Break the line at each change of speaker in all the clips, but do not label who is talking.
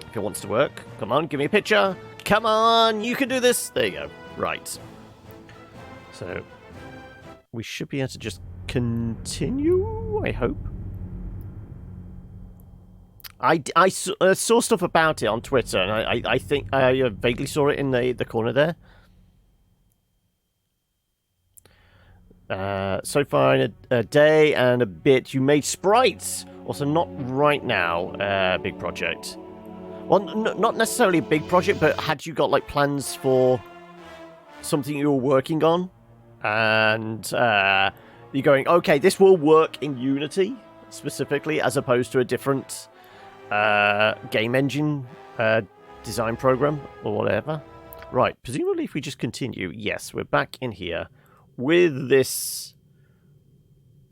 if it wants to work. Come on, give me a picture. Come on, you can do this. There you go. Right. So, we should be able to just continue, I hope. I saw stuff about it on Twitter, and I think I vaguely saw it in the corner there. So far in a day and a bit, you made sprites. Also, not right now, big project. Well, not necessarily a big project, but had you got like plans for something you were working on, and you're going, okay, this will work in Unity specifically, as opposed to a different game engine design program or whatever. Right, presumably if we just continue, yes, we're back in here with this.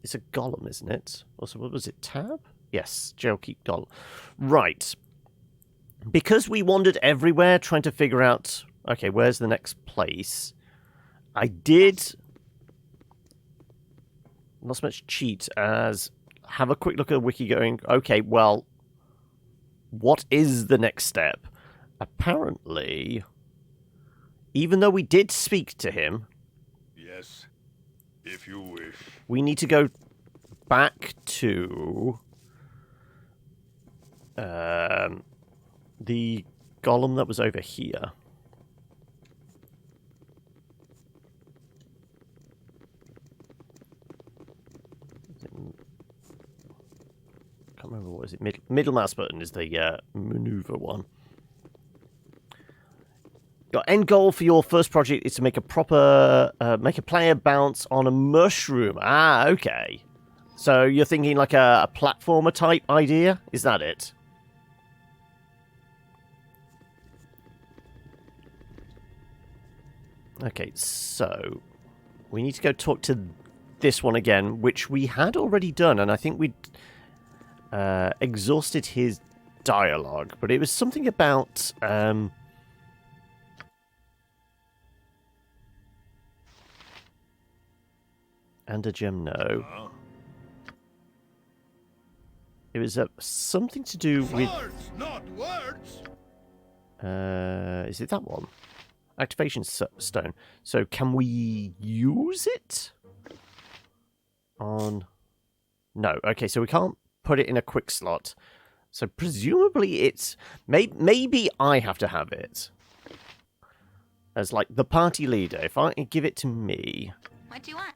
It's a golem, isn't it? Also, what was it? Tab? Yes, Jailkeep golem. Right. Because we wandered everywhere trying to figure out, okay, where's the next place? I did not so much cheat as have a quick look at the wiki going, okay, well, what is the next step? Apparently, even though we did speak to him,
yes, if you wish,
we need to go back to the golem that was over here. I can't remember, what is it? Middle mouse button is the maneuver one. Your end goal for your first project is to make a proper make a player bounce on a mushroom. Ah, okay. So you're thinking like a platformer type idea? Is that it? Okay, so we need to go talk to this one again, which we had already done, and I think we'd exhausted his dialogue, but it was something about and a gem, no. It was something to do with
words, not words.
Is it that one? Activation stone. So can we use it on? No. Okay, so we can't put it in a quick slot. So presumably it's maybe I have to have it as like the party leader. If I give it to me.
What do you want?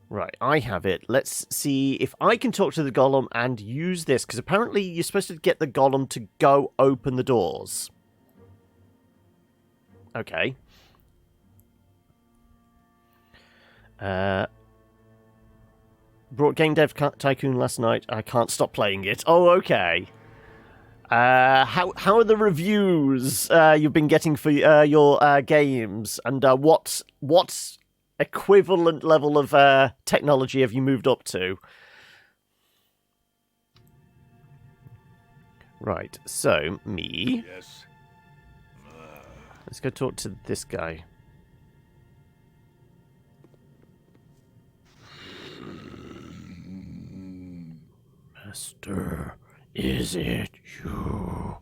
Right, I have it. Let's see if I can talk to the golem and use this, because apparently you're supposed to get the golem to go open the doors. Okay. Brought Game Dev Tycoon last night. I can't stop playing it. Oh, okay. How are the reviews you've been getting for your games, and what equivalent level of technology have you moved up to? Right, so me.
Yes.
Let's go talk to this guy. Master, is it you?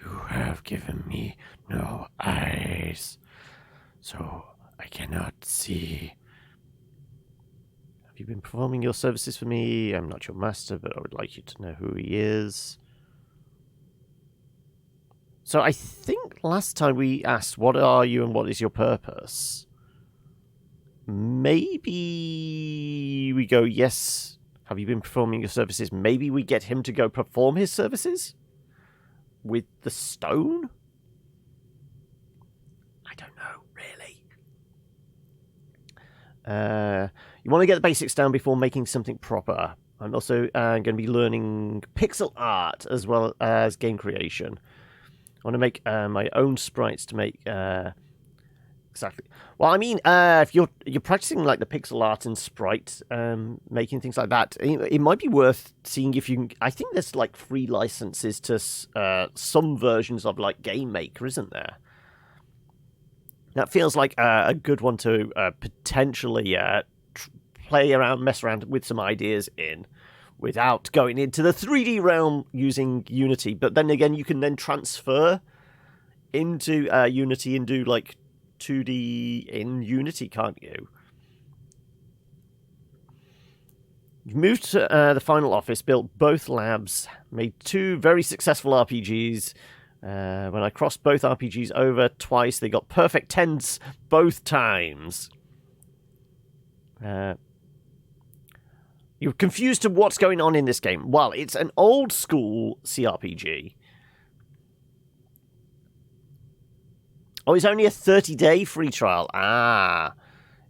You have given me no eyes, so I cannot see. Have you been performing your services for me? I'm not your master, but I would like you to know who he is. So I think last time we asked, what are you and what is your purpose? Maybe we go, yes, have you been performing your services? Maybe we get him to go perform his services with the stone? I don't know, really. You want to get the basics down before making something proper. I'm also going to be learning pixel art as well as game creation. I want to make my own sprites to make exactly. Well, I mean, if you're practicing like the pixel art and sprite making things like that, it might be worth seeing if you can. I think there's like free licenses to some versions of like Game Maker, isn't there? That feels like a good one to potentially play around, mess around with some ideas in, without going into the 3D realm using Unity. But then again, you can then transfer into Unity and do like 2D in Unity, can't you? You've moved to the final office, built both labs, made 2 very successful RPGs. When I crossed both RPGs over twice, they got perfect 10s both times. You're confused to what's going on in this game. Well, it's an old school cRPG. Oh, it's only a 30-day free trial. Ah.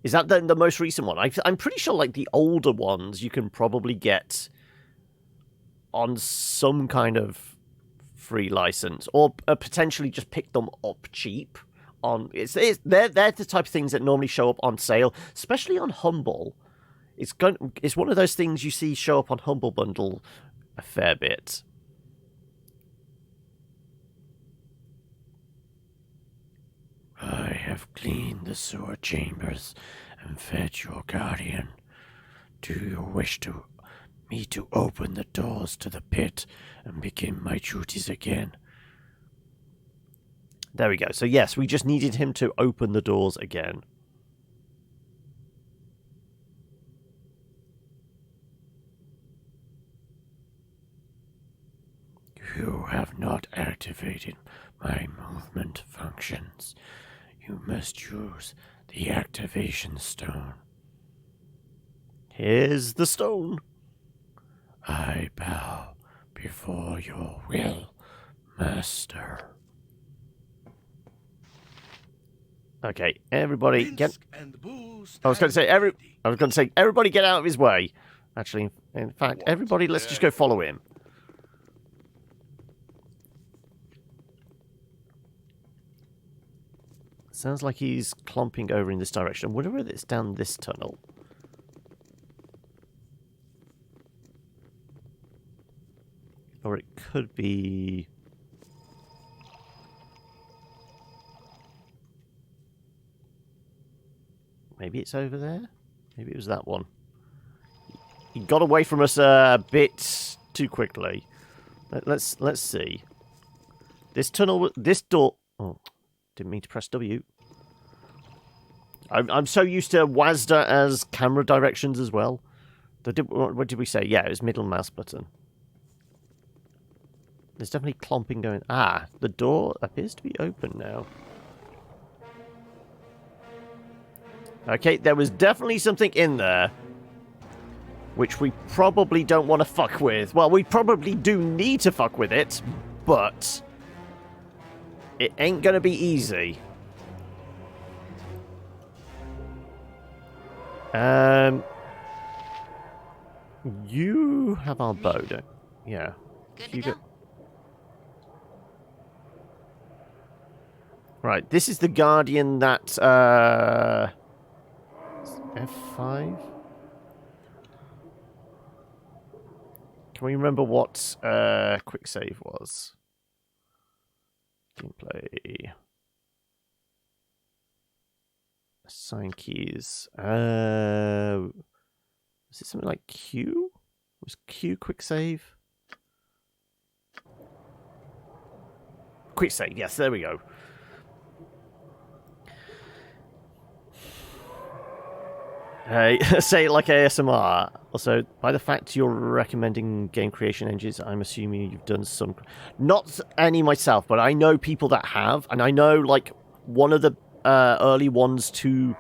Is that the most recent one? I'm pretty sure like the older ones you can probably get on some kind of free license, or potentially just pick them up cheap. They're the type of things that normally show up on sale, especially on Humble. It's one of those things you see show up on Humble Bundle a fair bit. I have cleaned the sewer chambers and fed your guardian. Do you wish me to open the doors to the pit and begin my duties again? There we go. So yes, we just needed him to open the doors again. You have not activated my movement functions. You must use the activation stone. Here's the stone. I bow before your will, master. Okay, everybody get. I was going to say everybody get out of his way. Actually, in fact, everybody, let's just go follow him. Sounds like he's clomping over in this direction. I wonder whether it's down this tunnel. Or it could be... Maybe it's over there? Maybe it was that one. He got away from us a bit too quickly. Let's see. This tunnel... This door... Oh, didn't mean to press W. I'm so used to WASD as camera directions as well. What did we say? Yeah, it was middle mouse button. There's definitely clomping going... Ah, the door appears to be open now. Okay, there was definitely something in there. Which we probably don't want to fuck with. Well, we probably do need to fuck with it. But... it ain't gonna be easy. You have our bow, don't you? Yeah.
Good to go.
Right, this is the Guardian that, F5? Can we remember what, quick save was? Gameplay. Assign keys. Was it something like Q? Was Q quick save? Quick save, yes, there we go. Say it like ASMR. Also, by the fact you're recommending game creation engines, I'm assuming you've done some... Not any myself, but I know people that have. And I know, like, one of the early ones to,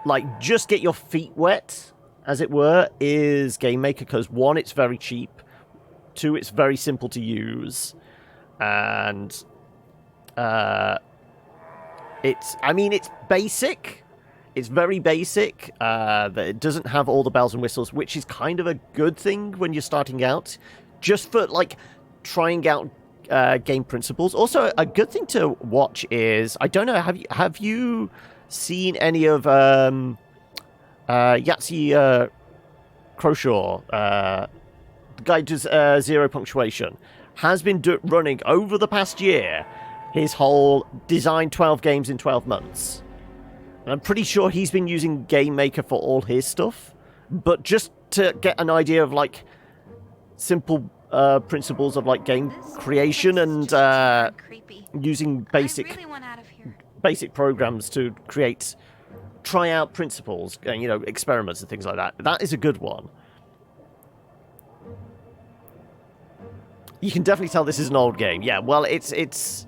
like, just get your feet wet, as it were, is Game Maker. Because, 1, it's very cheap. 2, it's very simple to use. And, it's basic. It's very basic, that it doesn't have all the bells and whistles, which is kind of a good thing when you're starting out, just for, like, trying out game principles. Also, a good thing to watch is, I don't know, have you seen any of Yahtzee Croshaw, the guy who does Zero Punctuation, has been running over the past year his whole design 12 games in 12 months. And I'm pretty sure he's been using Game Maker for all his stuff. But just to get an idea of, like, simple principles of like game creation and using basic programs to try out principles, you know, experiments and things like that. That is a good one. You can definitely tell this is an old game. Yeah, well, it's.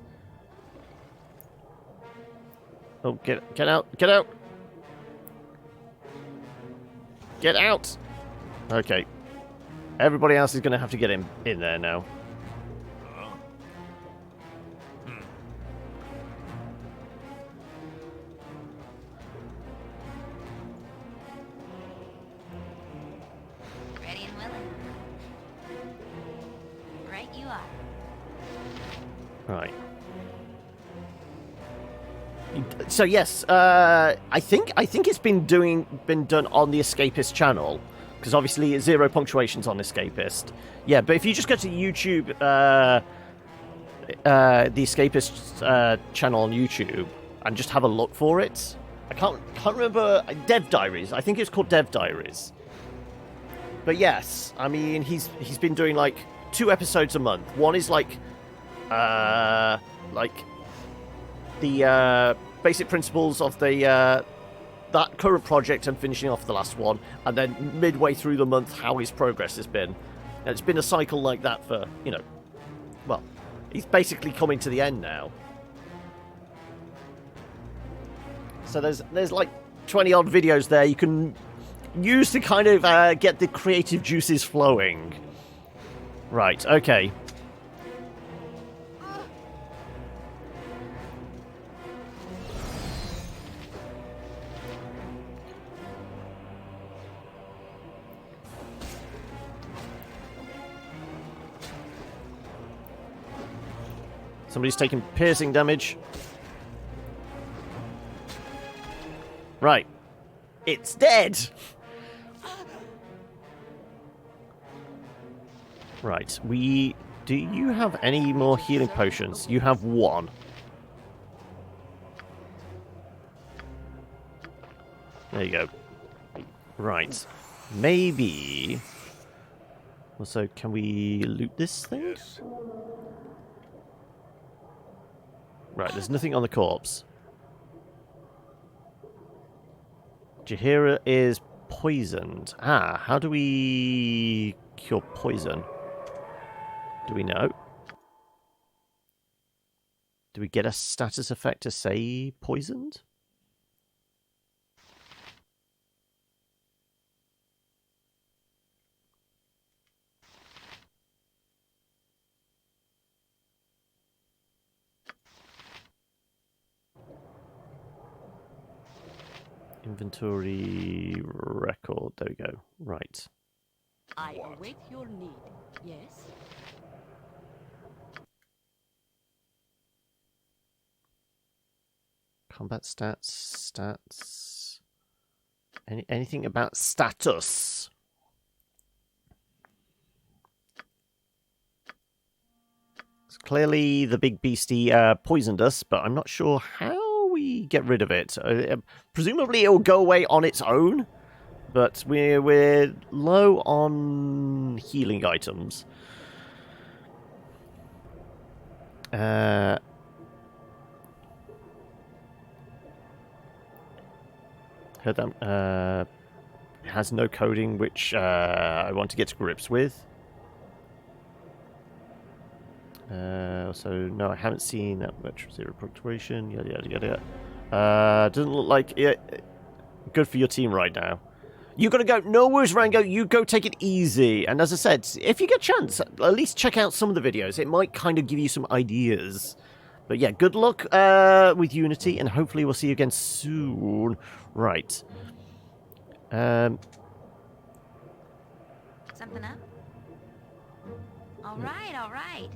Oh, get out! Get out! Get out! Okay. Everybody else is going to have to get in there now.
Ready and willing. Right you are.
Right. So yes, I think it's been done on the Escapist channel, because obviously 0 punctuations on Escapist. Yeah, but if you just go to YouTube, the Escapist channel on YouTube, and just have a look for it. I can't remember. Dev Diaries. I think it's called Dev Diaries. But yes, I mean he's been doing like 2 episodes a month. One is like the basic principles of the that current project and finishing off the last one, and then midway through the month how his progress has been. And it's been a cycle like that for, you know, well, he's basically coming to the end now. So there's like 20 odd videos there you can use to kind of get the creative juices flowing. Right, okay. Somebody's taking piercing damage. Right. It's dead! Right, do you have any more healing potions? You have 1. There you go. Right. Maybe... Also, can we loot this thing?
Yes.
Right, there's nothing on the corpse. Jahira is poisoned. Ah, how do we cure poison? Do we know? Do we get a status effect to say poisoned? Inventory record. There we go. Right.
I await your need. Yes?
Combat stats. Anything about status? So clearly the big beastie poisoned us, but I'm not sure how we get rid of it. Presumably it will go away on its own, but we're low on healing items. Heard that has no coding, which I want to get to grips with. So no, I haven't seen that much 0 punctuation. Yada yada yada. Doesn't look like it. Good for your team right now. You gotta go. No worries, Rango. You go take it easy. And as I said, if you get a chance, at least check out some of the videos. It might kind of give you some ideas. But yeah, good luck with Unity, and hopefully we'll see you again soon. Right.
Something up? All right.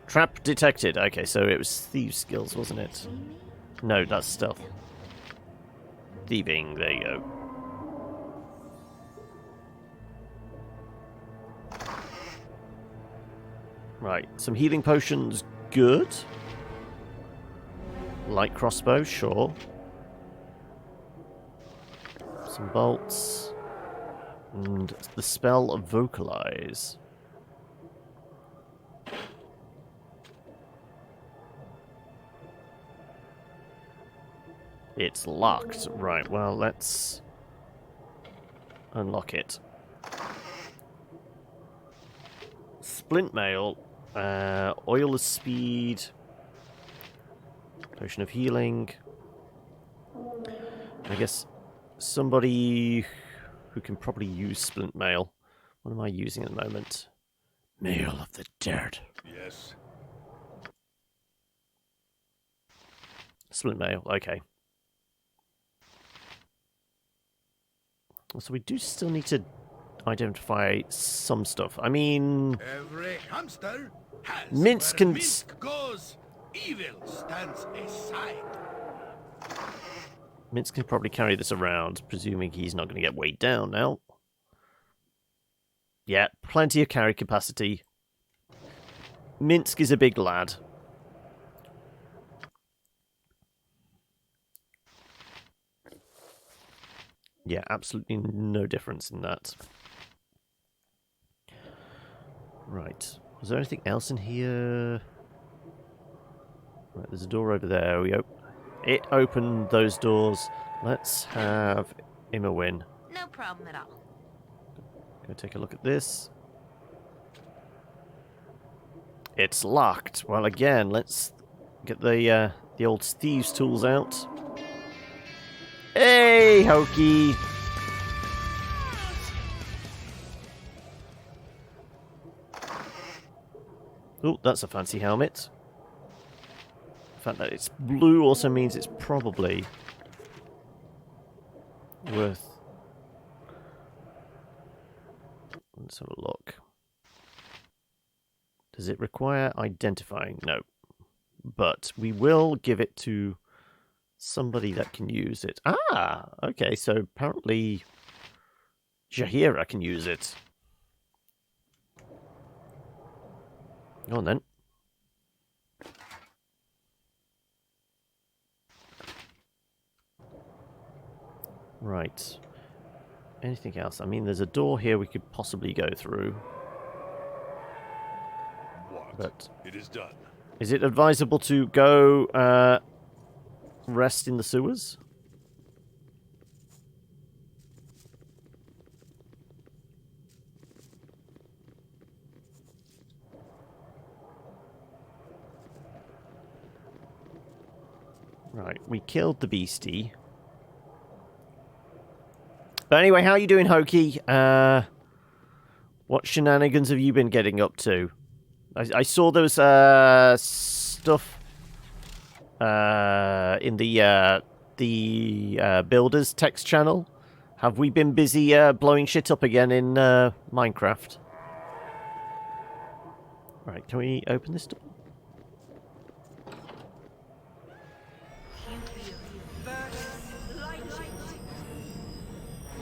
Trap detected. Okay, so it was thieves' skills, wasn't it? No, that's stealth. Thieving. There you go. Right, some healing potions. Good. Light crossbow, sure. Some bolts. And the spell Vocalize. It's locked. Right, well, let's unlock it. Splint mail, oil of speed, potion of healing. I guess somebody who can probably use splint mail. What am I using at the moment? Mail of the dead.
Yes.
Splint mail, okay. So we do still need to identify some stuff. I mean,
Every hamster has
Minsk
where
can
Minsk goes, evil stands aside.
Minsk can probably carry this around, presuming he's not going to get weighed down now. Yeah, plenty of carry capacity. Minsk is a big lad. Yeah, absolutely no difference in that. Right. Was there anything else in here? Right, there's a door over there. It opened those doors. Let's have Immerwin.
No problem at all.
Go take a look at this. It's locked. Well, again, let's get the old thieves' tools out. Hey, Hokey! Oh, that's a fancy helmet. The fact that it's blue also means it's probably worth... Let's have a look. Does it require identifying? No. But we will give it to somebody that can use it. Ah! Okay, so apparently Jahira can use it. Go on then. Right. Anything else? I mean, there's a door here we could possibly go through.
What?
But
It is done.
is it advisable to go rest in the sewers? Right, we killed the beastie. But anyway, how are you doing, Hokey? What shenanigans have you been getting up to? I saw those stuff in the builders text channel. Have we been busy blowing shit up again in Minecraft? Right, can we open this door?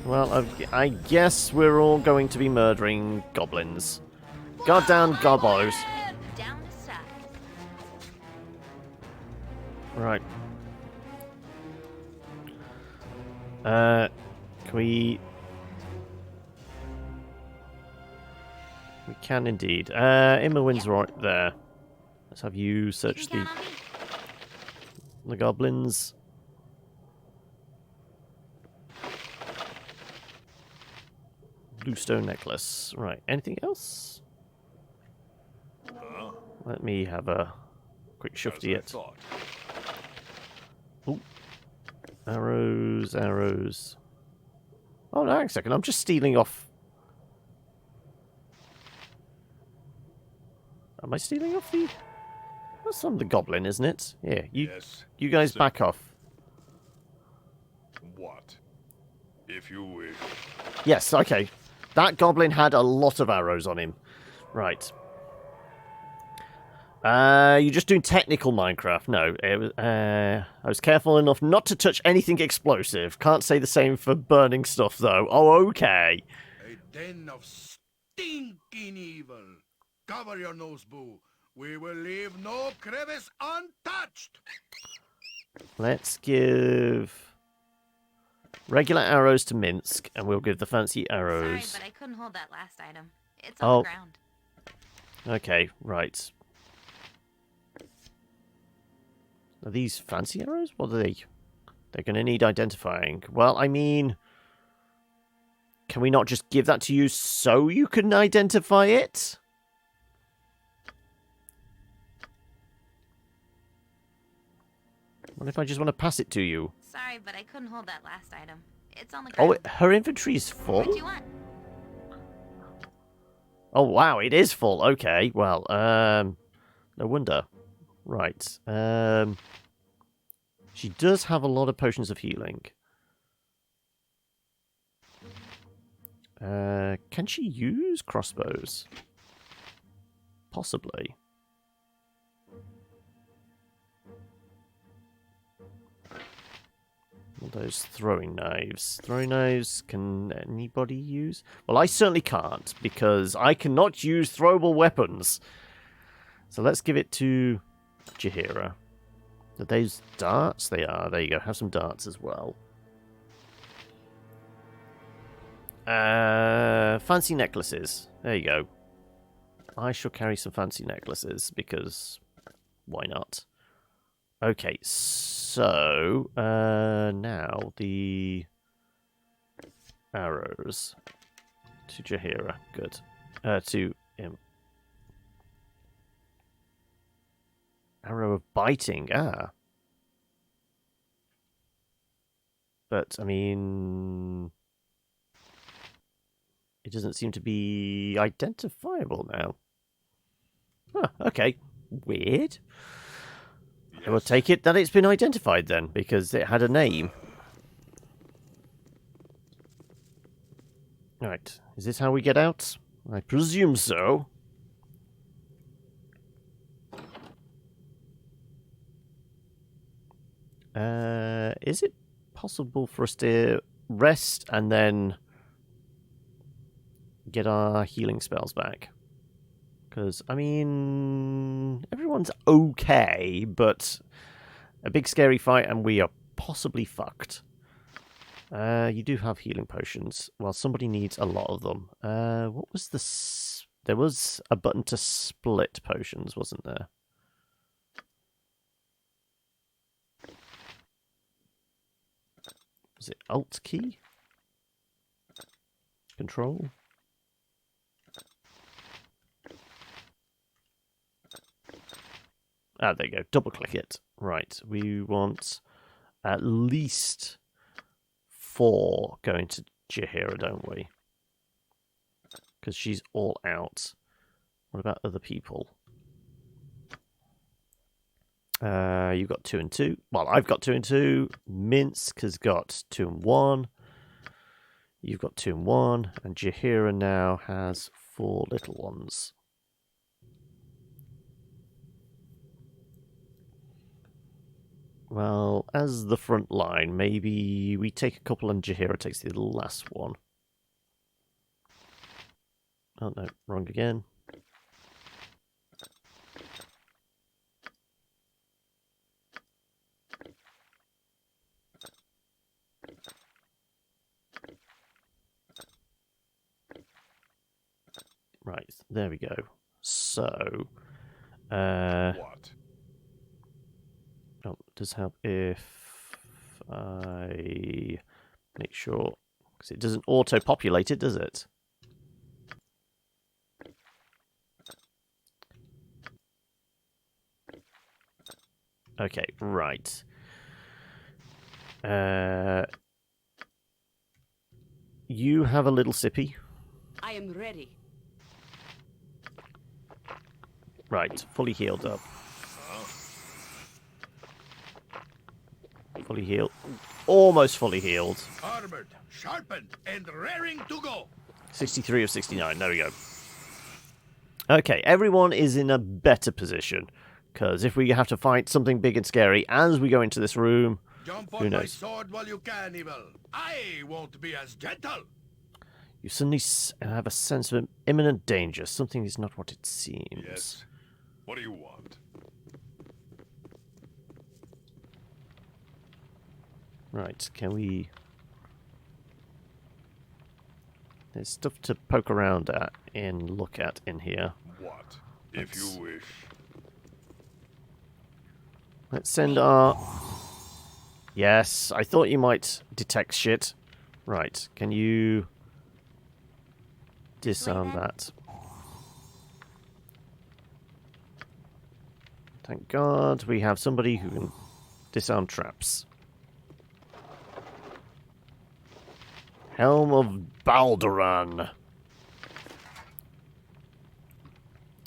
Well, I guess we're all going to be murdering goblins. Goddamn gobos.
Down to size.
Right. Can we... We can indeed. Immerwin's right there. Let's have you search the goblins. Bluestone necklace. Right. Anything else?
Huh?
Let me have a quick shufty
As I
it.
thought.
Oh. Arrows, arrows. Oh, no, hang a second. I'm just stealing off... Am I stealing off the... That's from the goblin, isn't it? Yeah,
Yes.
you guys
sir.
back off.
What? If you wish.
Yes, okay. That goblin had a lot of arrows on him. Right. You're just doing technical Minecraft. No, it was, I was careful enough not to touch anything explosive. Can't say the same for burning stuff, though. Oh, okay.
A den of stinking evil. Cover your nose, Boo. We will leave no crevice untouched.
Let's give Regular arrows to Minsk, and we'll give the fancy arrows.
Sorry, but I couldn't hold that last item. It's on the ground.
Okay, right. Are these fancy arrows? What are they? They're going to need identifying. Well, I mean, can we not just give that to you so you can identify it? What if I just want to pass it to you?
Sorry, but I couldn't hold that last item. It's on the ground.
Oh, her inventory's full?
What do you want?
Oh, wow, it is full. Okay, well, no wonder. Right. She does have a lot of potions of healing. Can she use crossbows? Possibly. All those throwing knives. Throwing knives, can anybody use? Well, I certainly can't, because I cannot use throwable weapons. So let's give it to Jaheira. Are those darts? They are. There you go. Have some darts as well. Fancy necklaces. There you go. I shall carry some fancy necklaces, because why not? Okay, so now the arrows to Jaheira. Good. To him. Arrow of biting. Ah. But, I mean, it doesn't seem to be identifiable now. Huh, okay. Weird. I will take it that it's been identified then, because it had a name. Right. Is this how we get out? I presume so. Is it possible for us to rest and then get our healing spells back? Because, I mean, everyone's okay, but a big scary fight and we are possibly fucked. You do have healing potions. Well, somebody needs a lot of them. What was the... There was a button to split potions, wasn't there? Was it Alt key? Control? Ah, there you go. Double click it. Right. We want at least 4 going to Jaheira, don't we? Because she's all out. What about other people? You've got 2 and 2. Well, I've got 2 and 2. Minsk has got 2 and 1. You've got 2 and 1. And Jaheira now has 4 little ones. Well, as the front line, maybe we take a couple and Jaheira takes the last one. Oh no, wrong again. Right, there we go. So,
What?
oh, it does help if I make sure, because it doesn't auto-populate it, does it? Okay, right. You have a little sippy.
I am ready.
Right, fully healed up. Fully healed. Almost fully healed.
Armored, sharpened, and raring to go.
63 of 69. There we go. Okay, everyone is in a better position. Because if we have to fight something big and scary as we go into this room,
Jump
who
on my
knows?
sword while you can, evil. I won't be as gentle.
You suddenly have a sense of imminent danger. Something is not what it seems.
Yes. What do you want?
Right, can we... There's stuff to poke around at and look at in here.
What? If you wish.
Let's send our... Yes, I thought you might detect shit. Right, can you disarm that? Thank God we have somebody who can disarm traps. Helm of Baldur.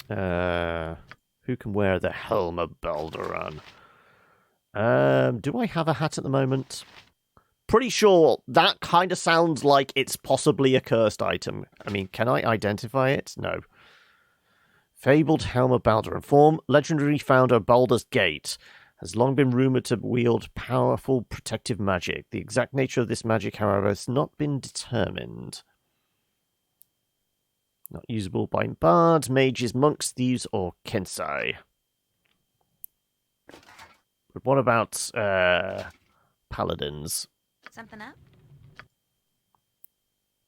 Who can wear the Helm of Baldur? Do I have a hat at the moment? Pretty sure that kind of sounds like it's possibly a cursed item. I mean, can I identify it? No. Fabled Helm of Baldur. Form legendary founder Baldur's Gate. Has long been rumored to wield powerful protective magic. The exact nature of this magic, however, has not been determined. Not usable by bards, mages, monks, thieves, or kensai. But what about paladins?
Something up?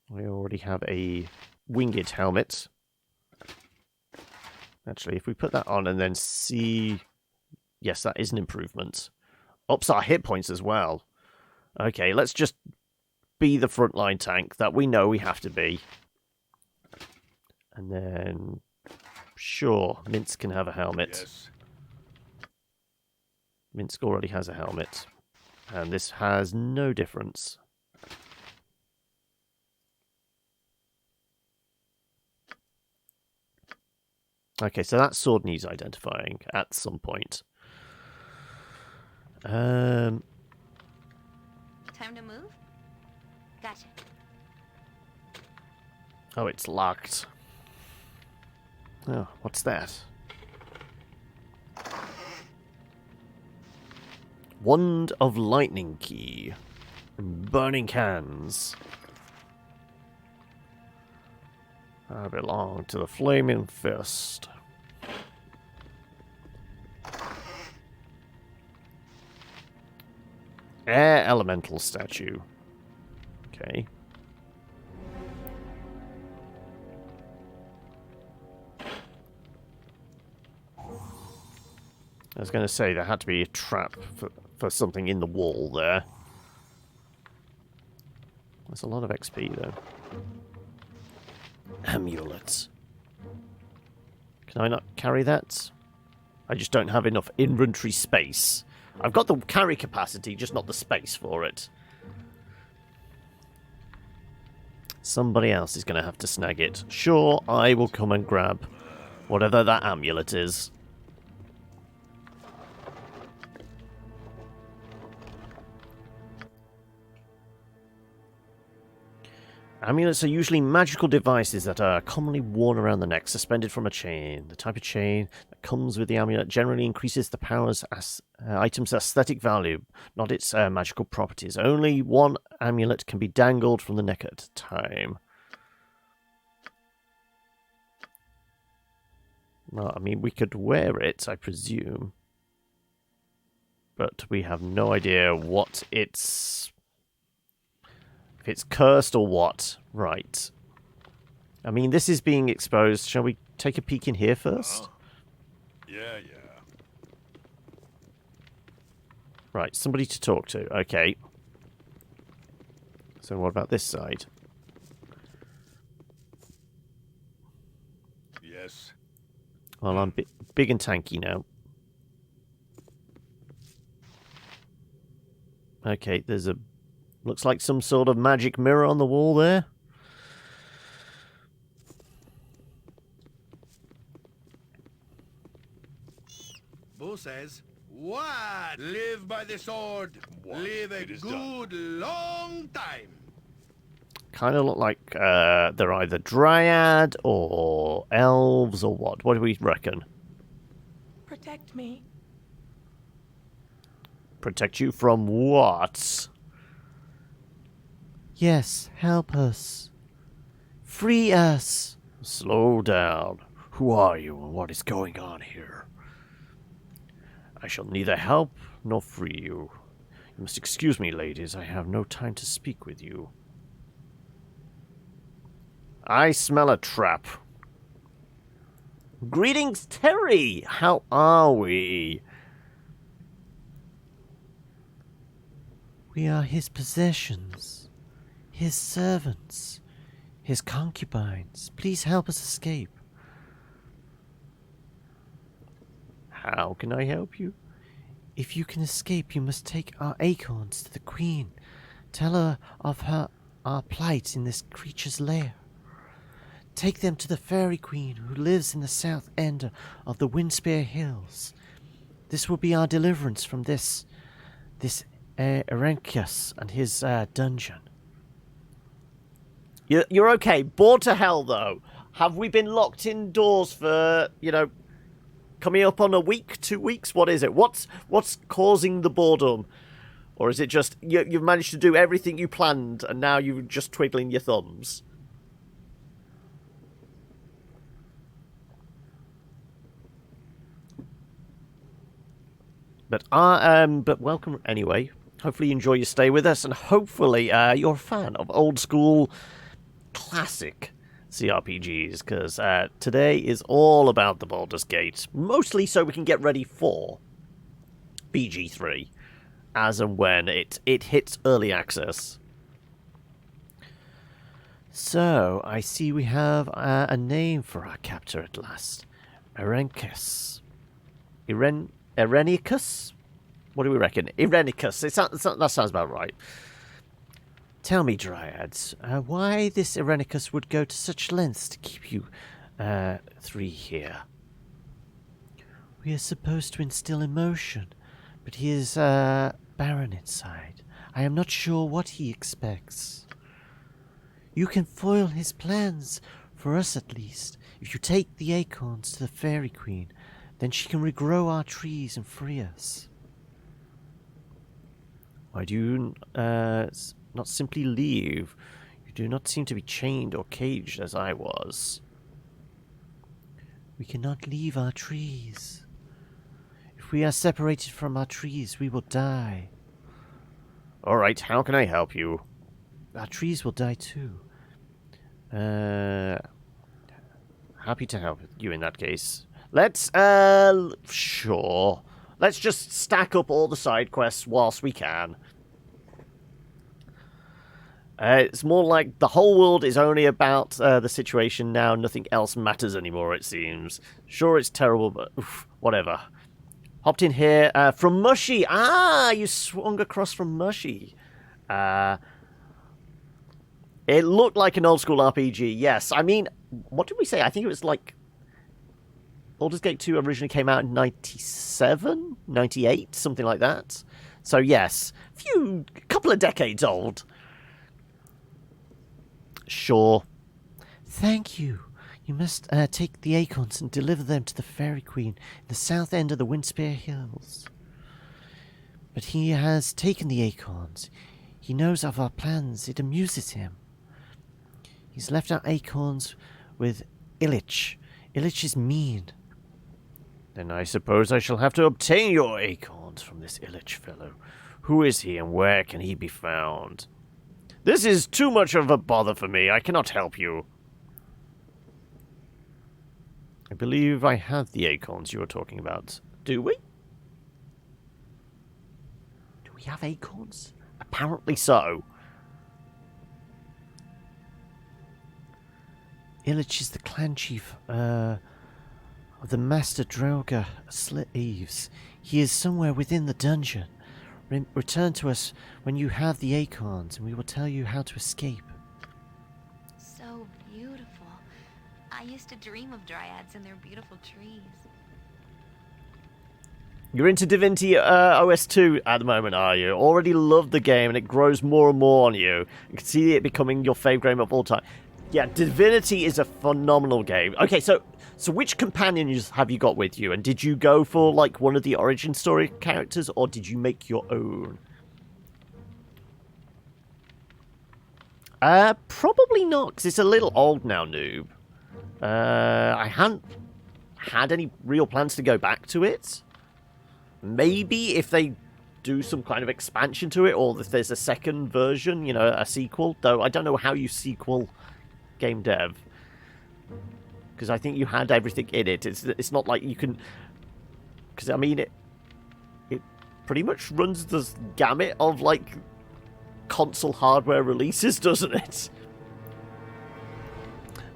We already have a winged helmet. Actually, if we put that on and then see... Yes, that is an improvement. Ups our hit points as well. Okay, let's just be the frontline tank that we know we have to be. And then... Sure, Minsk can have a helmet.
Yes.
Minsk already has a helmet. And this has no difference. Okay, so that sword needs identifying at some point.
Time to move? Gotcha.
Oh, it's locked. Oh, what's that? Wand of Lightning Key. Burning Hands. I belong to the Flaming Fist. Air Elemental Statue. Okay. I was going to say there had to be a trap for something in the wall there. That's a lot of XP though. Amulets. Can I not carry that? I just don't have enough inventory space. I've got the carry capacity, just not the space for it. Somebody else is going to have to snag it. Sure, I will come and grab whatever that amulet is. Amulets are usually magical devices that are commonly worn around the neck, suspended from a chain. The type of chain that comes with the amulet generally increases the power's item's aesthetic value, not its magical properties. Only one amulet can be dangled from the neck at a time. Well, I mean, we could wear it, I presume. But we have no idea what it's... If it's cursed or what. Right. I mean, this is being exposed. Shall we take a peek in here first?
Yeah.
Right, somebody to talk to. Okay. So what about this side?
Yes.
Well, I'm big and tanky now. Okay, there's a... Looks like some sort of magic mirror on the wall there.
Bo says, what? Live by the sword.
What?
Live a
It is
good long time.
Kind of look like they're either dryad or elves or what. What do we reckon?
Protect me.
Protect you from what? Yes, help us. Free us. Slow down. Who are you and what is going on here? I shall neither help nor free you. You must excuse me, ladies. I have no time to speak with you. I smell a trap. Greetings, Terry! How are we?
We are his possessions, his servants, his concubines. Please help us escape.
How can I help you?
If you can escape, you must take our acorns to the queen. Tell her of our plight in this creature's lair. Take them to the fairy queen who lives in the south end of the Windspear Hills. This will be our deliverance from this Erencus and his dungeon.
You're okay. Bored to hell, though. Have we been locked indoors for, coming up on a week, 2 weeks? What is it? What's causing the boredom? Or is it just you've managed to do everything you planned and now you're just twiddling your thumbs? But welcome anyway. Hopefully you enjoy your stay with us, and hopefully you're a fan of old school classic cRPGs, because today is all about the Baldur's Gate, mostly so we can get ready for BG3, as and when it hits early access.
So, I see we have a name for our captor at last. Erencus.
Irenicus? What do we reckon? Irenicus. That sounds about right.
Tell me, dryads, why this Erenicus would go to such lengths to keep you three here? We are supposed to instill emotion, but he is barren inside. I am not sure what he expects. You can foil his plans, for us at least. If you take the acorns to the Fairy Queen, then she can regrow our trees and free us.
Why do you not simply leave? You do not seem to be chained or caged as I was.
We cannot leave our trees. If we are separated from our trees, we will die.
Alright, how can I help you?
Our trees will die too.
Happy to help you in that case. Let's, sure. Let's just stack up all the side quests whilst we can. It's more like the whole world is only about the situation now. Nothing else matters anymore, it seems. Sure, it's terrible, but oof, whatever. Hopped in here from Mushy. Ah, you swung across from Mushy. It looked like an old school RPG, yes. I mean, what did we say? I think it was like Baldur's Gate 2 originally came out in 97, 98, something like that. So yes, a couple of decades old. Sure.
Thank you. You must take the acorns and deliver them to the Fairy Queen in the south end of the Windspear Hills. But he has taken the acorns. He knows of our plans. It amuses him. He's left our acorns with Illich. Illich is mean.
Then I suppose I shall have to obtain your acorns from this Illich fellow. Who is he and where can he be found? This is too much of a bother for me. I cannot help you. I believe I have the acorns you were talking about. Do we? Do we have acorns? Apparently so.
Illich is the clan chief of the Master Droga Slaves. He is somewhere within the dungeon. Return to us when you have the acorns, and we will tell you how to escape.
So beautiful. I used to dream of dryads and their beautiful trees.
You're into Divinity OS2 at the moment, are you? Already love the game, and it grows more and more on you. You can see it becoming your favourite game of all time. Yeah, Divinity is a phenomenal game. Okay, so which companions have you got with you? And did you go for, like, one of the origin story characters, or did you make your own? Probably not, because it's a little old now, noob. I hadn't had any real plans to go back to it. Maybe if they do some kind of expansion to it, or if there's a second version, a sequel. Though I don't know how you sequel game dev. Because I think you had everything in it. It's not like you can... Because, I mean, it pretty much runs the gamut of, like, console hardware releases, doesn't it?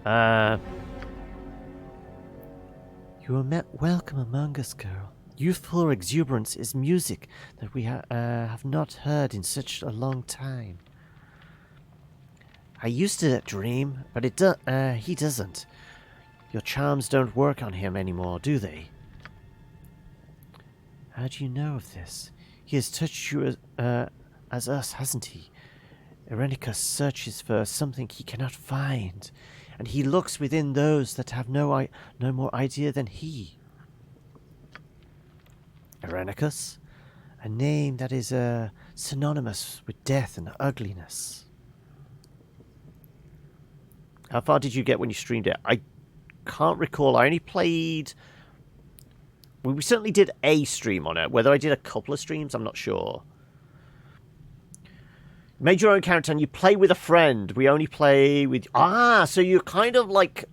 You are welcome among us, girl. Youthful exuberance is music that we have not heard in such a long time. I used to dream, but he doesn't. Your charms don't work on him anymore, do they? How do you know of this? He has touched you as us, hasn't he? Irenicus searches for something he cannot find, and he looks within those that have no more idea than he. Irenicus? A name that is synonymous with death and ugliness.
How far did you get when you streamed it? I can't recall. I only played... Well, we certainly did a stream on it. Whether I did a couple of streams, I'm not sure. You made your own character and you play with a friend. We only play with... Ah, so you're kind of like...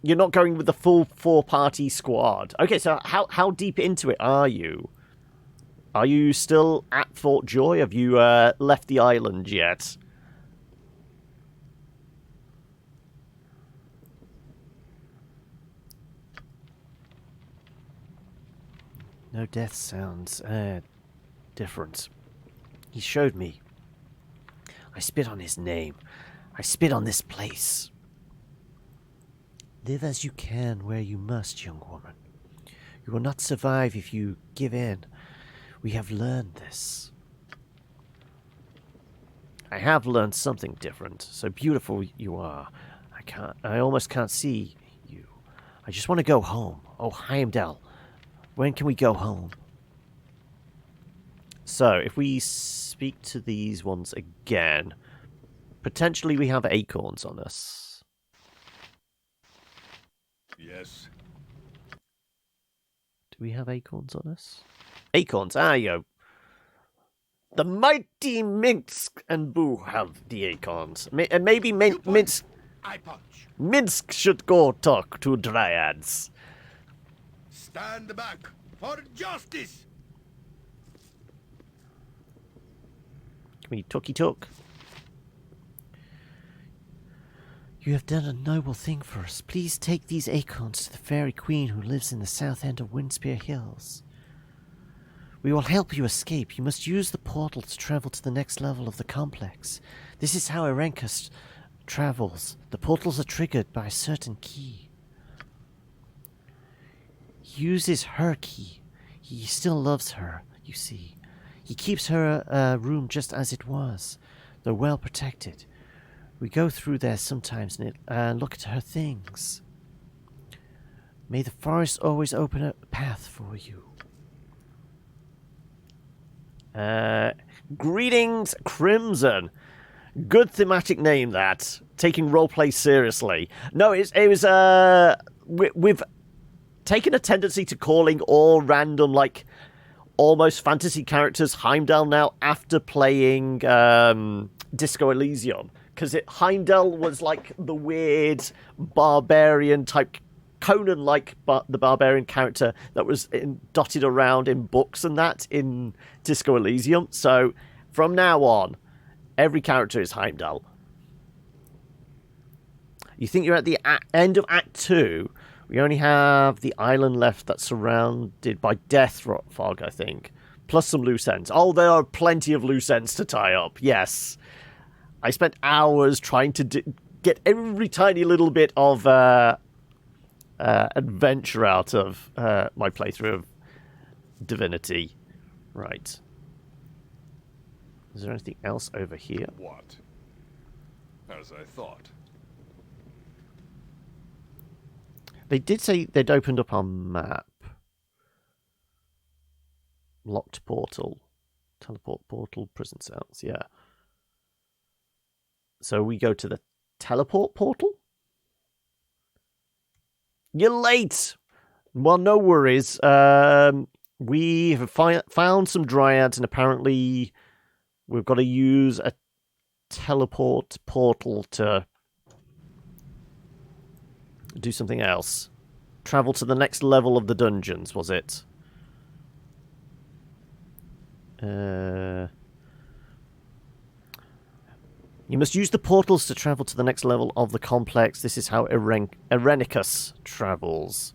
You're not going with the full 4-party squad. Okay, so how deep into it are you? Are you still at Fort Joy? Have you left the island yet?
No death sounds different. He showed me. I spit on his name. I spit on this place. Live as you can where you must, young woman. You will not survive if you give in. We have learned this.
I have learned something different. So beautiful you are. I almost can't see you.
I just want to go home. Oh, Heimdall. When can we go home?
So, if we speak to these ones again, potentially we have acorns on us.
Yes.
Do we have acorns on us? Acorns, you go. The mighty Minsk and Boo have the acorns. And maybe Minsk...
I punch.
Minsk should go talk to dryads.
Stand back for justice.
Can we talk?
You have done a noble thing for us. Please take these acorns to the fairy queen who lives in the south end of Windspear Hills. We will help you escape. You must use the portal to travel to the next level of the complex. This is how Irenicus travels. The portals are triggered by a certain key. He uses her key. He still loves her, you see. He keeps her room just as it was, though well protected. We go through there sometimes and look at her things. May the forest always open a path for you.
Greetings, Crimson. Good thematic name, that. Taking roleplay seriously. No, it was, we've taken a tendency to calling all random, like, almost fantasy characters Heimdall now after playing Disco Elysium. Because Heimdall was, like, the weird barbarian type, Conan-like the barbarian character that was dotted around in books and that in Disco Elysium. So, from now on, every character is Heimdall. You think you're at the end of Act 2. We only have the island left that's surrounded by death fog, I think. Plus some loose ends. Oh, there are plenty of loose ends to tie up. Yes. I spent hours trying to get every tiny little bit of adventure out of my playthrough of Divinity. Right. Is there anything else over here?
What? As I thought.
They did say they'd opened up our map. Locked portal. Teleport portal, prison cells, yeah. So we go to the teleport portal? You're late! Well, no worries. We have found some dryads, and apparently we've got to use a teleport portal to Do something else. Travel to the next level of the dungeons, was it? You must use the portals to travel to the next level of the complex. This is how Irenicus travels.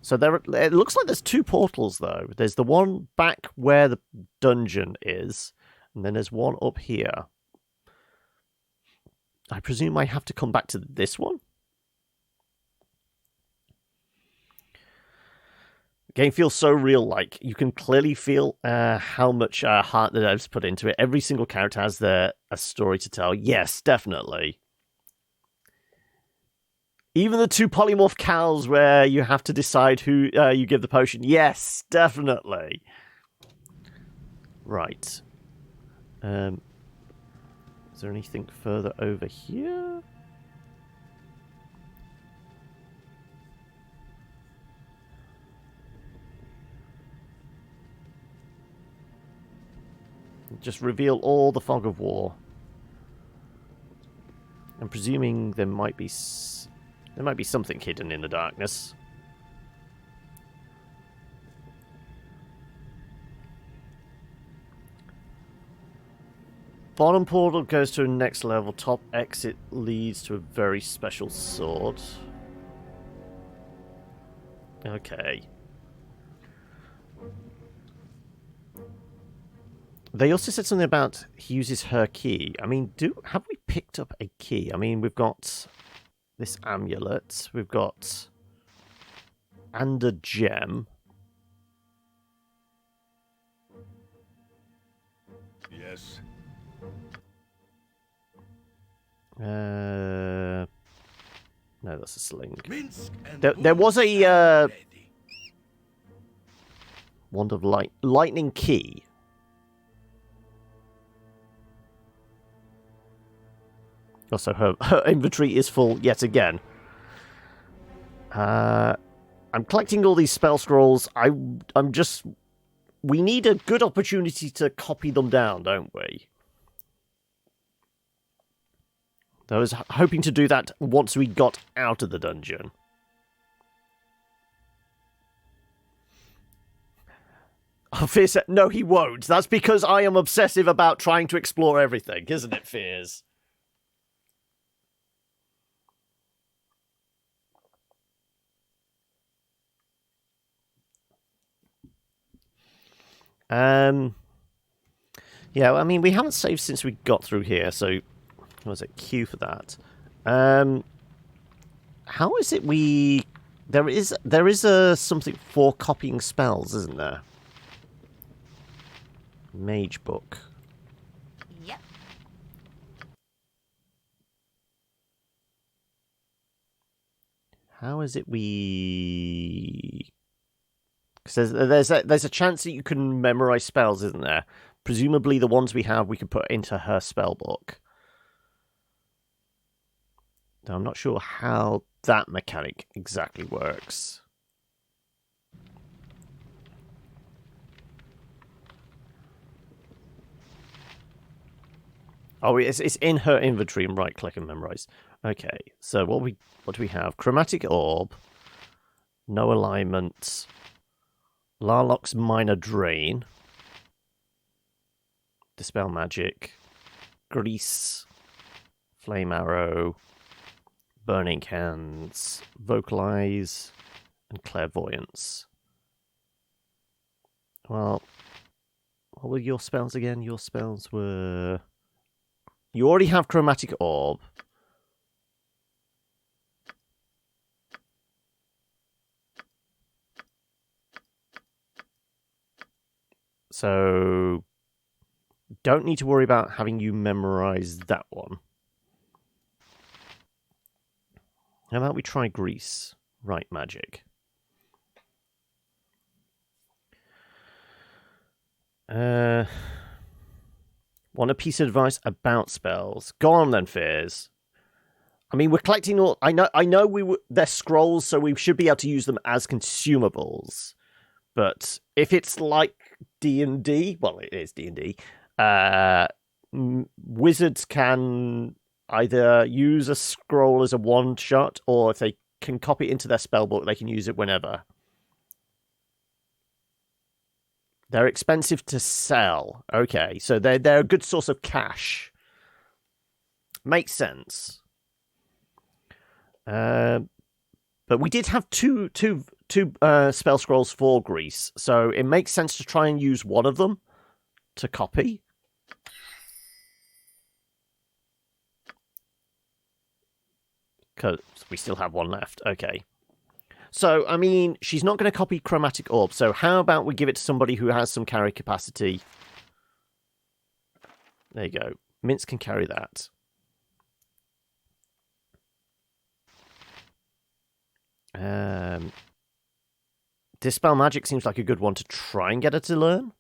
So it looks like there's 2 portals, though. There's the one back where the dungeon is, and then there's one up here. I presume I have to come back to this one? The game feels so real-like. You can clearly feel how much heart the devs put into it. Every single character has a story to tell. Yes, definitely. Even the 2 polymorph cows where you have to decide who you give the potion. Yes, definitely. Right. Is there anything further over here? Just reveal all the fog of war. I'm presuming there might be something hidden in the darkness. Bottom portal goes to a next level. Top exit leads to a very special sword. Okay. They also said something about he uses her key. I mean, have we picked up a key? I mean, we've got this amulet. We've got... and a gem.
Yes.
No, that's a sling.
Minsk and
There was a
stand ready.
wand of lightning key. Also, her inventory is full yet again. I'm collecting all these spell scrolls. We need a good opportunity to copy them down, don't we? I was hoping to do that once we got out of the dungeon. Oh, Fears said, no, he won't. That's because I am obsessive about trying to explore everything, isn't it, Fears? Yeah, I mean, we haven't saved since we got through here, so what was it? Q for that. How is it we... There is a something for copying spells, isn't there? Mage book.
Yep.
How is it we... Because there's a chance that you can memorize spells, isn't there? Presumably the ones we have we can put into her spell book. Now, I'm not sure how that mechanic exactly works. Oh, it's in her inventory and right-click and memorize. Okay, so what do we have? Chromatic Orb, no alignment, Larlock's Minor Drain, Dispel Magic, Grease, Flame Arrow, Burning Hands, Vocalize, and Clairvoyance. Well, what were your spells again? Your spells were... You already have Chromatic Orb. So, don't need to worry about having you memorize that one. How about we try Grease? Right, magic. Want a piece of advice about spells? Go on then, Fears. I mean, we're collecting all... I know they're scrolls, so we should be able to use them as consumables. But if it's like D&D, well, it is D&D, wizards can either use a scroll as a one-shot, or if they can copy it into their spellbook. They can use it whenever. They're expensive to sell. Okay, so they're a good source of cash. Makes sense. But we did have two spell scrolls for Greece, so it makes sense to try and use one of them to copy. Because we still have one left. Okay. So, I mean, she's not going to copy Chromatic Orb, so how about we give it to somebody who has some carry capacity? There you go. Mince can carry that. Dispel Magic seems like a good one to try and get her to learn.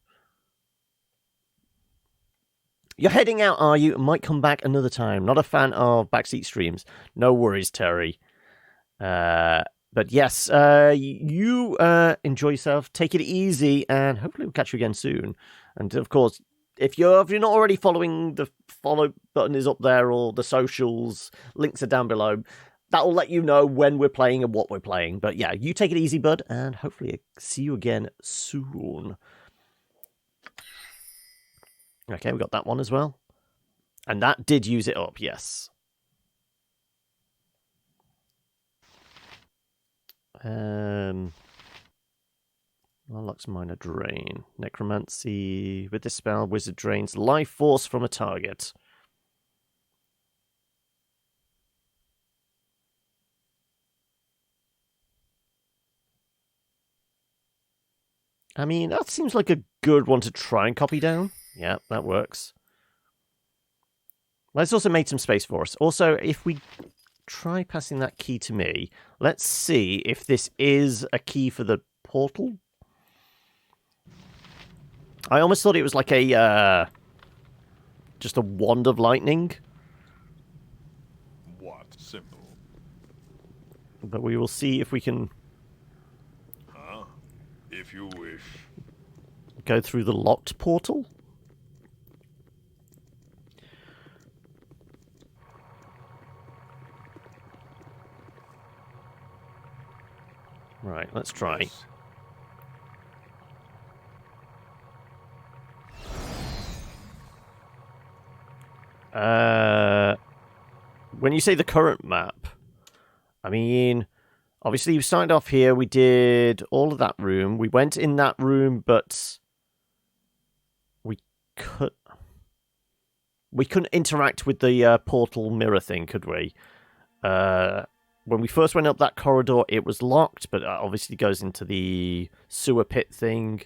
You're heading out, are you? Might come back another time. Not a fan of backseat streams. No worries, Terry. But yes, you enjoy yourself. Take it easy, and hopefully we'll catch you again soon. And of course, if you're not already following, the follow button is up there, or the socials links are down below. That will let you know when we're playing and what we're playing. But yeah, you take it easy, bud, and hopefully I'll see you again soon. Okay, we got that one as well. And that did use it up, yes. Unlocks minor drain. Necromancy. With this spell, wizard drains life force from a target. I mean, that seems like a good one to try and copy down. Yeah, that works. Let's also make some space for us. Also, if we try passing that key to me, let's see if this is a key for the portal. I almost thought it was like a just a wand of lightning.
What? Simple.
But we will see if we can
If you wish.
go through the locked portal. Right, let's try.
Yes.
When you say the current map, I mean, obviously we started off here, we did all of that room, we went in that room, but we couldn't interact with the portal mirror thing, could we? When we first went up that corridor, it was locked, but obviously goes into the sewer pit thing.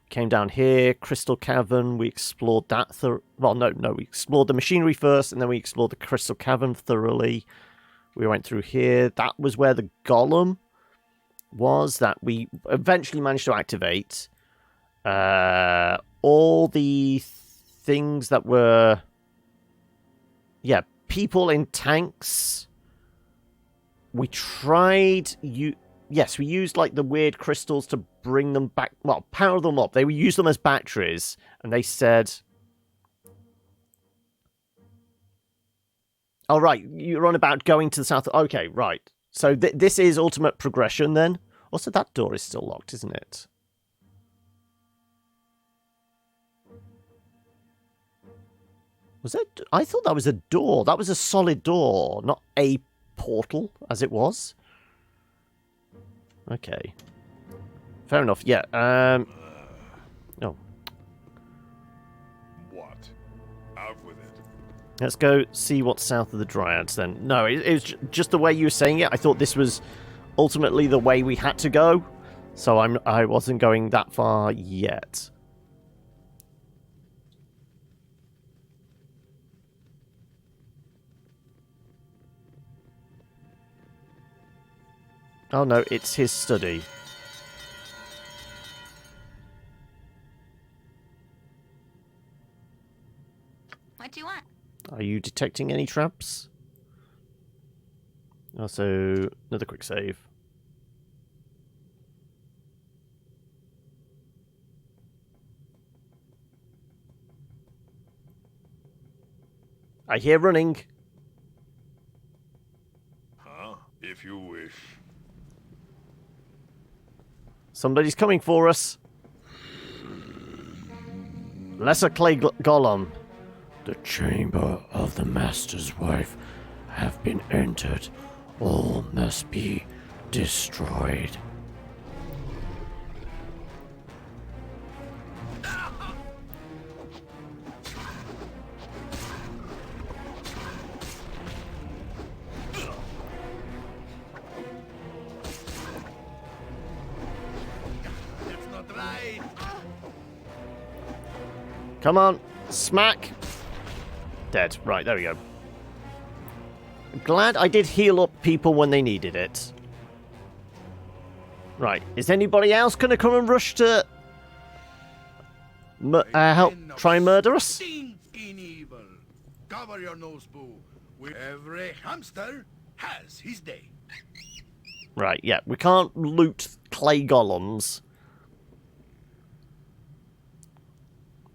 We came down here, Crystal Cavern, we explored that. We explored the machinery first, and then we explored the Crystal Cavern thoroughly. We went through here. That was where the golem was that we eventually managed to activate. All the things that were... Yeah, people in tanks... We tried... Yes, we used like the weird crystals to bring them back... Well, power them up. They would use them as batteries. And they said... Oh, right. You're on about going to the south. Okay, right. So this is ultimate progression then. Also, that door is still locked, isn't it? Was that... I thought that was a door. That was a solid door, not a portal, as it was. Okay. Fair enough, yeah. Oh.
What? Out with it.
Let's go see what's south of the Dryads then. No, it was just the way you were saying it. I thought this was ultimately the way we had to go. So I wasn't going that far yet. Oh no, it's his study.
What do you want?
Are you detecting any traps? Also, another quick save. I hear running.
Huh? If you wish.
Somebody's coming for us. Lesser clay golem.
The chamber of the master's wife have been entered. All must be destroyed.
That's not right.
Come on. Smack. Dead. Right, there we go. Glad I did heal up people when they needed it. Right, is anybody else going to come and rush to help try and murder us?
Stinking evil. Cover your nose, boo. Every hamster has his day.
Right, yeah, we can't loot clay golems.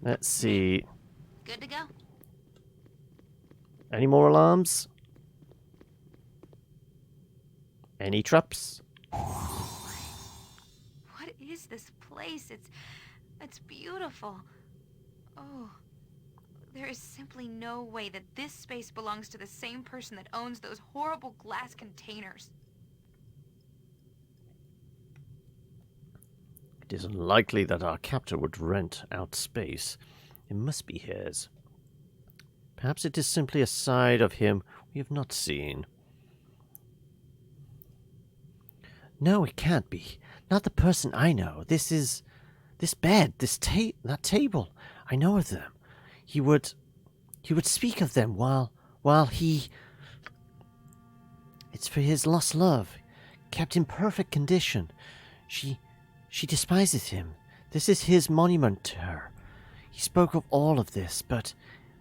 Let's see.
Good to go.
Any more alarms? Any traps?
What is this place? It's beautiful. Oh, there is simply no way that this space belongs to the same person that owns those horrible glass containers.
It is unlikely that our captor would rent out space. It must be his. Perhaps it is simply a side of him we have not seen. No, it can't be. Not the person I know. This bed, that table. I know of them. He would speak of them while he... It's for his lost love, kept in perfect condition. She despises him. This is his monument to her. He spoke of all of this, but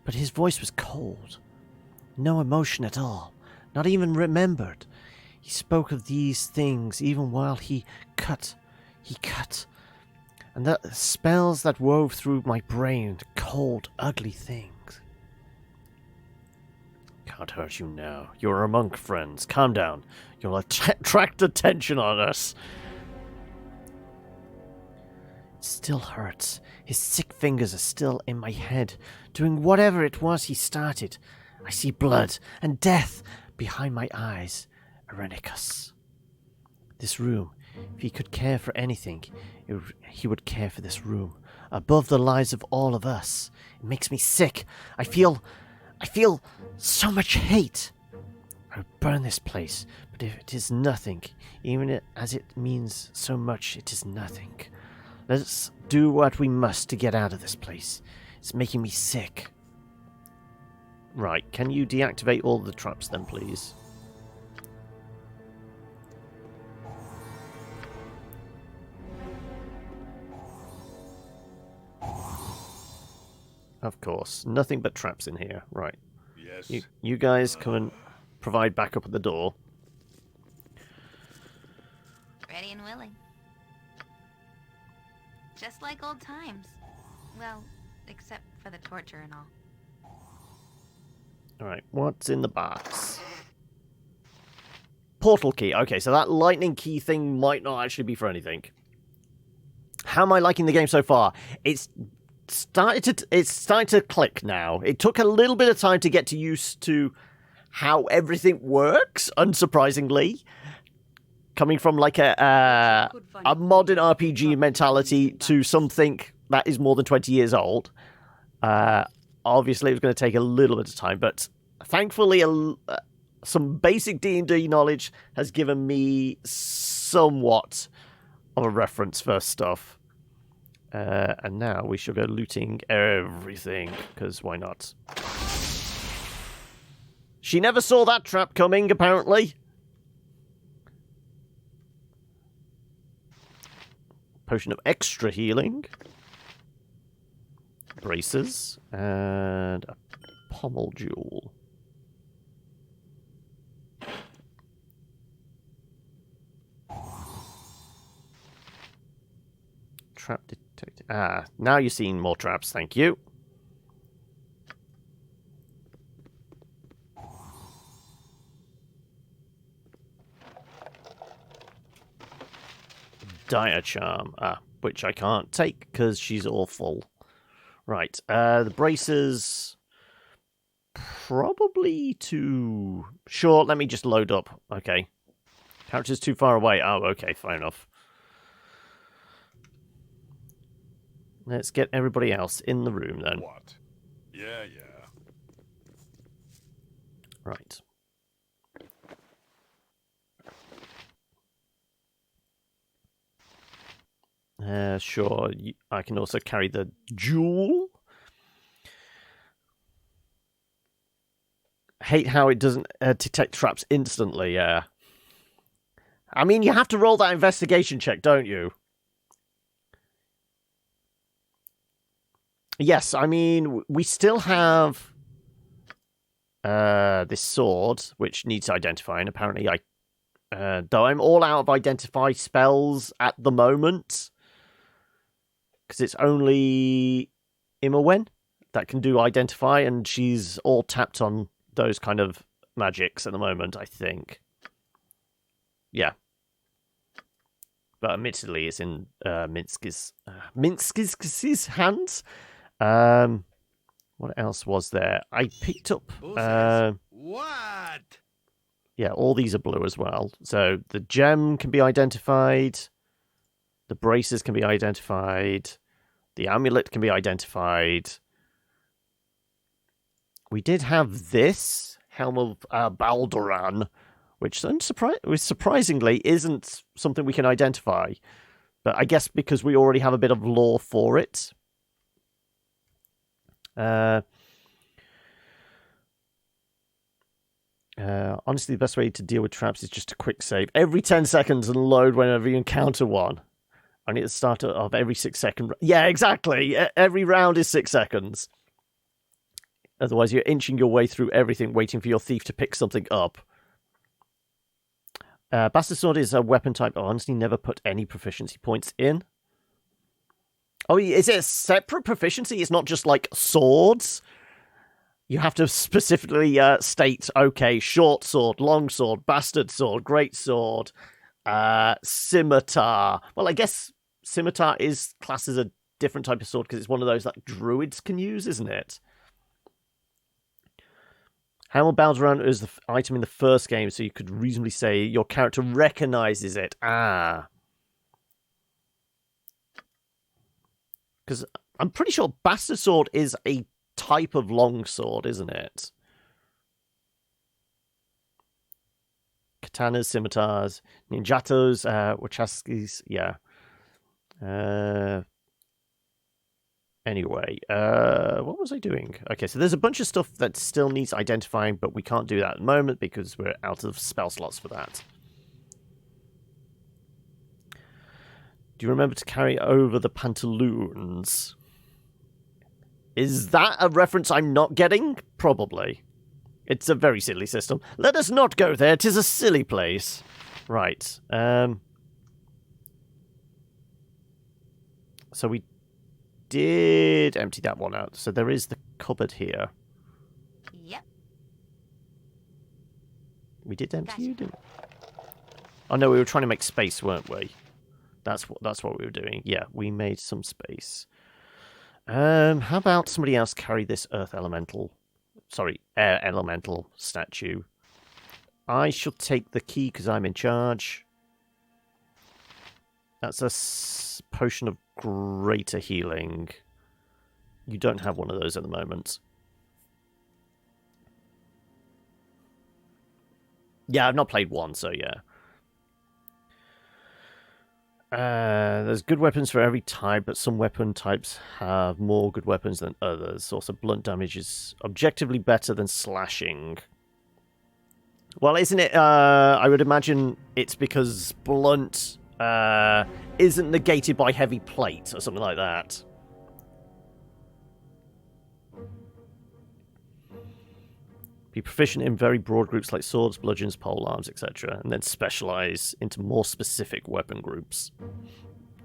his voice was cold. No emotion at all. Not even remembered. He spoke of these things even while he cut. And the spells that wove through my brain, cold, ugly things. Can't hurt you now. You're a monk, friends. Calm down. You'll attract attention on us. It still hurts. His sick fingers are still in my head, doing whatever it was he started. I see blood and death behind my eyes. Irenicus. This room, if he could care for anything, he would care for this room, above the lives of all of us. It makes me sick. I feel so much hate. I would burn this place, but if it is nothing, even as it means so much, it is nothing. Let's do what we must to get out of this place. It's making me sick. Right, can you deactivate all the traps then, please? Of course. Nothing but traps in here. Right.
Yes.
You guys come and provide backup at the door.
Ready and willing. Just like old times. Well, except for the torture and all.
Alright, what's in the box? Portal key. Okay, so that lightning key thing might not actually be for anything. How am I liking the game so far? It's starting to click now. It took a little bit of time to get used to how everything works, unsurprisingly. Coming from like a modern RPG mentality to something that is more than 20 years old. Obviously, it was going to take a little bit of time, but thankfully, some basic D&D knowledge has given me somewhat of a reference for stuff. And now we shall go looting everything, because why not? She never saw that trap coming, apparently. Potion of extra healing. Braces. And a pommel jewel. Trap detected. Ah, now you're seeing more traps, thank you. Dire Charm. Which I can't take because she's awful. Right. The bracers... Probably too... Sure, let me just load up. Okay. Character's too far away. Oh, okay, fair enough. Let's get everybody else in the room then.
What? Yeah.
Right. Sure, I can also carry the jewel. Hate how it doesn't detect traps instantly, yeah. I mean, you have to roll that investigation check, don't you? Yes, I mean, we still have this sword, which needs identifying. Apparently, though I'm all out of identify spells at the moment, because it's only Imowen that can do identify, and she's all tapped on those kind of magics at the moment, I think. Yeah. But admittedly, it's in Minsk's hands. What else was there? I picked up...
What?
Yeah, all these are blue as well. So the gem can be identified. The braces can be identified. The amulet can be identified. We did have this Helm of Baldur, which surprisingly isn't something we can identify. But I guess because we already have a bit of lore for it. Honestly, the best way to deal with traps is just a quick save. Every 10 seconds and load whenever you encounter one. Only at the start of every 6 second... Yeah, exactly! Every round is 6 seconds. Otherwise, you're inching your way through everything, waiting for your thief to pick something up. Bastard Sword is a weapon type. I honestly never put any proficiency points in. Oh, is it a separate proficiency? It's not just like swords? You have to specifically state, okay, short sword, long sword, bastard sword, great sword, scimitar. Well, I guess scimitar is classed as a different type of sword because it's one of those that druids can use, isn't it? Hammer bounds around as the item in the first game, so you could reasonably say your character recognizes it. Because I'm pretty sure Bastard Sword is a type of longsword, isn't it? Katanas, scimitars, ninjatos, wachaskis, yeah. Anyway, what was I doing? Okay, so there's a bunch of stuff that still needs identifying, but we can't do that at the moment because we're out of spell slots for that. Do you remember to carry over the pantaloons? Is that a reference I'm not getting? Probably. It's a very silly system. Let us not go there. 'Tis a silly place. Right. So we did empty that one out. So there is the cupboard here.
Yep.
We did empty
Gotcha.
you, didn't we? Oh no, we were trying to make space, weren't we? That's what we were doing. Yeah, we made some space. How about somebody else carry this air elemental statue? I shall take the key because I'm in charge. That's a potion of greater healing. You don't have one of those at the moment. Yeah, I've not played one, so yeah. There's good weapons for every type, but some weapon types have more good weapons than others. Also, blunt damage is objectively better than slashing. Well, isn't it? I would imagine it's because blunt isn't negated by heavy plate or something like that. Be proficient in very broad groups like swords, bludgeons, polearms, etc., and then specialize into more specific weapon groups.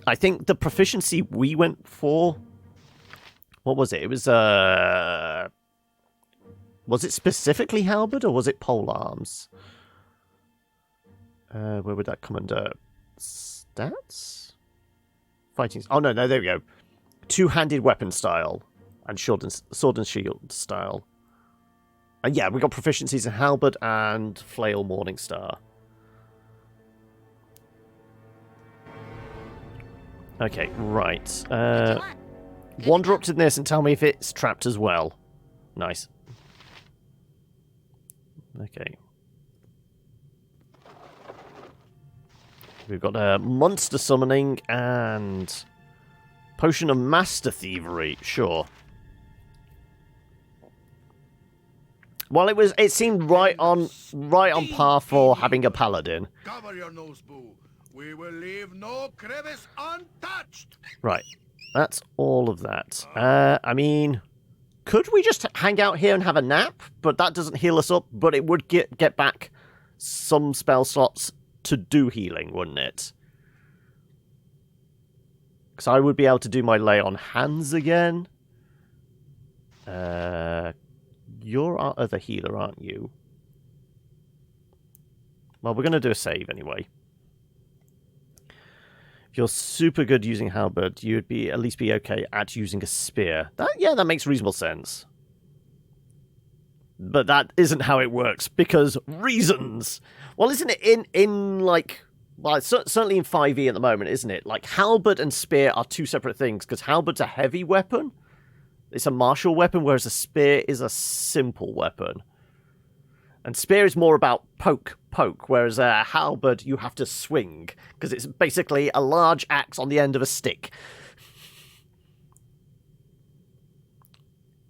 I think the proficiency we went for... What was it? It was it specifically halberd, or was it polearms? Where would that come under? Stats? fighting... Oh, no, there we go. Two-handed weapon style. And sword and shield style. And yeah, we got proficiencies in halberd and flail Morningstar. Okay, right. Wander up to this and tell me if it's trapped as well. Nice. Okay. We've got a monster summoning and potion of master thievery. Sure. Well, it seemed right on par for having a paladin.
Cover your nose, boo. We will leave no crevice untouched.
Right. That's all of that. I mean, could we just hang out here and have a nap? But that doesn't heal us up, but it would get back some spell slots to do healing, wouldn't it? Because I would be able to do my lay on hands again. You're our other healer, aren't you? Well, we're going to do a save anyway. If you're super good using halberd, you'd at least be okay at using a spear. That makes reasonable sense. But that isn't how it works, because reasons! Well, isn't it in like... Well, it's certainly in 5e at the moment, isn't it? Like, halberd and spear are two separate things, because halberd's a heavy weapon. It's a martial weapon, whereas a spear is a simple weapon. And spear is more about poke, whereas a halberd you have to swing, because it's basically a large axe on the end of a stick.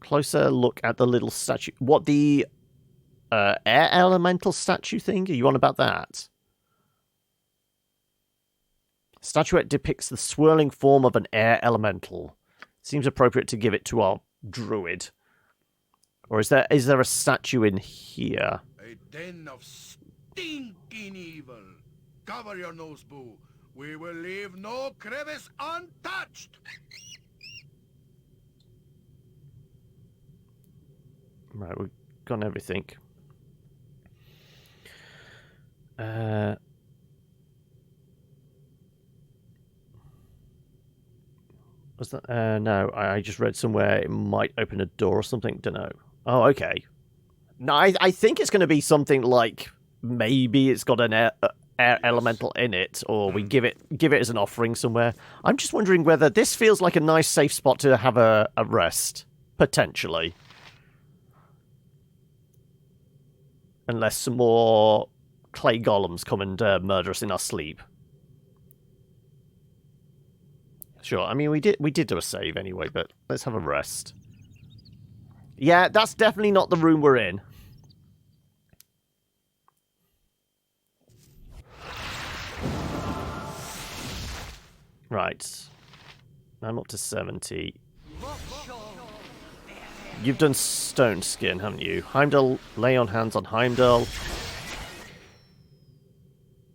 Closer look at the little statue. What, the air elemental statue thing? Are you on about that? Statuette depicts the swirling form of an air elemental. Seems appropriate to give it to our druid. Or is there a statue in here?
A den of stinking evil. Cover your nose, boo. We will leave no crevice untouched.
Right, we've got everything. Was that? No, I just read somewhere it might open a door or something. Don't know. Oh, okay. No, I think it's going to be something like maybe it's got an air elemental in it, or we give it as an offering somewhere. I'm just wondering whether this feels like a nice safe spot to have a rest, potentially. Unless some more clay golems come and murder us in our sleep. Sure, I mean, we did do a save anyway, but let's have a rest. Yeah, that's definitely not the room we're in. Right. I'm up to 70. You've done Stone Skin, haven't you? Heimdall, lay on hands on Heimdall.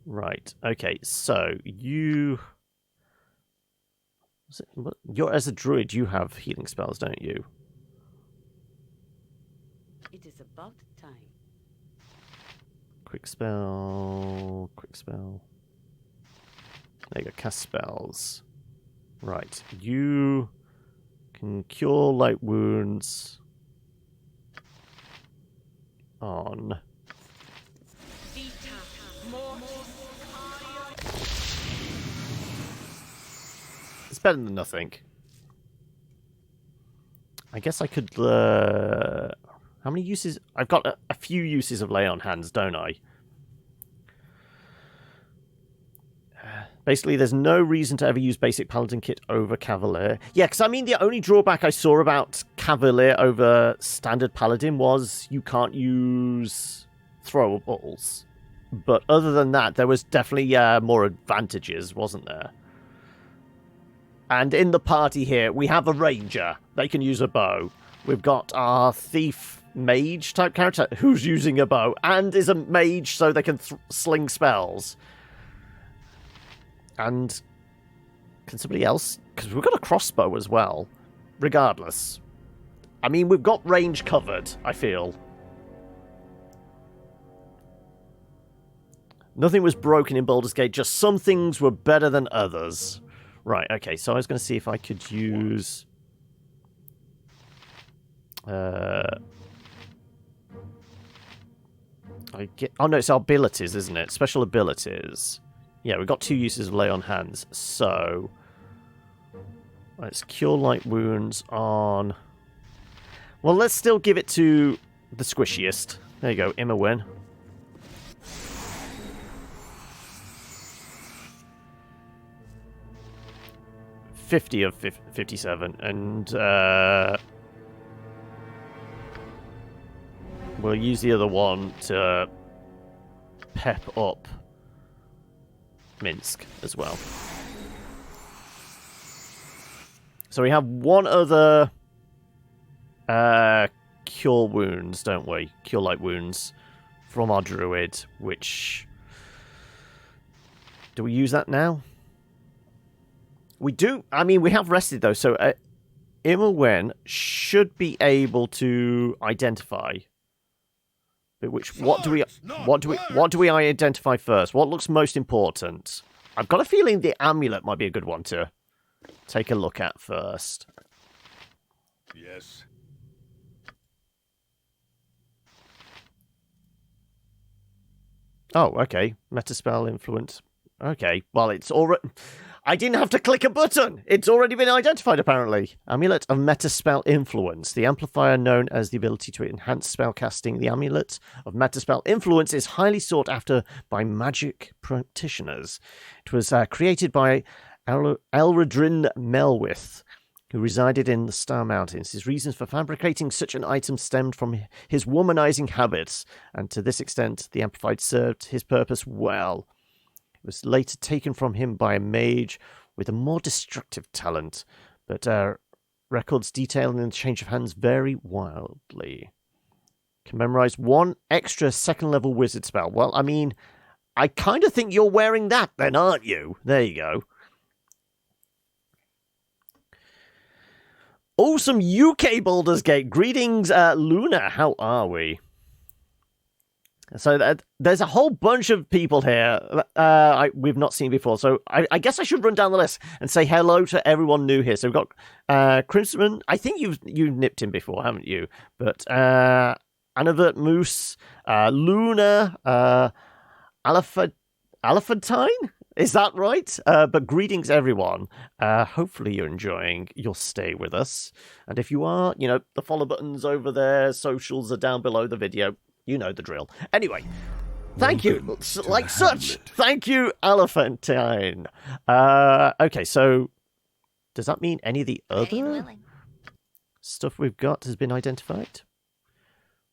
Right, okay, so you... You're, as a druid, you have healing spells, don't you?
It is about time.
Quick spell... There you go, cast spells. Right, you can cure light wounds on... It's better than nothing. I guess I could... How many uses? I've got a few uses of lay on hands, don't I? Basically, there's no reason to ever use basic paladin kit over cavalier. Yeah, because I mean, the only drawback I saw about cavalier over standard paladin was you can't use throwables. But other than that, there was definitely more advantages, wasn't there? And in the party here, we have a ranger. They can use a bow. We've got our thief mage type character who's using a bow and is a mage so they can sling spells. And can somebody else? Because we've got a crossbow as well. Regardless. I mean, we've got range covered, I feel. Nothing was broken in Baldur's Gate, just some things were better than others. Right, okay, so I was going to see if I could use... Oh no, it's our abilities, isn't it? Special abilities. Yeah, we've got 2 uses of lay on hands, so... Let's cure light wounds on... Well, let's still give it to the squishiest. There you go, Immerwin. $50 of 57, and we'll use the other one to pep up Minsk as well. So we have one other cure wounds, don't we? Cure light wounds from our druid, which... Do we use that now? We do. I mean, we have rested though, so Immerwen should be able to identify. But what do we identify first? What looks most important? I've got a feeling the amulet might be a good one to take a look at first.
Yes.
Oh, okay. Metaspell influence. Okay. Well, it's already... I didn't have to click a button. It's already been identified, apparently. Amulet of Metaspell Influence. The amplifier known as the ability to enhance spellcasting. The Amulet of Metaspell Influence is highly sought after by magic practitioners. It was created by Elredrin Melwith, who resided in the Star Mountains. His reasons for fabricating such an item stemmed from his womanizing habits, and to this extent, the amplified served his purpose well. It was later taken from him by a mage with a more destructive talent, but records detailing the change of hands vary wildly. Can memorize 1 extra second-level wizard spell. Well, I mean, I kind of think you're wearing that then, aren't you? There you go. Oh, some UK Baldur's Gate. Greetings, Luna. How are we? So there's a whole bunch of people here we've not seen before. So I guess I should run down the list and say hello to everyone new here. So we've got Crimson. I think you've nipped him before, haven't you? But Anavert Moose, Luna, Elephantine? Is that right? But greetings, everyone. Hopefully you're enjoying your stay with us. And if you are, you know, the follow buttons over there, socials are down below the video. You know the drill. Anyway, thank you. Like such. Thank you, Elephantine. Okay, so does that mean any of the other stuff we've got has been identified?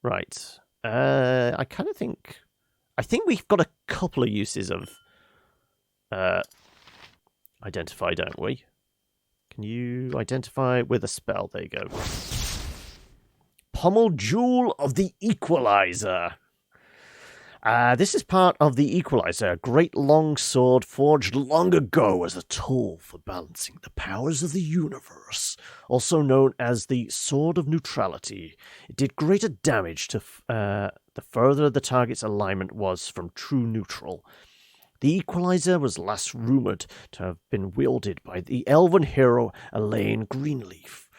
Right. I kind of think... I think we've got a couple of uses of identify, don't we? Can you identify with a spell? There you go. Pommel Jewel of the Equalizer. This is part of the Equalizer, a great long sword forged long ago as a tool for balancing the powers of the universe, also known as the Sword of Neutrality. It did greater damage to the further the target's alignment was from true neutral. The Equalizer was last rumoured to have been wielded by the elven hero Elaine Greenleaf,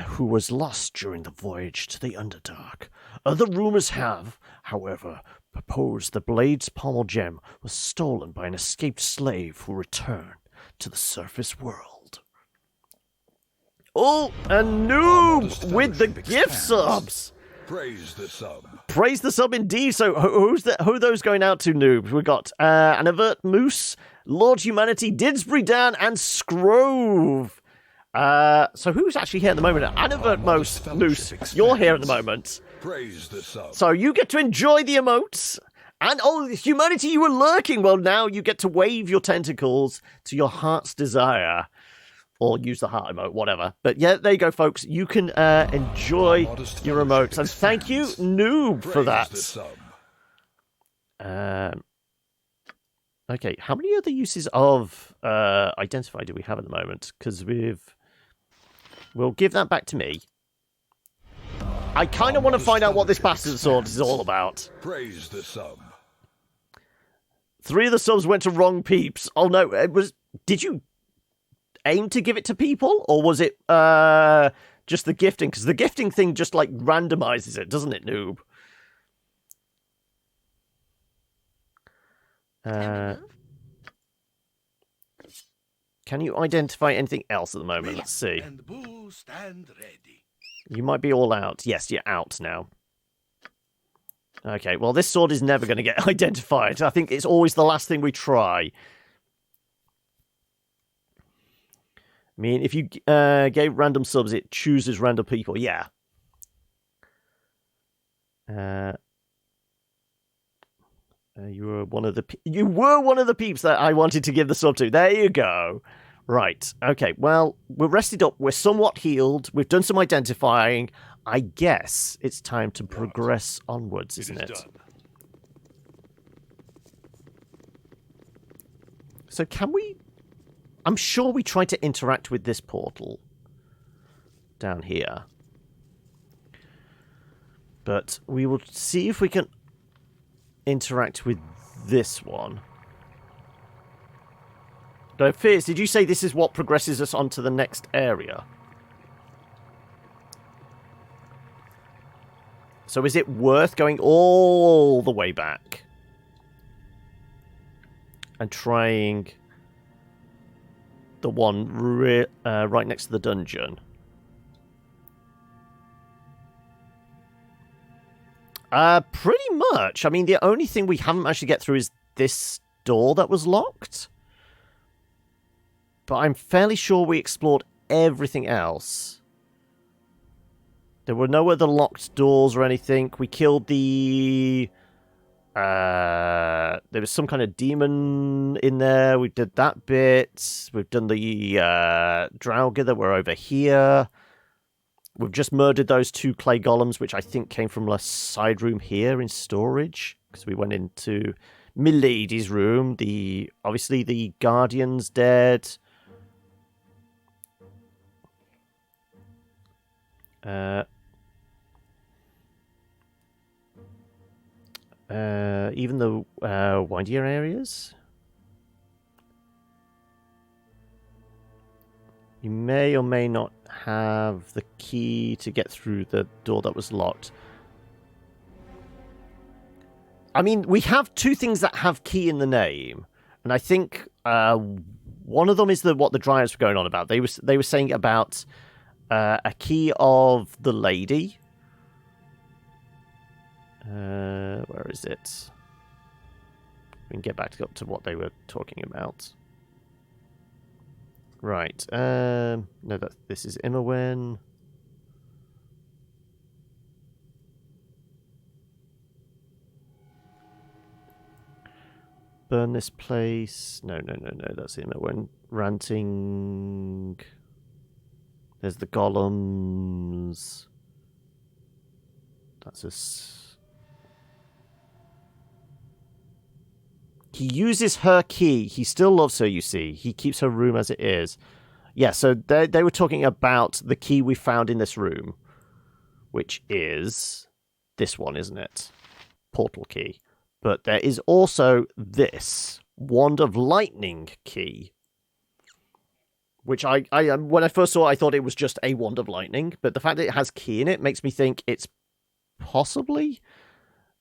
who was lost during the voyage to the Underdark. Other rumours have, however, proposed the blade's pommel gem was stolen by an escaped slave who returned to the surface world. Oh, a noob with the gift subs!
Praise the sub.
Praise the sub indeed. So who are those going out to, noobs? We've got Anavert Moose, Lord Humanity, Didsbury Dan, and Scrove. So who's actually here at the moment? Anavert Moose, you're here at the moment.
Praise the sub.
So you get to enjoy the emotes. And, oh, Humanity, you were lurking. Well, now you get to wave your tentacles to your heart's desire. Or use the heart emote, whatever. But yeah, there you go, folks. You can enjoy your emotes. And thank you, Noob, for that. Okay, how many other uses of Identify do we have at the moment? Because we'll give that back to me. I kind of want to find out what this bastard sword is all about.
Praise the sub.
3 of the subs went to wrong peeps. Oh no, it was... Did you aim to give it to people, or was it just the gifting? Because the gifting thing just like randomizes it, doesn't it, noob?
Time to move?
Can you identify anything else at the moment? Let's see.
And Boo stand ready.
You might be all out. Yes, you're out now. Okay, well, this sword is never going to get identified. I think it's always the last thing we try. I mean, if you gave random subs, it chooses random people. Yeah. You were one of the peeps that I wanted to give the sub to. There you go. Right. Okay. Well, we're rested up. We're somewhat healed. We've done some identifying. I guess it's time to progress onwards, isn't it?
Done.
So can we... I'm sure we tried to interact with this portal down here. But we will see if we can interact with this one. No, Fierce, did you say this is what progresses us onto the next area? So is it worth going all the way back and trying the one right next to the dungeon? Pretty much. I mean, the only thing we haven't managed to get through is this door that was locked. But I'm fairly sure we explored everything else. There were no other locked doors or anything. We killed the... there was some kind of demon in there. We did that bit. We've done the Draugr that were over here. We've just murdered those 2 clay golems, which I think came from a side room here in storage. Because we went into Milady's room. Obviously, the Guardian's dead. Even the windier areas. You may or may not have the key to get through the door that was locked. I mean, we have 2 things that have key in the name, and I think one of them is what the dryads were going on about. They were saying about a key of the lady. Where is it? We can get back up to what they were talking about. Right. No, this is Immerwen. Burn this place. No. That's Immerwen. Ranting. There's the golems. That's a... He uses her key. He still loves her, you see. He keeps her room as it is. Yeah, so they were talking about the key we found in this room, which is this one, isn't it? Portal key. But there is also this Wand of Lightning key, which I when I first saw it, I thought it was just a Wand of Lightning, but the fact that it has key in it makes me think it's possibly...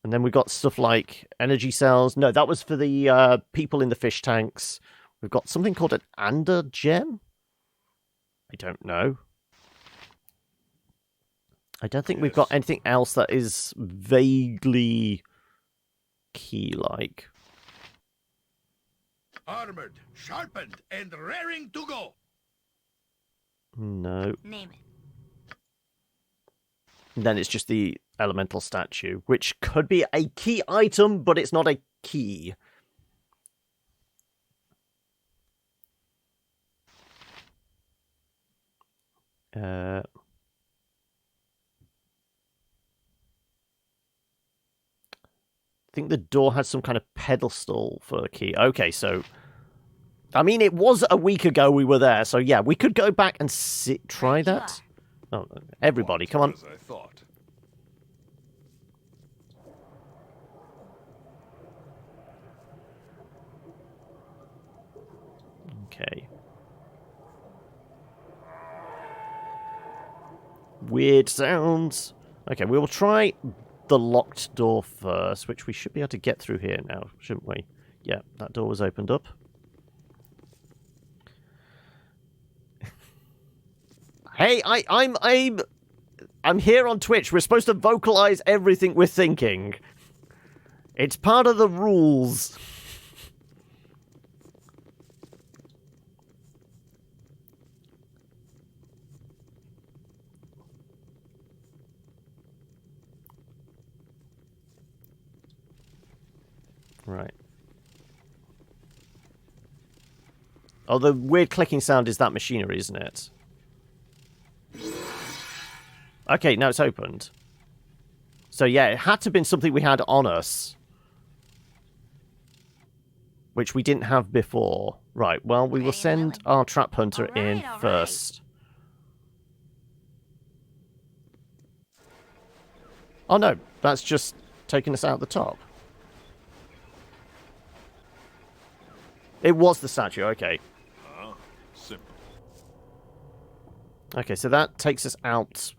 And then we've got stuff like energy cells. No, that was for the people in the fish tanks. We've got something called an Ander gem. I don't know. I don't think we've got anything else that is vaguely key-like.
Armored, sharpened, and raring to go.
No.
Name it.
And then it's just the elemental statue, which could be a key item, but it's not a key. I think the door had some kind of pedestal for the key. Okay, so... I mean, it was a week ago we were there, so yeah, we could go back and try that. Oh, everybody, come on.
As I thought.
Okay. weird sounds. Okay, we will try the locked door first, which we should be able to get through here now, shouldn't we? Yeah, that door was opened up. Hey, I'm here on Twitch. We're supposed to vocalize everything we're thinking. It's part of the rules. Right. Oh, the weird clicking sound is that machinery, isn't it? Okay, now it's opened. So yeah, it had to have been something we had on us. Which we didn't have before. Right, well, we will send our trap hunter in first. Oh no, that's just taking us out the top. It was the statue, okay.
Simple.
Okay, so that takes us out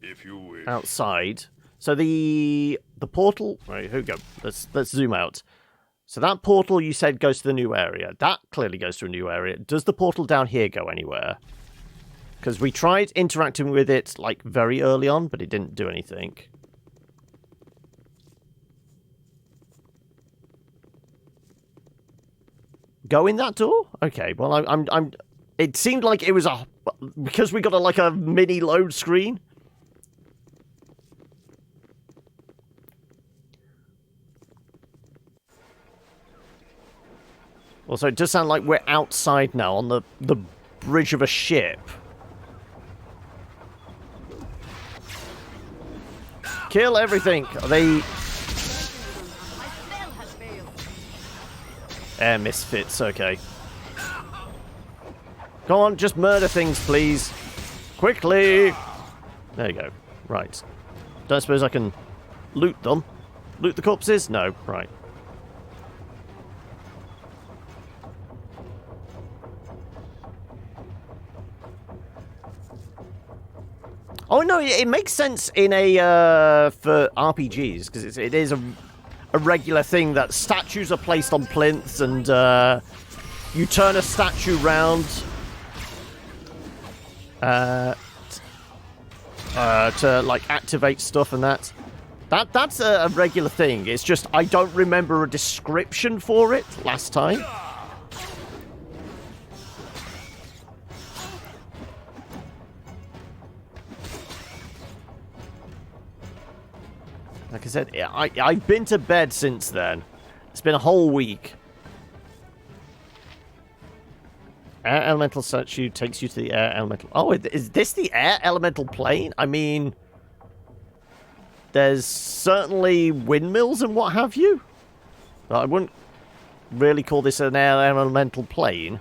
If you wish.
outside. So the portal, right, here we go. Let's zoom out. So that portal you said goes to the new area. That clearly goes to a new area. Does the portal down here go anywhere? Because we tried interacting with it like very early on, but it didn't do anything. Go in that door? Okay, well, I'm. It seemed like it was because we got like a mini load screen. Also, it does sound like we're outside now on the bridge of a ship. Kill everything. They air misfits, okay. Go on, just murder things, please. Quickly! There you go. Right. Don't suppose I can loot them? Loot the corpses? No. Right. Oh, no, it makes sense in a, for RPGs, because it is a regular thing that statues are placed on plinths and you turn a statue round to like activate stuff and that. That's a regular thing. It's just I don't remember a description for it last time. Like I said, I've been to bed since then. It's been a whole week. Air elemental statue takes you to the air elemental... Oh, is this the air elemental plane? I mean... There's certainly windmills and what have you. But I wouldn't really call this an air elemental plane.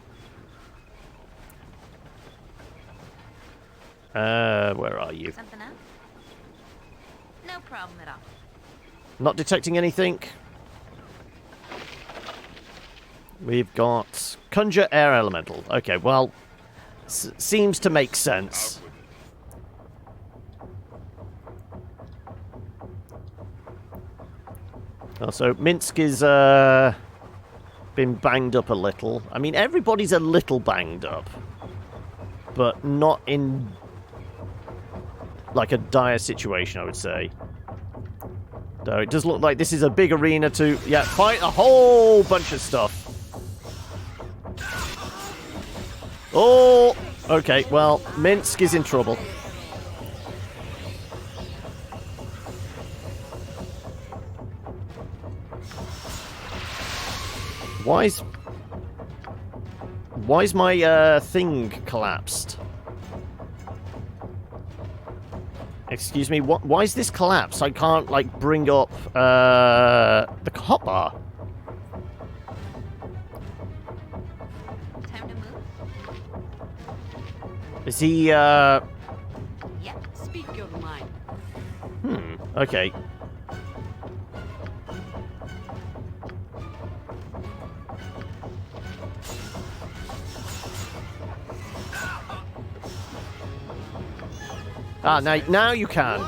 Where are you?
Something up? No problem at all.
Not detecting anything. We've got Conjure Air Elemental. Okay, well, seems to make sense. Also, Minsk is been banged up a little. I mean, everybody's a little banged up, but not in like a dire situation, I would say. Though it does look like this is a big arena to, yeah, fight a whole bunch of stuff. Oh, okay, well, Minsk is in trouble. Why is my thing collapsed? Excuse me, why is this collapsed? I can't, like, bring up, the hotbar.
Time to move?
Is he,
Yep.
Speak your mind.
okay. Ah, now you can.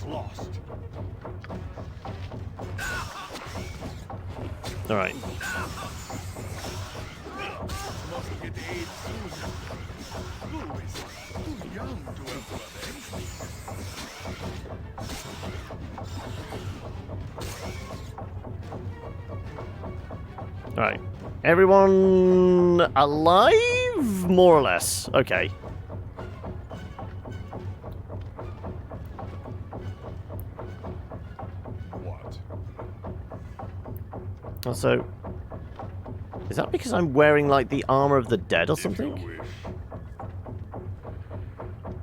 What?
All right.
Must get aid soon. Who is too young to have brothers?
All right. Everyone alive, more or less. Okay.
What?
Also, is that because I'm wearing like the armor of the dead or something?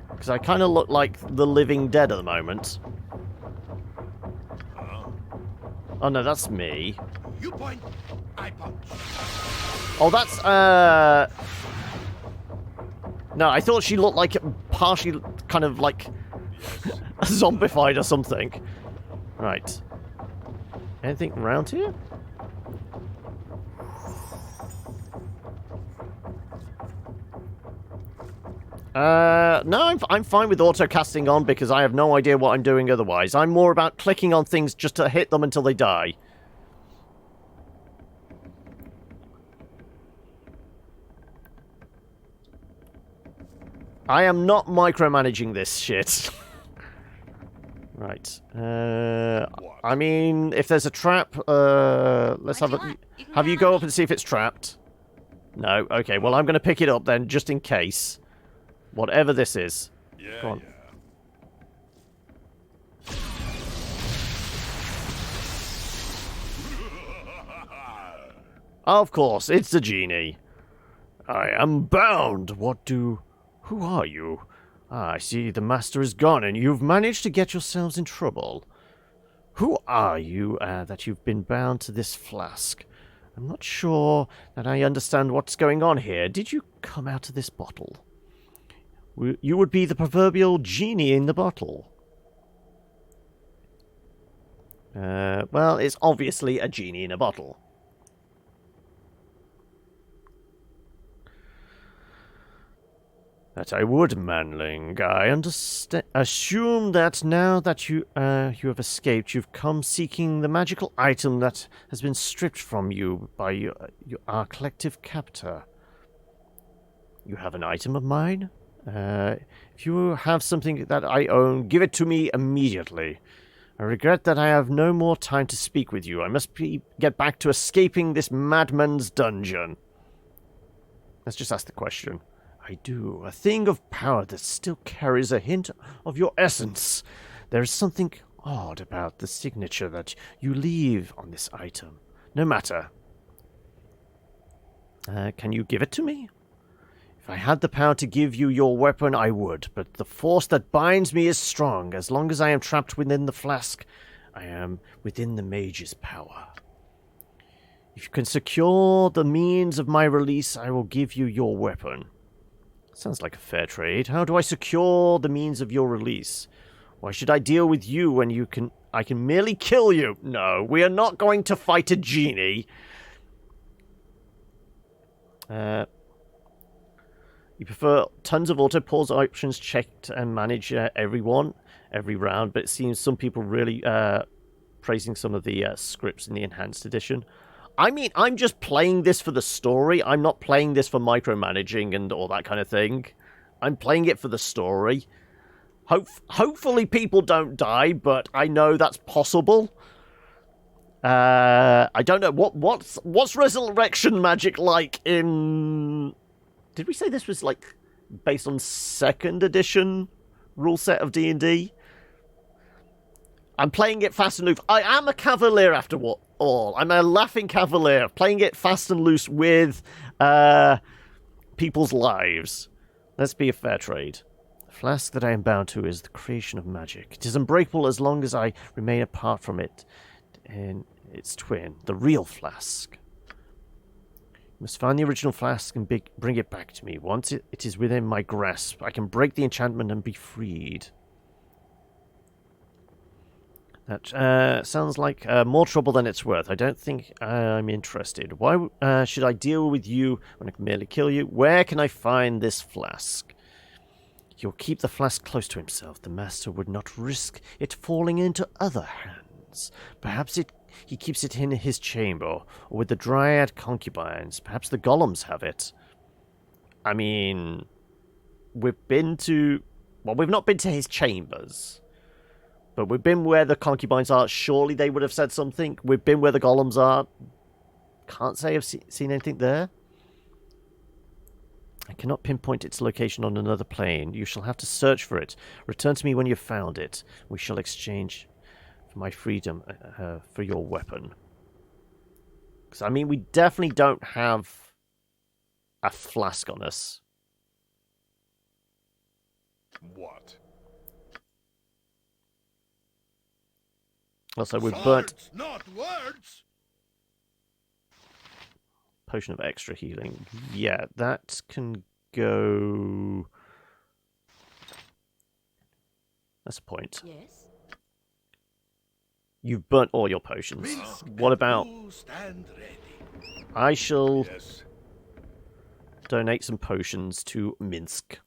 Because I kind of look like the living dead at the moment. Oh no, that's me.
You point, I punch.
Oh, that's no, I thought she looked like partially kind of like zombified or something. Right. Anything around here? No, I'm fine with auto casting on because I have no idea what I'm doing otherwise. I'm more about clicking on things just to hit them until they die. I am not micromanaging this shit. Right. I mean, if there's a trap, let's have a... Have you go up and see if it's trapped? No? Okay, well, I'm going to pick it up then, just in case. Whatever this is.
Yeah,
Go on. Of course, it's the genie. I am bound. Who are you? Ah, I see the master is gone and you've managed to get yourselves in trouble. Who are you that you've been bound to this flask? I'm not sure that I understand what's going on here. Did you come out of this bottle? You would be the proverbial genie in the bottle. Well, it's obviously a genie in a bottle. That I would, manling. I assume that now that you have escaped, you've come seeking the magical item that has been stripped from you by our collective captor. You have an item of mine? If you have something that I own, give it to me immediately. I regret that I have no more time to speak with you. I must get back to escaping this madman's dungeon. Let's just ask the question. I do. A thing of power that still carries a hint of your essence. There is something odd about the signature that you leave on this item. No matter. Can you give it to me? If I had the power to give you your weapon, I would, but the force that binds me is strong. As long as I am trapped within the flask, I am within the mage's power. If you can secure the means of my release, I will give you your weapon. Sounds like a fair trade. How do I secure the means of your release? Why should I deal with you when I can merely kill you? No, we are not going to fight a genie. You prefer tons of auto-pause options checked and manage every round, but it seems some people really praising some of the scripts in the Enhanced Edition. I mean, I'm just playing this for the story. I'm not playing this for micromanaging and all that kind of thing. I'm playing it for the story. Hopefully people don't die, but I know that's possible. I don't know. What's resurrection magic like in... Did we say this was, like, based on 2nd edition rule set of D&D? I'm playing it fast and loose. I am a cavalier after all. I'm a laughing cavalier, playing it fast and loose with people's lives. Let's be a fair trade. The flask that I am bound to is the creation of magic. It is unbreakable as long as I remain apart from it and its twin, the real flask. You must find the original flask and bring it back to me. Once it is within my grasp, I can break the enchantment and be freed. That sounds like more trouble than it's worth. I don't think I'm interested. Why should I deal with you when I can merely kill you? Where can I find this flask? He'll keep the flask close to himself. The master would not risk it falling into other hands. Perhaps he keeps it in his chamber, or with the dryad concubines. Perhaps the golems have it. I mean, we've not been to his chambers. But we've been where the concubines are. Surely they would have said something. We've been where the golems are. Can't say I've seen anything there. I cannot pinpoint its location on another plane. You shall have to search for it. Return to me when you've found it. We shall exchange for my freedom for your weapon. Because, I mean, we definitely don't have a flask on us.
What?
Also, we've burnt...
Swords, not words!
Potion of extra healing. Yeah, that can go... That's a point.
Yes.
You've burnt all your potions.
Minsk
What
and
about...
you stand ready.
I shall
Yes.
donate some potions to Minsk.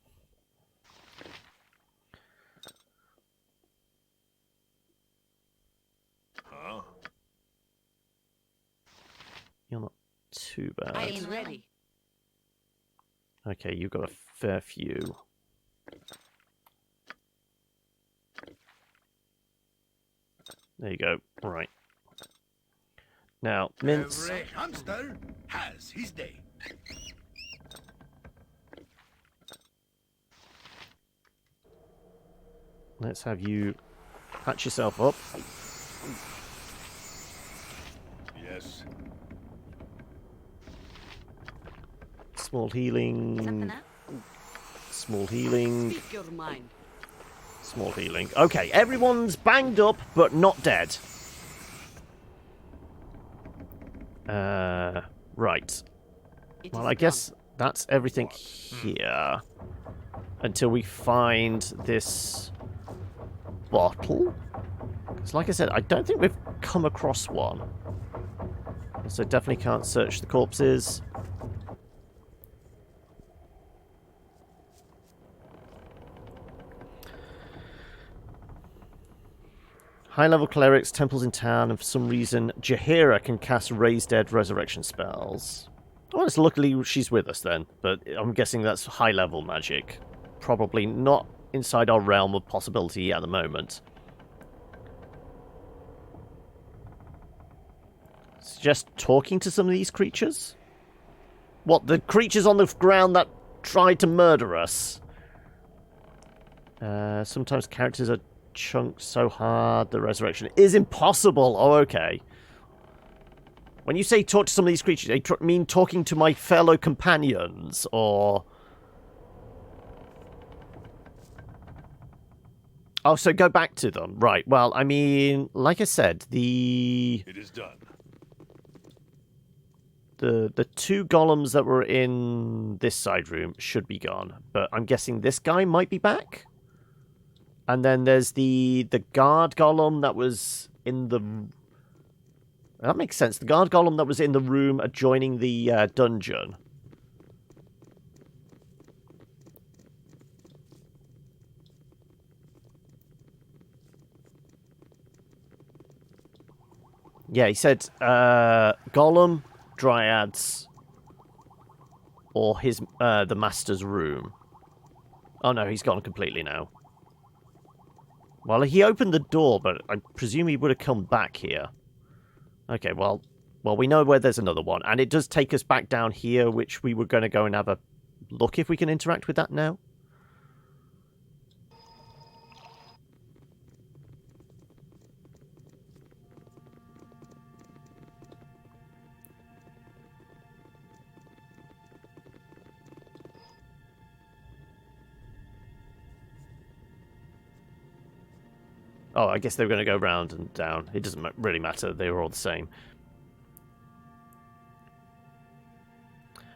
Huh?
You're not too
I
bad.
am ready.
Okay, you've got a fair few. There you go. Right. Now, Minsk.
Every hamster has his day.
Let's have you patch yourself up.
Yes.
Small
Something
healing.
up?
Small healing.
Speak your mind.
Small healing. Okay, everyone's banged up, but not dead. Right.
It
Well,
is
I guess
done.
that's everything here. Until we find this bottle. Because like I said, I don't think we've come across one. So definitely can't search the corpses. High-level clerics, temples in town, and for some reason, Jaheira can cast Raise Dead resurrection spells. Oh, it's luckily she's with us then, but I'm guessing that's high-level magic. Probably not inside our realm of possibility at the moment. It's just talking to some of these creatures? What, the creatures on the ground that tried to murder us? Sometimes characters are chunked so hard the resurrection is impossible. Oh, okay. When you say talk to some of these creatures, they mean talking to my fellow companions, or... Oh, so go back to them. Right, well, I mean, like I said,
It is done.
the two golems that were in this side room should be gone. But I'm guessing this guy might be back? And then there's the guard golem that was in the... That makes sense. The guard golem that was in the room adjoining the dungeon. Yeah, he said golem, dryads, or his the master's room. Oh no, he's gone completely now. Well, he opened the door, but I presume he would have come back here. Okay, well, we know where there's another one. And it does take us back down here, which we were going to go and have a look if we can interact with that now. Oh, I guess they were going to go round and down. It doesn't really matter. They were all the same.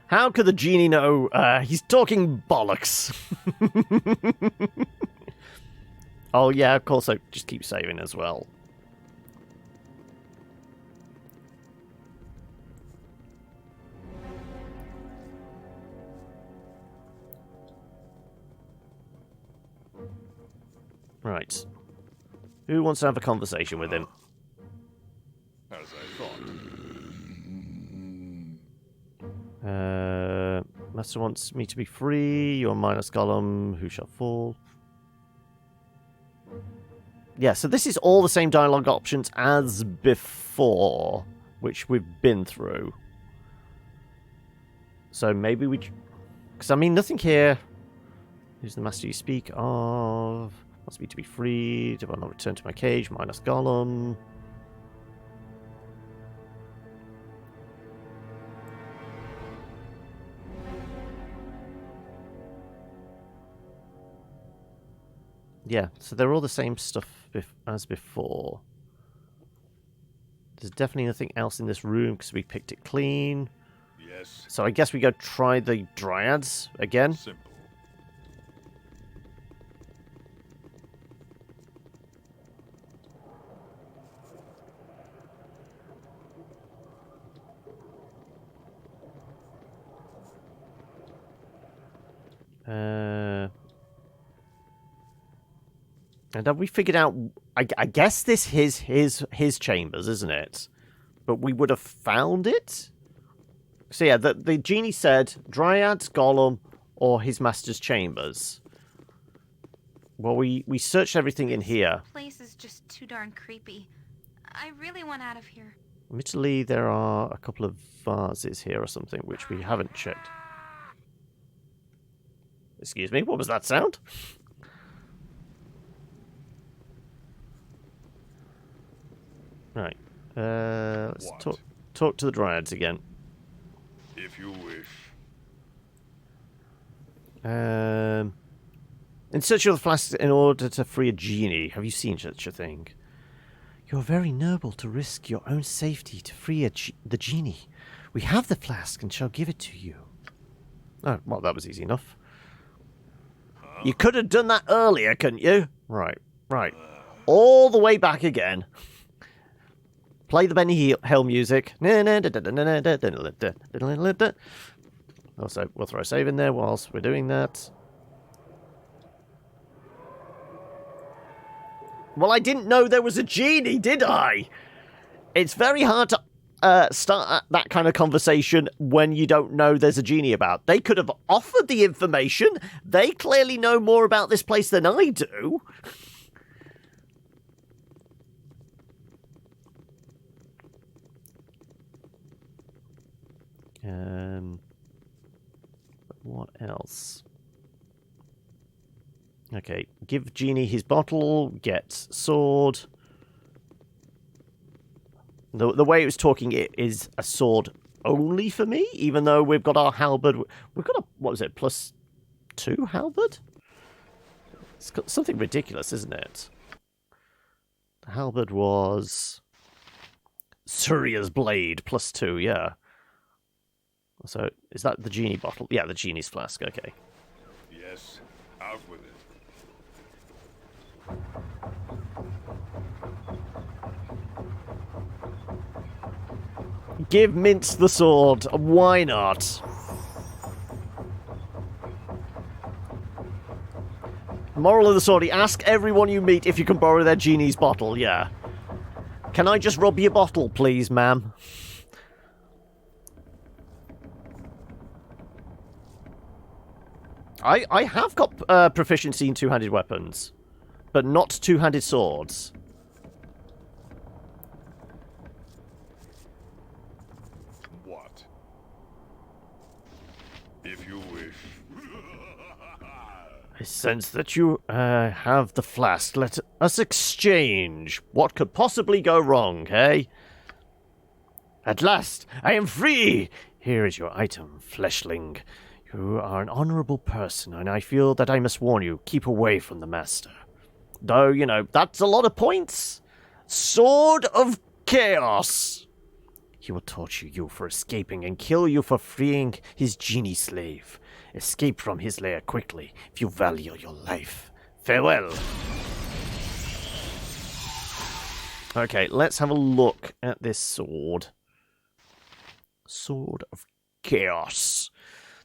How could the genie know? He's talking bollocks. Oh, yeah, of course, I just keep saving as well. Right. Who wants to have a conversation with him?
As I thought.
Master wants me to be free. Your minus golem, who shall fall? Yeah, so this is all the same dialogue options as before, which we've been through. So maybe we... Because, I mean, nothing here. Who's the master you speak of? Wants me to be free. Do I not return to my cage? Minus golem. Yeah, so they're all the same stuff as before. There's definitely nothing else in this room because we picked it clean.
Yes.
So I guess we go try the dryads again.
Simple.
And have we figured out... I guess this is his chambers, isn't it? But we would have found it? So yeah, the genie said dryads, golem, or his master's chambers. Well, we searched everything in here.
This place is just too darn creepy. I really want out of here.
Admittedly, there are a couple of vases here or something, which we haven't checked. Excuse me, what was that sound? Right. Let's talk to the dryads again.
If you wish.
In search of the flask in order to free a genie. Have you seen such a thing? You're very noble to risk your own safety to free the genie. We have the flask and shall give it to you. Oh, well, that was easy enough. You could have done that earlier, couldn't you? Right, right. All the way back again. Play the Benny Hill music. Also, we'll throw a save in there whilst we're doing that. Well, I didn't know there was a genie, did I? It's very hard to start that kind of conversation when you don't know there's a genie about. They could have offered the information. They clearly know more about this place than I do. What else? Okay, give Genie his bottle, get sword. The way it was talking, it is a sword only for me, even though we've got our halberd. We've got a, what was it, +2 halberd? It's got something ridiculous, isn't it? The halberd was Surya's blade, +2, yeah. So, is that the genie bottle? Yeah, the genie's flask, okay.
Yes, out with it.
Give Mince the sword. Why not? Moral of the story, ask everyone you meet if you can borrow their genie's bottle, yeah. Can I just rob your bottle, please, ma'am? I have got proficiency in two-handed weapons, but not two-handed swords.
What? If you wish.
I sense that you have the flask. Let us exchange. What could possibly go wrong, eh? At last, I am free! Here is your item, fleshling. You are an honourable person, and I feel that I must warn you, keep away from the master. Though, you know, that's a lot of points. Sword of Chaos! He will torture you for escaping and kill you for freeing his genie slave. Escape from his lair quickly, if you value your life. Farewell. Okay, let's have a look at this sword. Sword of Chaos.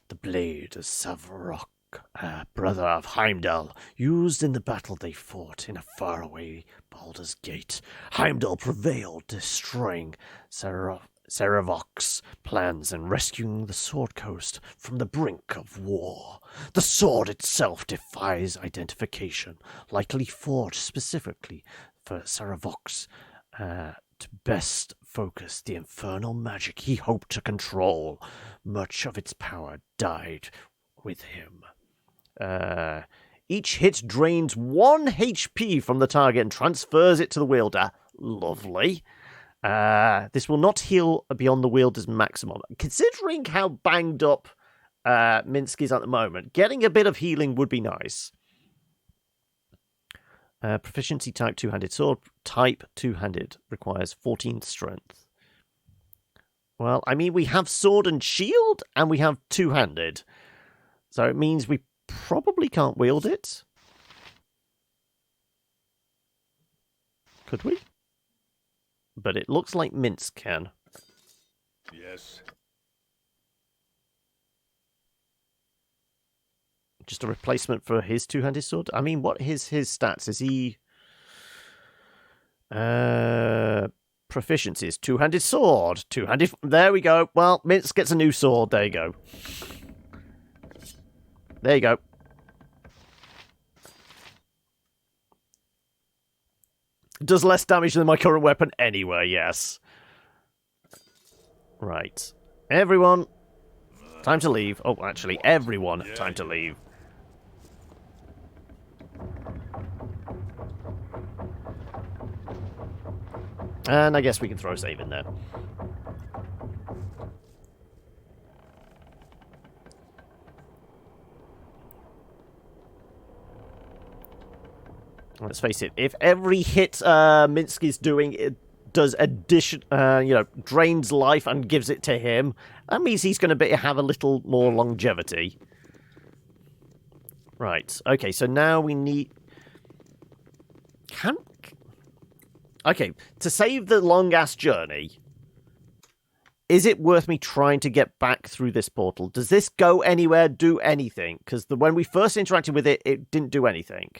The blade of Savarok.
brother of Heimdall, used in the battle they fought in a faraway Baldur's Gate. Heimdall prevailed, destroying Seravok's plans and rescuing the Sword Coast from the brink of war. The sword itself defies identification, likely forged specifically for Seravok's to best focus the infernal magic he hoped to control. Much of its power died with him. Each hit drains 1 HP from the target and transfers it to the wielder. Lovely. This will not heal beyond the wielder's maximum. Considering how banged up Minsky is at the moment, getting a bit of healing would be nice. Proficiency type 2-handed sword. Type 2-handed requires 14 strength. Well, I mean, we have sword and shield, and we have 2-handed. So it means we probably can't wield it. Could we? But it looks like Minsk can.
Yes.
Just a replacement for his 2-handed sword? I mean, what is his stats? Is he... proficiency is 2-handed sword. 2-handed... There we go. Well, Minsk gets a new sword. There you go. There you go. Does less damage than my current weapon anyway, yes. Right. Everyone, time to leave. Oh, actually, everyone, time to leave. And I guess we can throw a save in there. Let's face it, if every hit Minsky is doing it does addition, drains life and gives it to him, that means he's going to have a little more longevity. Right. Okay. So now we need. Okay. To save the long ass journey, is it worth me trying to get back through this portal? Does this go anywhere? Do anything? Because when we first interacted with it, it didn't do anything.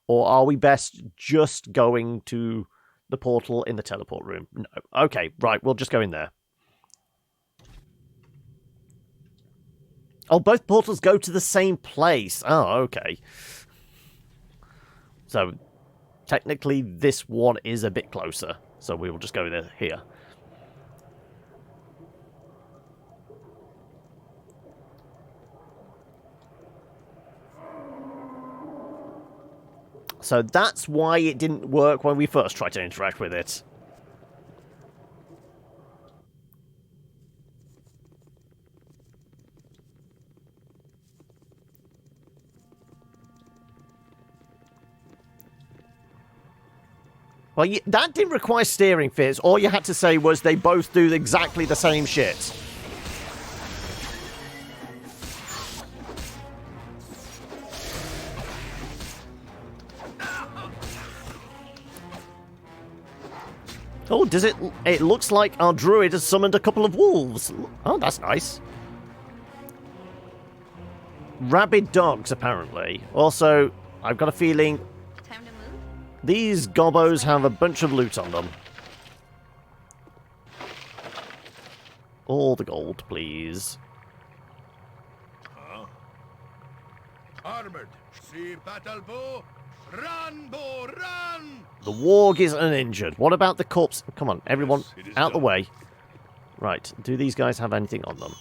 Or are we best just going to the portal in the teleport room? No. Okay, right, we'll just go in there. Oh, both portals go to the same place. Oh, okay. So, technically, this one is a bit closer. So we will just go there here. So that's why it didn't work when we first tried to interact with it. Well, that didn't require steering, Fizz. All you had to say was they both do exactly the same shit. Oh, does it... It looks like our druid has summoned a couple of wolves. Oh, that's nice. Rabid dogs, apparently. Also, I've got a feeling...
Time to move?
These gobbos have a bunch of loot on them. All the gold, please.
Huh? Armored. See battle bow. Run, bow, run!
The warg is uninjured. What about the corpse? Come on, everyone,
Yes,
out the
done.
way. Right, do these guys have anything on them?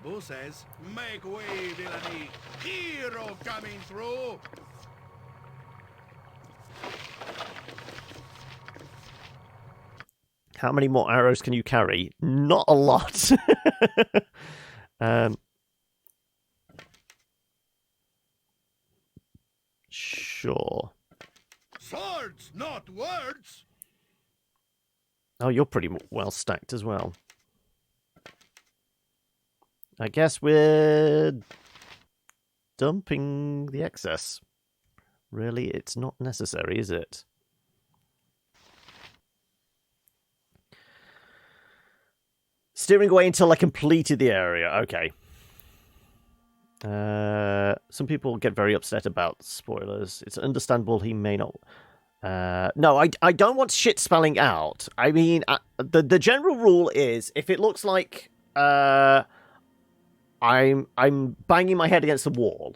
Bow says, make way, villainy. Hero coming through.
How many more arrows can you carry? Not a lot. Sure.
Swords, not words.
Oh, you're pretty well stacked as well. I guess we're dumping the excess. Really, it's not necessary, is it? Steering away until I completed the area. Okay. Some people get very upset about spoilers. It's understandable he may not... no, I don't want shit spelling out. I mean, the general rule is, if it looks like I'm banging my head against the wall,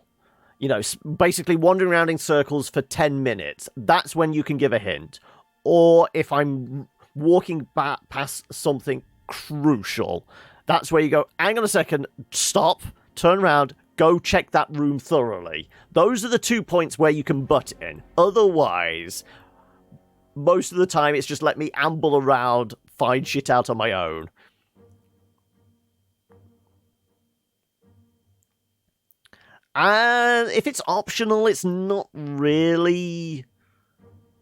you know, basically wandering around in circles for 10 minutes, that's when you can give a hint. Or if I'm walking past something crucial, that's where you go, hang on a second, stop, turn around, go check that room thoroughly. Those are the 2 points where you can butt in. Otherwise, most of the time it's just let me amble around, find shit out on my own. And if it's optional, it's not really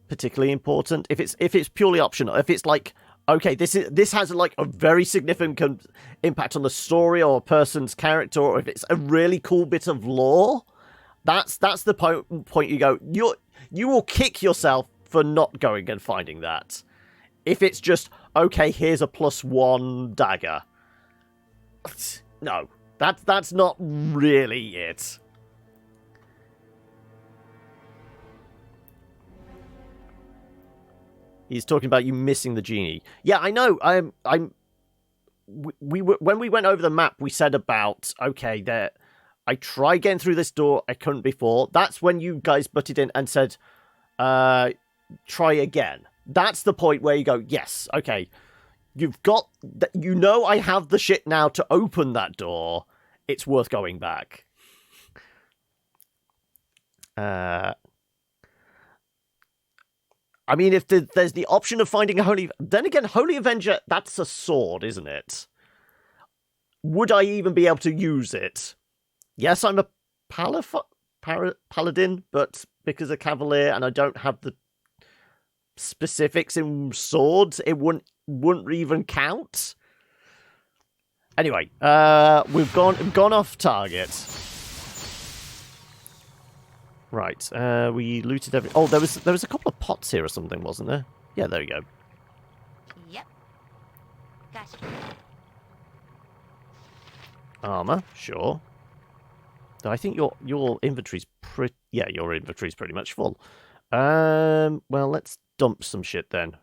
particularly important. If it's purely optional, if it's like, okay, this has like a very significant impact on the story or a person's character, or if it's a really cool bit of lore, that's the point you go. You will kick yourself for not going and finding that. If it's just, okay, here's a +1 dagger. No, that's not really it. He's talking about you missing the genie. Yeah, I know. When we went over the map, we said about, okay, there. I tried getting through this door. I couldn't before. That's when you guys butted in and said, try again. That's the point where you go, yes, okay. You've got, you know, I have the shit now to open that door. It's worth going back. I mean, if there's the option of finding a Holy... Then again, Holy Avenger, that's a sword, isn't it? Would I even be able to use it? Yes, I'm a paladin, but because a cavalier and I don't have the specifics in swords, it wouldn't even count. Anyway, we've gone off target. Right, we looted every... Oh, there was a couple of pots here or something, wasn't there? Yeah, there you go.
Yep. Gotcha.
Armor, sure. I think your inventory's pretty... Yeah, your inventory's pretty much full. Well, let's dump some shit then.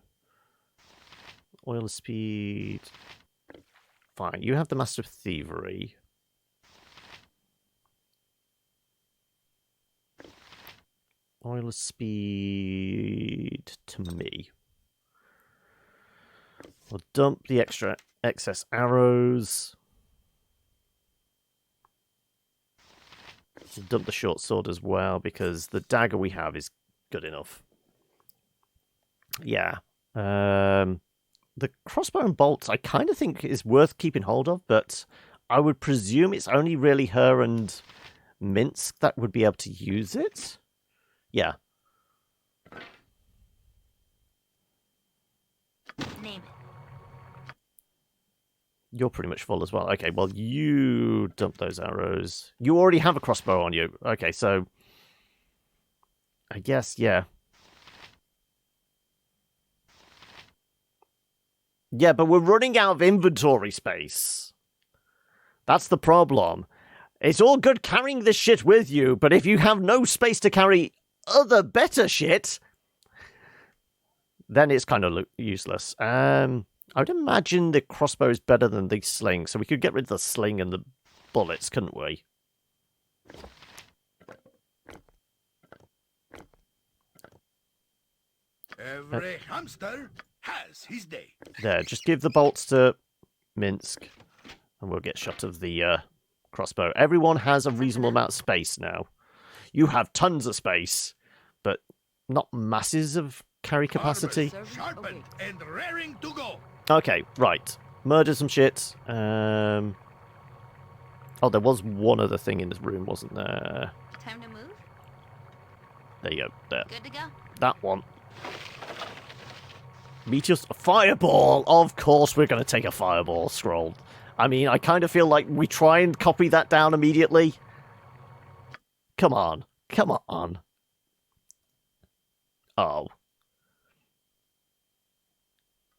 Oil speed... Fine, you have the Master of Thievery. Oil speed to me. We'll dump the excess arrows. We'll dump the short sword as well, because the dagger we have is good enough. Yeah. The crossbow and bolts I kind of think is worth keeping hold of, but I would presume it's only really her and Minsk that would be able to use it. Yeah.
Name it.
You're pretty much full as well. Okay, well, you dump those arrows. You already have a crossbow on you. Okay, so... I guess, yeah. Yeah, but we're running out of inventory space. That's the problem. It's all good carrying this shit with you, but if you have no space to carry other better shit, then it's kind of useless. I would imagine the crossbow is better than the sling, so we could get rid of the sling and the bullets, couldn't we?
Every hamster has his day.
There, just give the bolts to Minsk, and we'll get shot of the crossbow. Everyone has a reasonable amount of space now. You have tons of space, but not masses of carry capacity.
Sharpened and raring to go.
Okay, right. Murder some shit. Oh, there was one other thing in this room, wasn't there?
Time to move?
There you go. There.
Good to go.
That one. Meteor's fireball! Of course we're going to take a fireball scroll. I mean, I kind of feel like we try and copy that down immediately. Come on. Come on. Oh.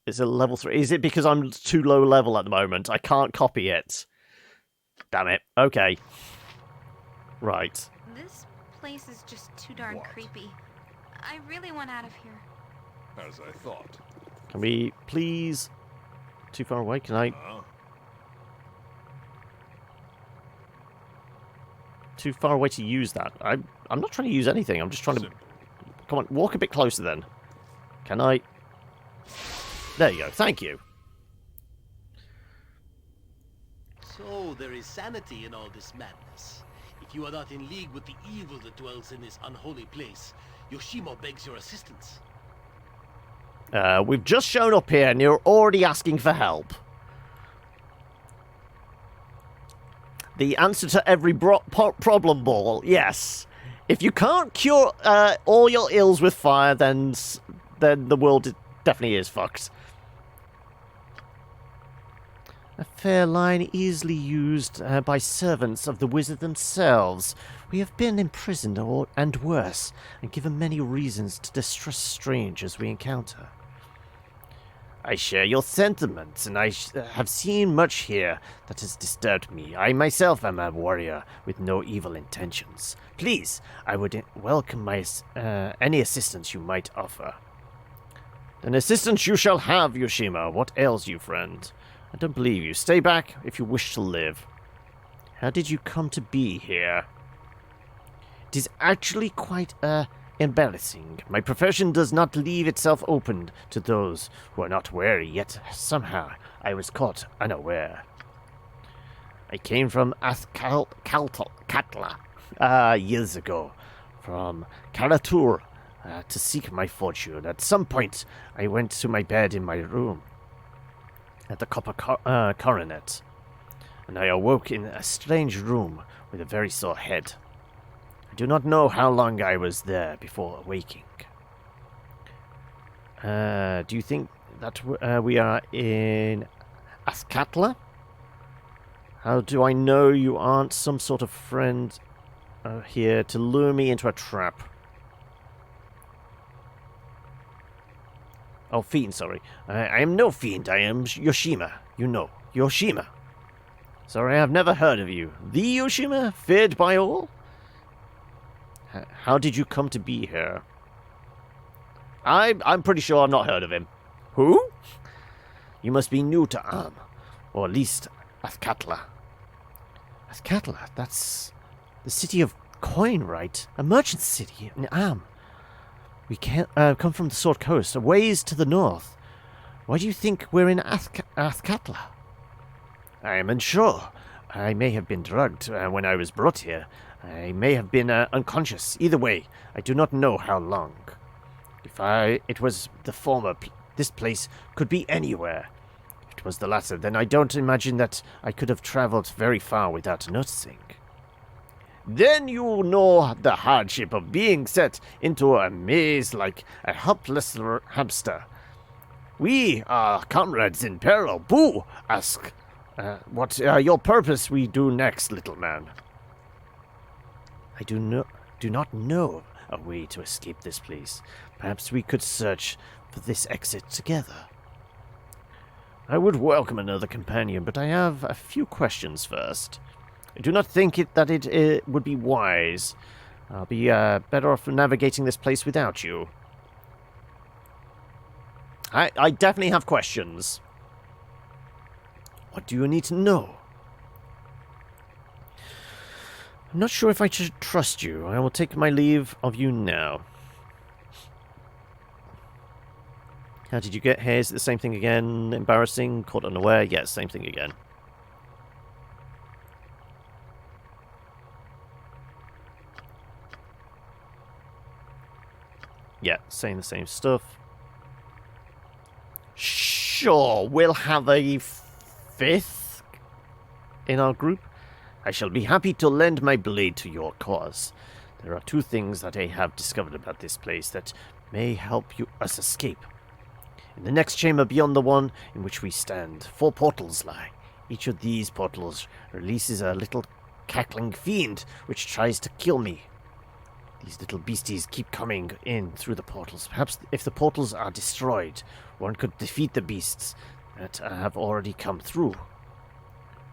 It's a level 3. Is it because I'm too low level at the moment? I can't copy it. Damn it. Okay. Right.
This place is just too darn
What?
creepy. I really want out of here.
As I thought.
Can we please... Too far away? Can I...
Huh?
Too far away to use that. I'm not trying to use anything. I'm just trying to...
Simple.
Come on, walk a bit closer then. Can I... There you go. Thank you.
So there is sanity in all this madness. If you are not in league with the evil that dwells in this unholy place, Yoshimo begs your assistance.
We've just shown up here and you're already asking for help. The answer to every problem ball, yes. If you can't cure all your ills with fire, then the world definitely is fucked. A fair line easily used by servants of the wizard themselves. We have been imprisoned and worse, and given many reasons to distrust strangers we encounter. I share your sentiments, and I have seen much here that has disturbed me. I myself am a warrior with no evil intentions. Please, I would welcome any assistance you might offer. An assistance you shall have, Yoshima. What ails you, friend? I don't believe you. Stay back if you wish to live. How did you come to be here? It is actually quite, embarrassing. My profession does not leave itself open to those who are not wary, yet somehow I was caught unaware. I came from Katla years ago, from Karatur, to seek my fortune. At some point, I went to my bed in my room at the Copper Coronet, and I awoke in a strange room with a very sore head. I do not know how long I was there before awaking. Do you think that we are in Askatla? How do I know you aren't some sort of friend here to lure me into a trap? Oh, fiend, sorry. I am no fiend, I am Yoshima. You know, Yoshima. Sorry, I've never heard of you. The Yoshima, feared by all? How did you come to be here? I'm pretty sure I've not heard of him. Who? You must be new to Am, or at least Askatla. Askatla, that's the city of coin, right? A merchant city in Am. We can't come from the Sword Coast, a ways to the north. Why do you think we're in Askatla? I am unsure. I may have been drugged when I was brought here. I may have been unconscious. Either way, I do not know how long. If it was the former, this place could be anywhere. If it was the latter, then I don't imagine that I could have traveled very far without noticing. Then you know the hardship of being set into a maze like a helpless hamster. We are comrades in peril. Boo! Ask what your purpose we do next, little man. I do not know a way to escape this place. Perhaps we could search for this exit together. I would welcome another companion, but I have a few questions first. I do not think that it would be wise. I'll be better off navigating this place without you. I definitely have questions. What do you need to know? I'm not sure if I should trust you. I will take my leave of you now. How did you get here? Is it the same thing again? Embarrassing? Caught unaware? Yes, same thing again. Yeah, saying the same stuff. Sure, we'll have a fifth in our group. I shall be happy to lend my blade to your cause. There are two things that I have discovered about this place that may help us escape. In the next chamber beyond the one in which we stand, 4 portals lie. Each of these portals releases a little cackling fiend which tries to kill me. These little beasties keep coming in through the portals. Perhaps if the portals are destroyed, one could defeat the beasts that have already come through.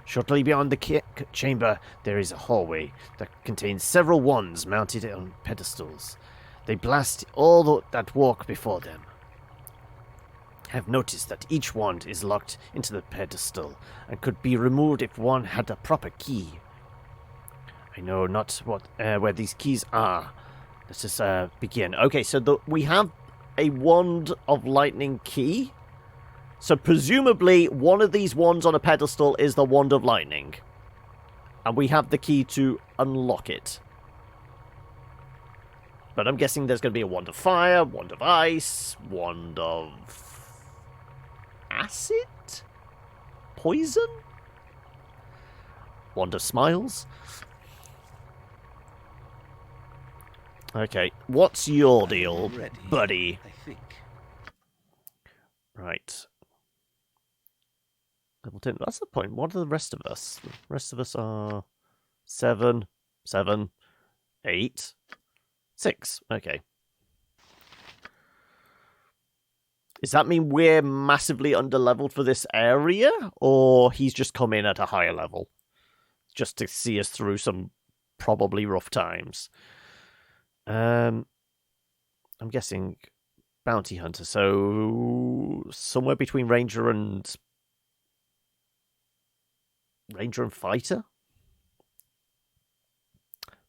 Shortly beyond the chamber, there is a hallway that contains several wands mounted on pedestals. They blast all that walk before them. I have noticed that each wand is locked into the pedestal and could be removed if one had a proper key. I know not where these keys are. Let's just begin. Okay, so we have a wand of lightning key. So presumably one of these wands on a pedestal is the wand of lightning. And we have the key to unlock it. But I'm guessing there's going to be a wand of fire, wand of ice, wand of acid? Poison? Wand of smiles? Okay, what's your deal,
Ready,
buddy?
I think.
Right. Level 10. That's the point. What are the rest of us? The rest of us are 7, 8, 6. Okay. Does that mean we're massively underleveled for this area? Or he's just come in at a higher level? Just to see us through some probably rough times. I'm guessing bounty hunter. So somewhere between ranger and fighter?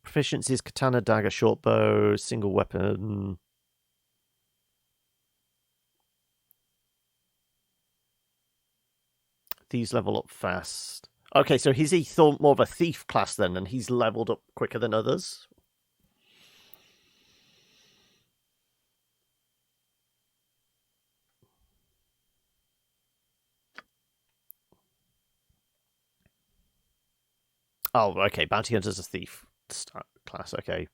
Proficiency is katana, dagger, short bow, single weapon. These level up fast. Okay, so is he more of a thief class then, and he's leveled up quicker than others? Oh, okay. Bounty hunter's a thief class. Okay.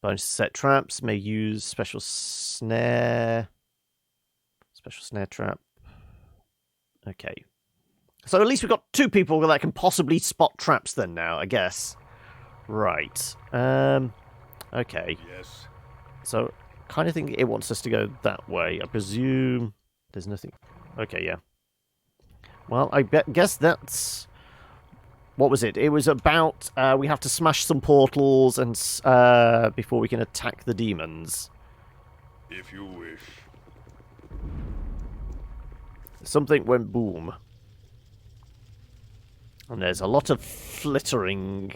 Bonus set traps. May use special snare. Special snare trap. Okay. So at least we've got 2 people that can possibly spot traps then now, I guess. Right. Okay.
Yes.
So, kind of think it wants us to go that way. I presume there's nothing... Okay, yeah. Well, I guess that's... What was it? It was about we have to smash some portals and before we can attack the demons.
If you wish.
Something went boom. And there's a lot of flittering.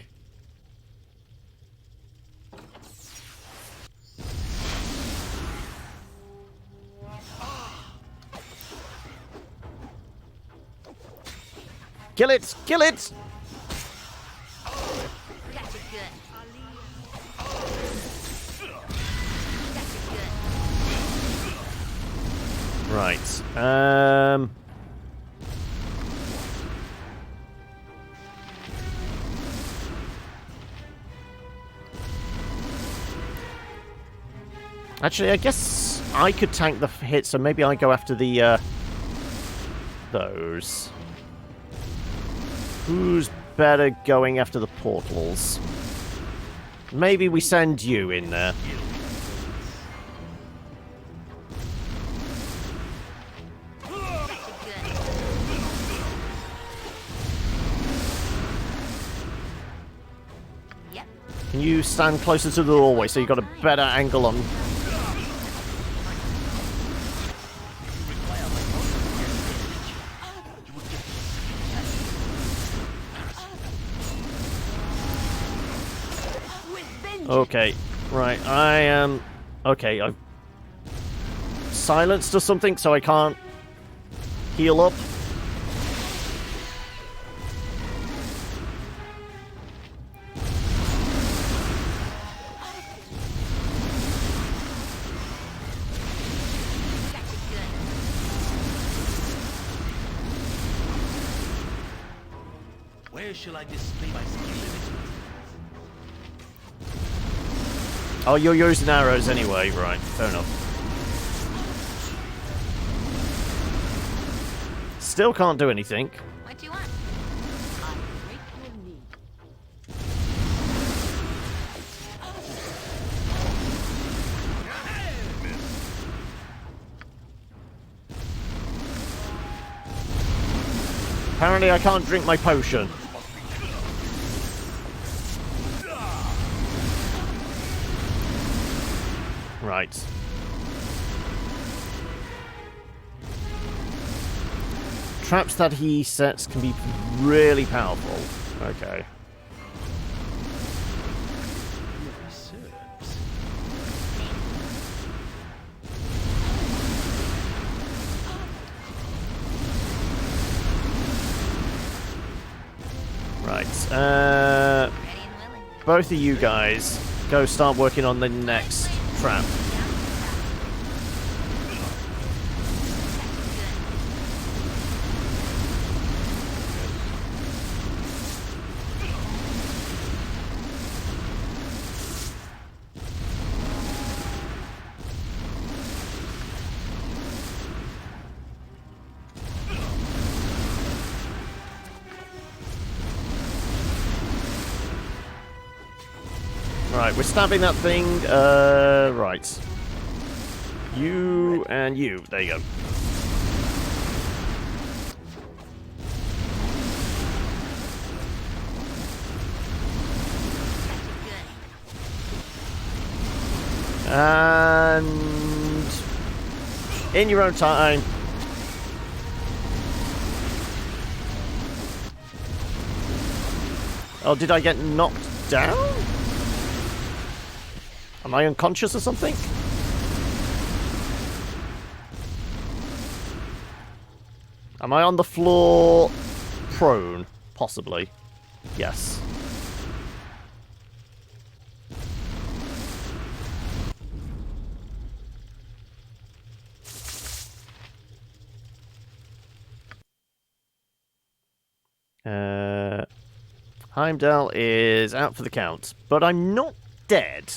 Kill it! Kill it!
Gotcha good.
Right. Actually, I guess I could tank the hit, so maybe I go after the, those. Who's better going after the portals? Maybe we send you in there.
Yep.
Can you stand closer to the doorway so you've got a better angle on... Okay, right, I am... Okay, I've silenced or something so I can't heal up.
Where shall I display my skill in it?
Oh, you're using arrows anyway, right, fair enough. Still can't do anything.
What do you want?
I break your knee.
Apparently I can't drink my potion. Right. Traps that he sets can be really powerful. Okay. Right.
Ready and willing.
Both of you guys go start working on the next trap. Right, we're stabbing that thing. Right. You and you. There you go. And in your own time. Oh, did I get knocked down? Am I unconscious or something? Am I on the floor prone? Possibly. Yes. Heimdall is out for the count, but I'm not dead.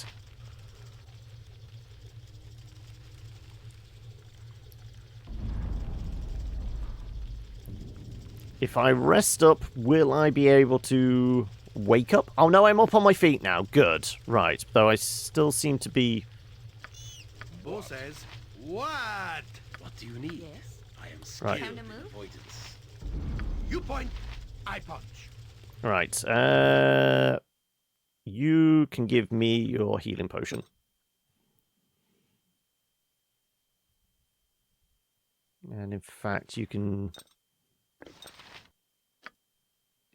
If I rest up, will I be able to wake up? Oh no, I'm up on my feet now. Good. Right. Though I still seem to be...
Bo says, what?
What do you need?
Yes.
I am skilled
Right.
Time to
in
move?
avoidance.
You point, I punch.
Right. You can give me your healing potion. And in fact, you can...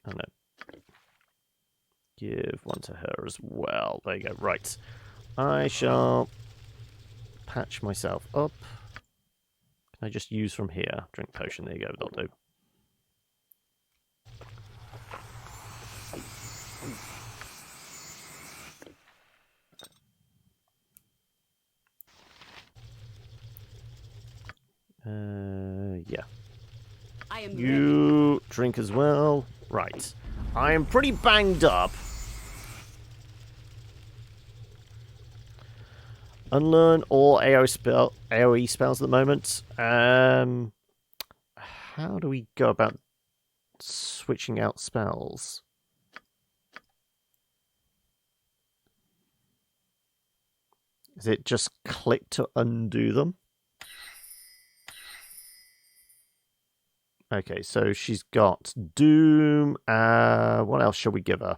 Oh no. Give one to her as well. There you go. Right. I shall patch myself up. Can I just use from here? Drink potion. There you go. That'll do. Yeah.
I am ready.
You drink as well. Right. I am pretty banged up. Unlearn all AoE spells at the moment. How do we go about switching out spells? Is it just click to undo them? Okay, so she's got Doom. What else shall we give her?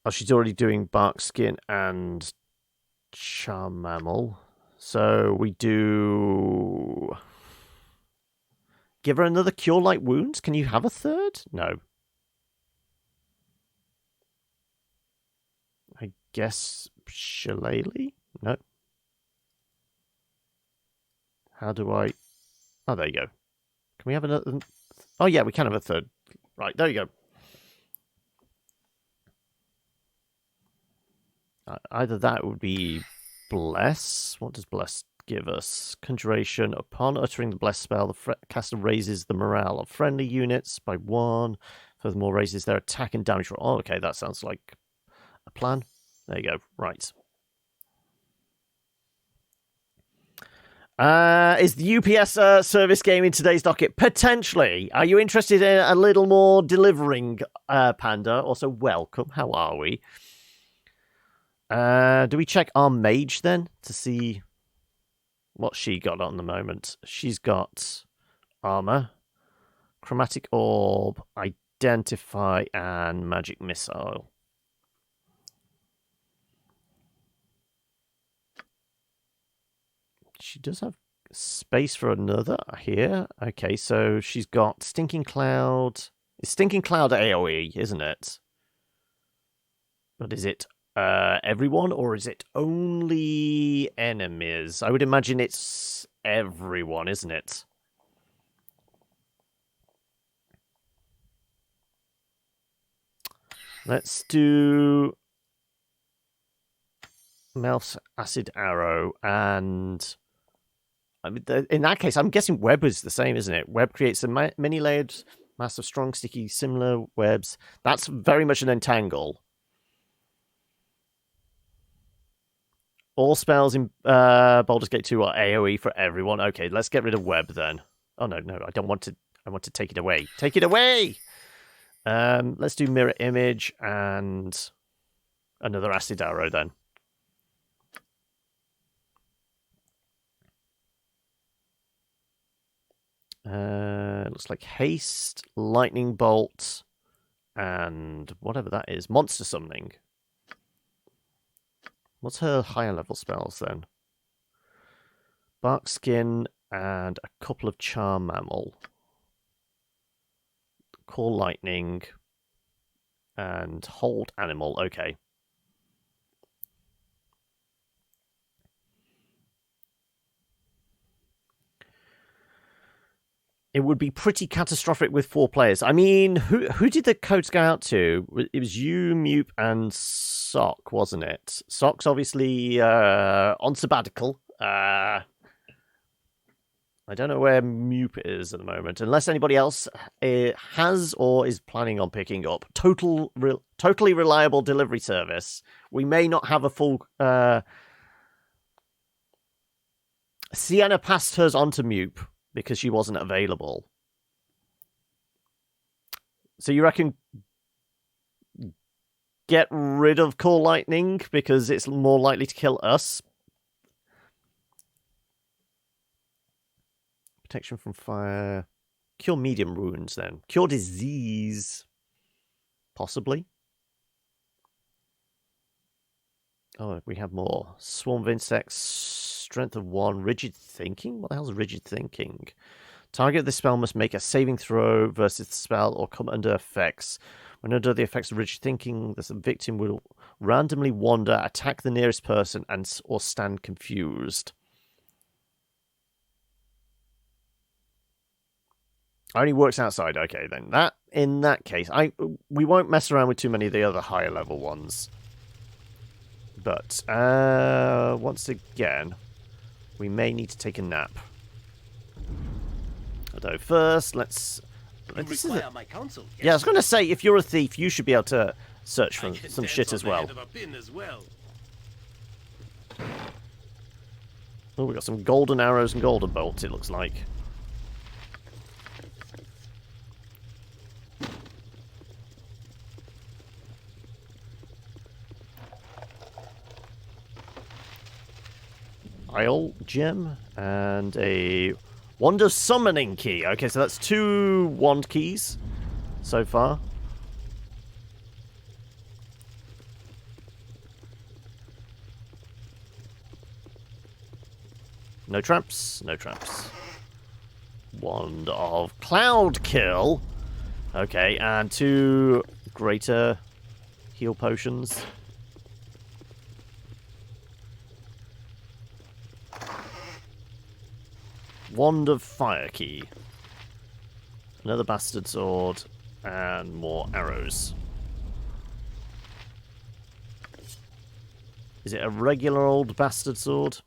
Oh, she's already doing Bark Skin and Charm Mammal. So we do... Give her another Cure Light Wounds? Can you have a third? No. I guess Shillelagh? No. How do I... Oh, there you go. Can we have another... Oh, yeah, we can have a third. Right, there you go. Either that would be Bless. What does Bless give us? Conjuration. Upon uttering the Bless spell, the caster raises the morale of friendly units by 1. Furthermore, raises their attack and damage roll. Oh, okay, that sounds like a plan. There you go. Right. Is the UPS service game in today's docket? Potentially. Are you interested in a little more delivering, Panda? Also, welcome. How are we? Do we check our mage then to see What's she got on the moment? She's got armor, chromatic orb, identify, and magic missile. She does have space for another here. Okay, so she's got Stinking Cloud. It's Stinking Cloud AoE, isn't it? But is it everyone, or is it only enemies? I would imagine it's everyone, isn't it? Let's do Melf's Acid Arrow, and I mean, in that case, I'm guessing web is the same, isn't it? Web creates a many-layered mass of strong, sticky, similar webs. That's very much an entangle. All spells in Baldur's Gate 2 are AoE for everyone. Okay, let's get rid of web then. Oh, no, I don't want to. I want to take it away. Take it away! Let's do mirror image and another acid arrow then. Looks like haste, lightning bolt, and whatever that is. Monster summoning. What's her higher level spells then? Bark skin and a couple of charm mammal. Call lightning and hold animal. Okay. It would be pretty catastrophic with 4 players. I mean, who did the codes go out to? It was you, Mupe, and Sock, wasn't it? Sock's obviously on sabbatical. I don't know where Mupe is at the moment, unless anybody else has or is planning on picking up totally reliable delivery service. We may not have a full. Sienna passed hers on to Mupe because she wasn't available. So you reckon get rid of Call Lightning because it's more likely to kill us? Protection from fire. Cure medium wounds then. Cure disease. Possibly. Oh, we have more. Swarm of insects. Strength of 1. Rigid thinking? What the hell is rigid thinking? Target of the spell must make a saving throw versus the spell or come under effects. When under the effects of rigid thinking, the victim will randomly wander, attack the nearest person, or stand confused. Only works outside. Okay, then. In that case, we won't mess around with too many of the other higher level ones. But, once again, we may need to take a nap. Although first, let's
require my counsel. Yes.
Yeah, I was going to say, if you're a thief, you should be able to search for some shit as well. Oh, we got some golden arrows and golden bolts, it looks like. Isle gem and a wand of summoning key. Okay, so that's 2 wand keys so far. No traps, no traps. Wand of cloud kill. Okay, and 2 greater heal potions. Wand of Fire Key. Another bastard sword. And more arrows. Is it a regular old bastard sword?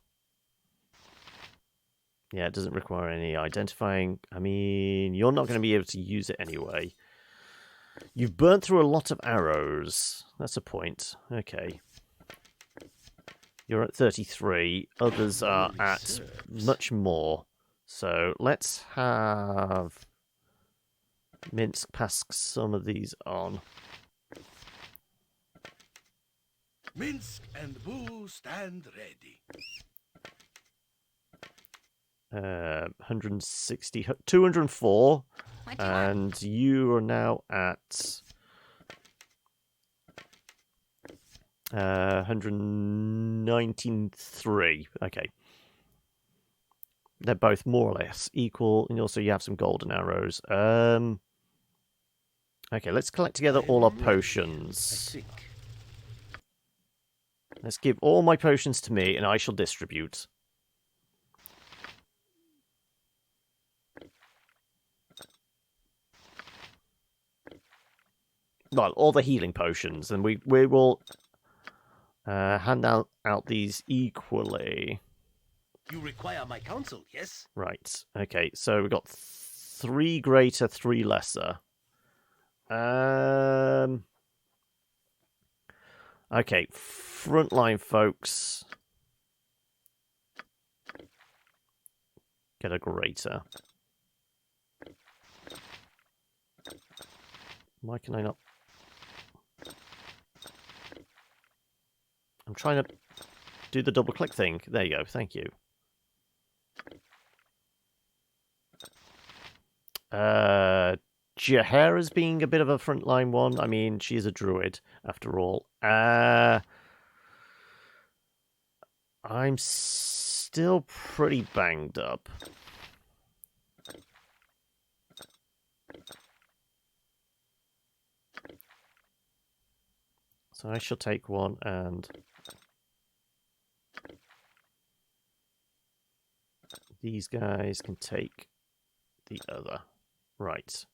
Yeah, it doesn't require any identifying. I mean, you're not going to be able to use it anyway. You've burnt through a lot of arrows. That's a point. Okay. You're at 33. Others are at much more. So let's have Minsk pass some of these on.
Minsk and Boo stand ready.
160, 204,
What do you want?
and you are now at 193. Okay. They're both more or less equal, and also you have some golden arrows. Okay, let's collect together all our potions. Let's give all my potions to me, and I shall distribute. Well, all the healing potions, and we will hand out these equally.
You require my counsel, yes?
Right. Okay, so we've got 3 greater, 3 lesser. Okay, frontline folks. Get a greater. Why can I not? I'm trying to do the double click thing. There you go, thank you. Jahara's being a bit of a frontline one. I mean, she's a druid, after all. I'm still pretty banged up. So I shall take one, and these guys can take the other. Right.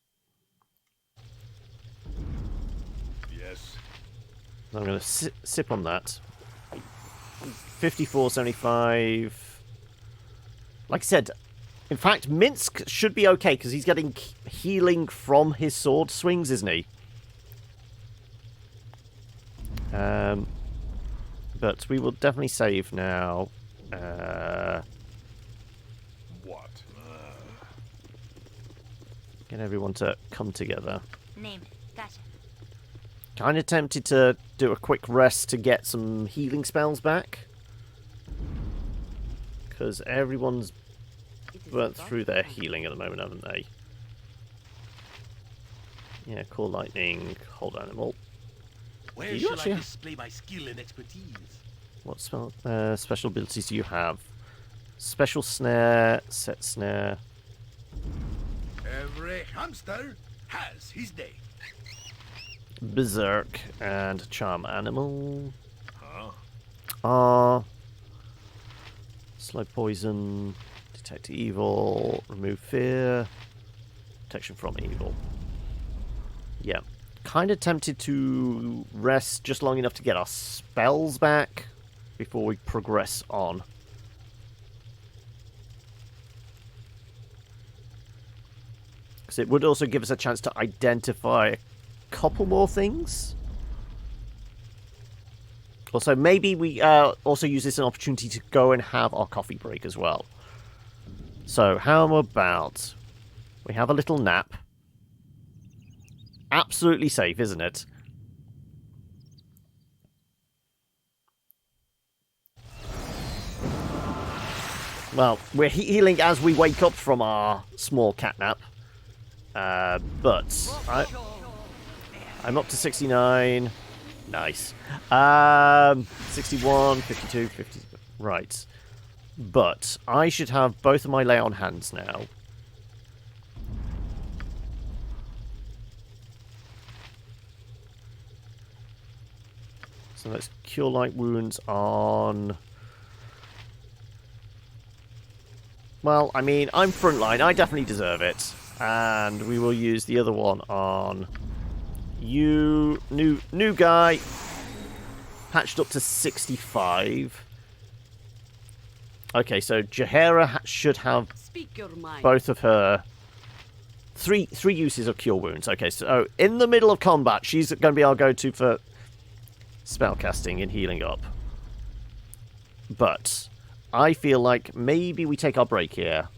Yes.
I'm going to sip on that. 54.75. Like I said, in fact, Minsk should be okay because he's getting healing from his sword swings, isn't he? But we will definitely save now.
What?
Get everyone to come together.
Name it. Gotcha.
Kind of tempted to do a quick rest to get some healing spells back. Because everyone's burnt through their healing at the moment, haven't they? Yeah, Call Lightning, Hold Animal.
Where
you
shall
actually
I
have-
display my skill and expertise?
What special abilities do you have? Special Snare, Set Snare.
Every hamster has his day.
Berserk, and Charm Animal.
Huh?
Slow Poison, Detect Evil, Remove Fear, Protection from Evil. Yeah. Kind of tempted to rest just long enough to get our spells back before we progress on. Because it would also give us a chance to identify a couple more things. Also, maybe we also use this as an opportunity to go and have our coffee break as well. So, how about we have a little nap? Absolutely safe, isn't it? Well, we're healing as we wake up from our small cat nap. But I'm up to 69. Nice. 61, 52, 50. Right. But I should have both of my lay on hands now. So let's cure light wounds on... Well, I mean, I'm frontline. I definitely deserve it. And we will use the other one on you, new guy. Patched up to 65. Okay, so Jahara should have
Speak your mind.
both of her three uses of cure wounds. Okay, so in the middle of combat, she's going to be our go-to for spellcasting and healing up. But I feel like maybe we take our break here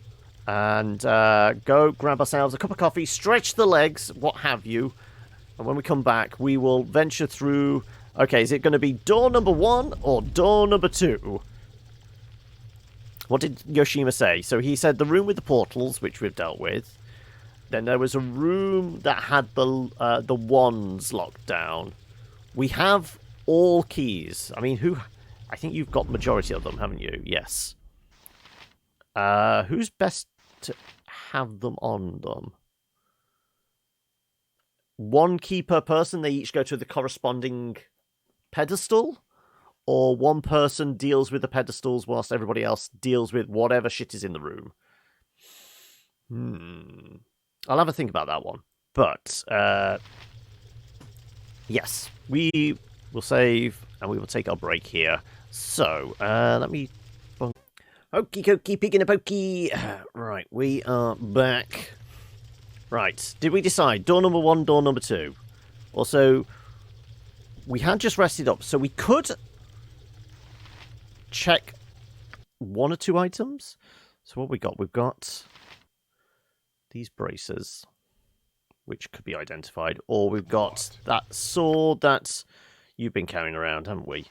and go grab ourselves a cup of coffee, stretch the legs, what have you. And when we come back, we will venture through... Okay, is it going to be door number 1 or door number 2? What did Yoshima say? So he said the room with the portals, which we've dealt with. Then there was a room that had the wands locked down. We have all keys. I mean, I think you've got majority of them, haven't you? Yes. Who's best to have them on them? One key per person. They each go to the corresponding pedestal. Or one person deals with the pedestals whilst everybody else deals with whatever shit is in the room. I'll have a think about that one. But, yes, we will save and we will take our break here. So, let me... Okie dokie, picking a pokey. Right, we are back. Right, did we decide? Door number 1, door number 2. Also, we had just rested up, so we could check 1 or 2 items. So what we got? We've got these braces, which could be identified, or we've got that sword that you've been carrying around, haven't we?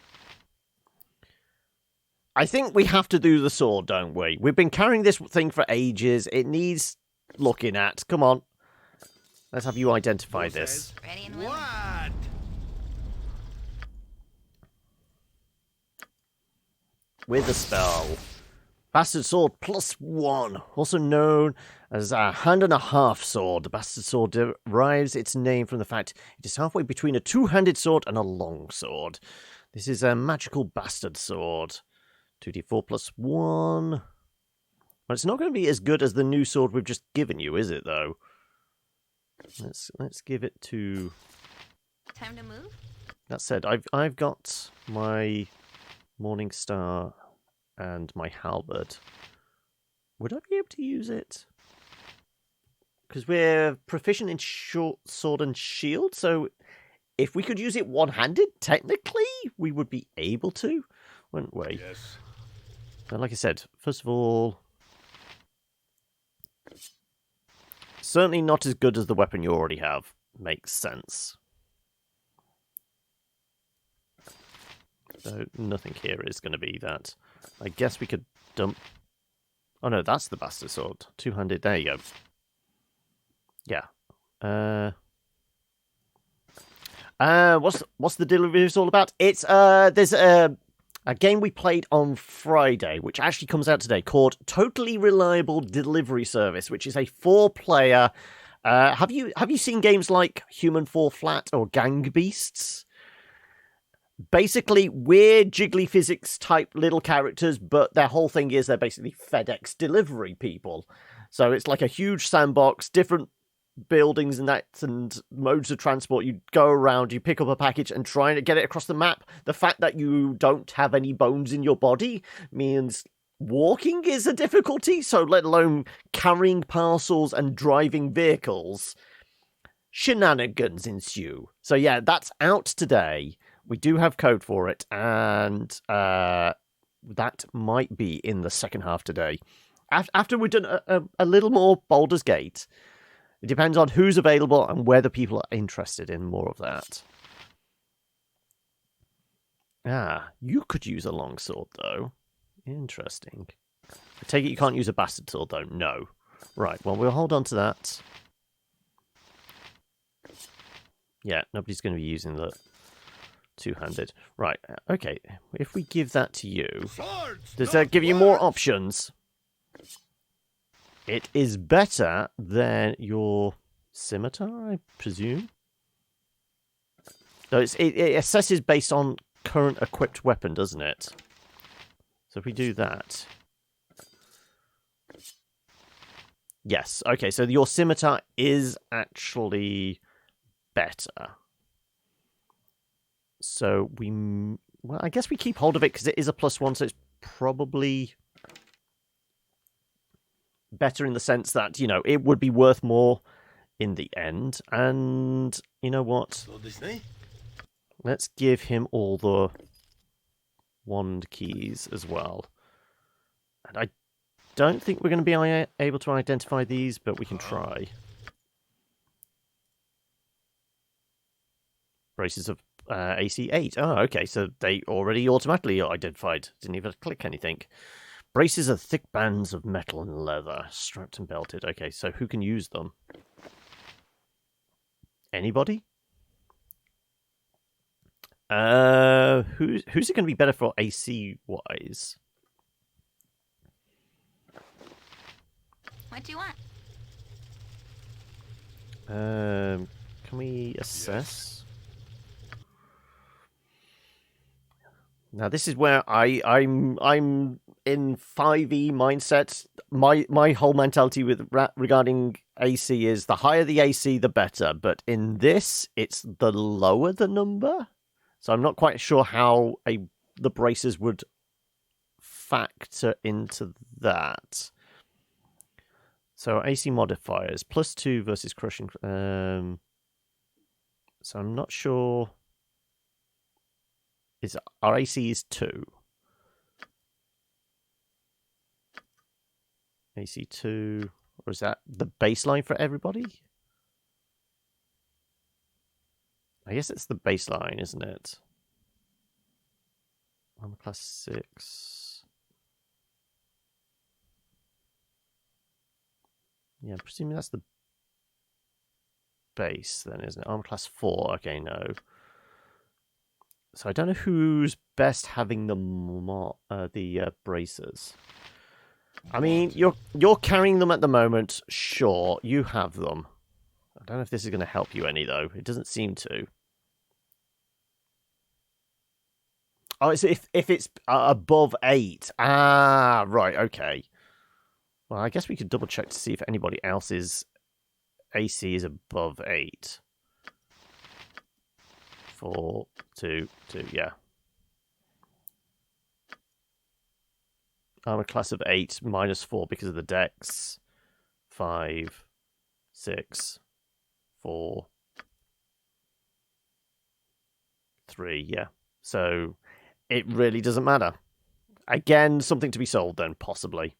I think we have to do the sword, don't we? We've been carrying this thing for ages. It needs looking at. Come on. Let's have you identify this.
Ready and willing.
What?
With a spell. Bastard Sword +1, also known as a hand and a half sword. The Bastard Sword derives its name from the fact it is halfway between a two-handed sword and a long sword. This is a magical Bastard Sword. 2d4 +1. Well, it's not going to be as good as the new sword we've just given you, is it, though? Let's give it to...
Time to move?
That said, I've got my Morning Star and my halberd. Would I be able to use it? Because we're proficient in short sword and shield, so if we could use it one-handed, technically, we would be able to, wouldn't we?
Yes.
But like I said, first of all, certainly not as good as the weapon you already have. Makes sense. So nothing here is going to be that. I guess we could dump... Oh no, that's the Bastard Sword. Two-handed, there you go. Yeah. What's the delivery all about? It's, there's a game we played on Friday, which actually comes out today, called Totally Reliable Delivery Service, which is a 4-player... have you seen games like Human Fall Flat or Gang Beasts? Basically, weird jiggly physics type little characters, but their whole thing is they're basically FedEx delivery people. So it's like a huge sandbox, different buildings and modes of transport. You go around, you pick up a package and try and get it across the map. The fact that you don't have any bones in your body means walking is a difficulty, so let alone carrying parcels and driving vehicles. Shenanigans ensue. So yeah, that's out today. We do have code for it, and that might be in the second half today. After we've done a little more Baldur's Gate, it depends on who's available and whether people are interested in more of that. You could use a longsword, though. Interesting. I take it you can't use a Bastard Sword, though? No. Right, well, we'll hold on to that. Yeah, nobody's going to be using the two-handed. Right, okay. If we give that to you,
Swords,
does
not
that give you more
words.
options? It is better than your scimitar, I presume. No, it assesses based on current equipped weapon, doesn't it? So if we do that... Yes, okay, so your scimitar is actually better. So well, I guess we keep hold of it because it is a +1, so it's probably better in the sense that, you know, it would be worth more in the end. And you know what? Let's give him all the wand keys as well. And I don't think we're going to be able to identify these, but we can try. Braces of AC 8. Oh, okay, so they already automatically identified. Didn't even click anything. Braces are thick bands of metal and leather, strapped and belted. Okay, so who can use them? Anybody? Who's it going to be better for AC wise?
What do you want?
Can we assess? Now this is where I'm in 5e mindset. My whole mentality with regarding AC is the higher the AC, the better. But in this, it's the lower the number. So I'm not quite sure how the braces would factor into that. So AC modifiers +2 versus crushing. So I'm not sure. Our AC is 2. AC 2, or is that the baseline for everybody? I guess it's the baseline, isn't it? Armor class 6. Yeah, I'm presuming that's the base then, isn't it? Armor class 4. Okay, no. So I don't know who's best having the braces. I mean, you're carrying them at the moment. Sure, you have them. I don't know if this is going to help you any though. It doesn't seem to. Oh, so if it's above 8. Ah, right. Okay. Well, I guess we could double check to see if anybody else's AC is above 8. 4, 2, 2, yeah. Armor class of 8, -4 because of the dex. 5, 6, 4, 3, yeah. So it really doesn't matter. Again, something to be sold then, possibly.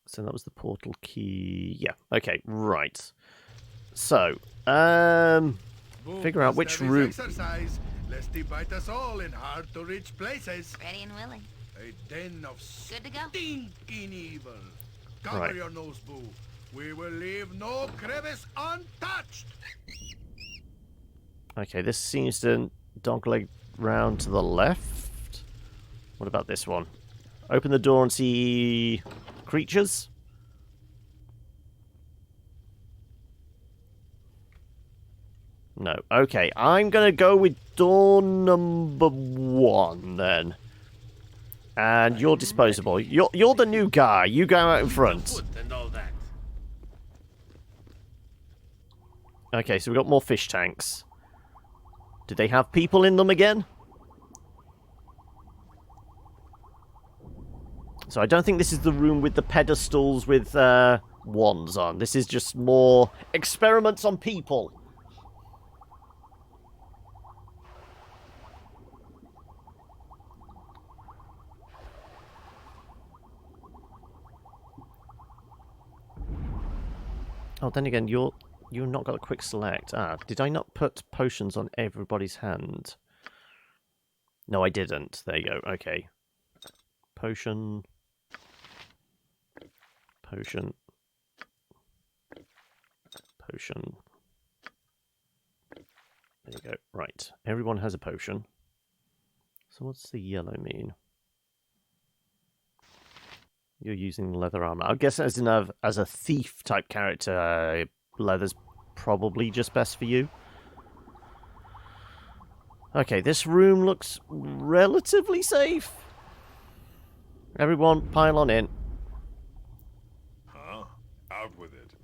So that was the portal key. Yeah, okay, right. So, figure out which room.
Exercise, lest he bite us all in hard-to-reach places.
Ready and willing.
A den of
Good to go.
stinking evil. Cover
Right.
your nose, boo. We will leave no crevice untouched.
Okay, this seems to dogleg round to the left. What about this one? Open the door and see creatures. No. Okay, I'm going to go with door number 1 then. And you're disposable. You're the new guy. You go out in front.
Foot and all that.
Okay, so we've got more fish tanks. Do they have people in them again? So I don't think this is the room with the pedestals with wands on. This is just more experiments on people. Oh, then again, you've not got a quick select. Ah, did I not put potions on everybody's hand? No, I didn't. There you go. Okay. Potion. Potion. Potion. There you go. Right. Everyone has a potion. So what's the yellow mean? You're using leather armor. I guess as a thief type character, leather's probably just best for you. Okay, this room looks relatively safe. Everyone, pile on in.
Huh? Out with it.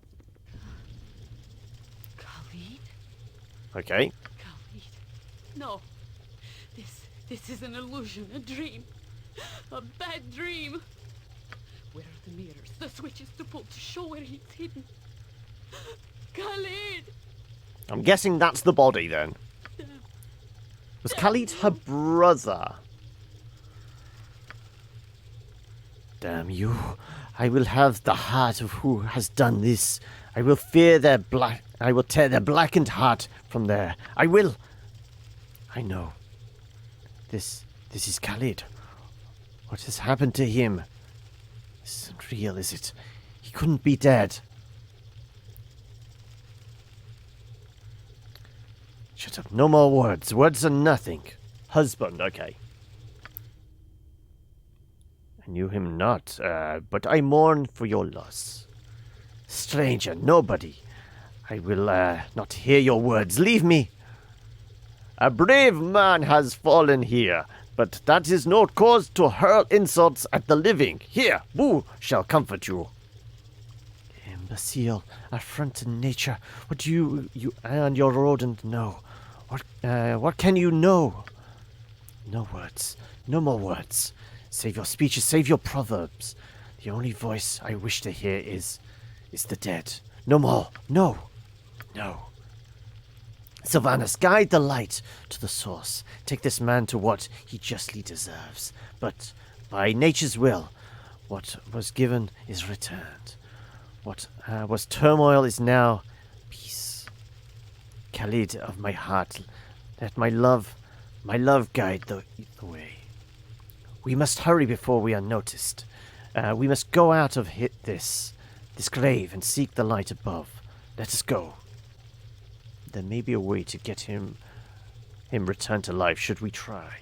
Khalid?
Okay.
Khalid. No. This is an illusion, a dream. A bad dream. Where are the mirrors? The switches to pull to show where he's hidden. Khalid!
I'm guessing that's the body then. Was Khalid her brother? Damn you. I will have the heart of who has done this. I will tear their blackened heart from there. I will. I know. This is Khalid.
What has happened to him? This isn't real, is it? He couldn't be dead. Shut up. No more words. Words are nothing.
Husband, okay.
I knew him not, but I mourn for your loss. Stranger, nobody. I will not hear your words. Leave me.
A brave man has fallen here, but that is no cause to hurl insults at the living. Here, Boo shall comfort you.
Imbecile, affront to nature. What do you and your rodent know? What can you know? No words. No more words. Save your speeches, save your proverbs. The only voice I wish to hear is the dead. No more. No. No. Sylvanus, guide the light to the source. Take this man to what he justly deserves. But by nature's will, what was given is returned. What was turmoil is now peace. Khalid of my heart, let my love guide the way. We must hurry before we are noticed. We must go out of this grave and seek the light above. Let us go. There may be a way to get him returned to life, should we try.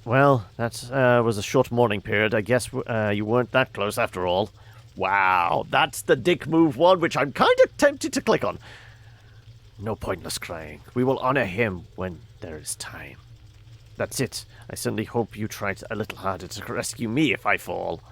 Well, that was a short mourning period. I guess you weren't that close after all. Wow, that's the dick move one, which I'm kind of tempted to click on.
No pointless crying. We will honor him when there is time.
That's it. I certainly hope you try a little harder to rescue me if I fall.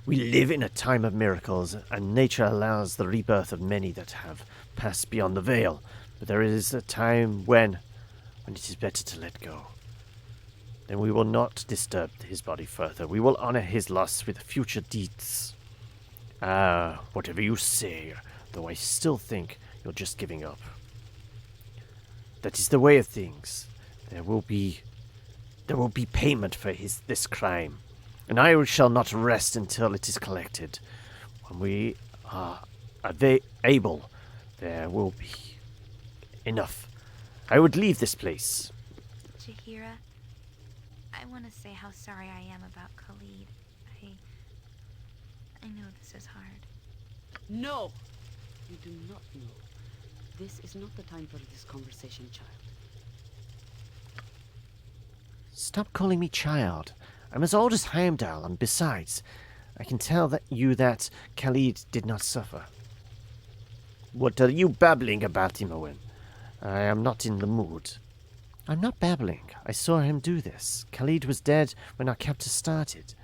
We live in a time of miracles, and nature allows the rebirth of many that have passed beyond the veil. But there is a time when it is better to let go. Then we will not disturb his body further. We will honor his loss with future deeds. Whatever you say, though I still think you're just giving up. That is the way of things. There will be payment for this crime, and I shall not rest until it is collected. When we are able, there will be enough. I would leave this place.
Jahira, I want to say how sorry I am about Khalid. I know this is hard.
No! You do not know. This is not the time for this conversation, child.
Stop calling me child. I'm as old as Heimdall, and besides, I can tell that Khalid did not suffer.
What are you babbling about, Imoen?
I am not in the mood. I'm not babbling. I saw him do this. Khalid was dead when our captor started.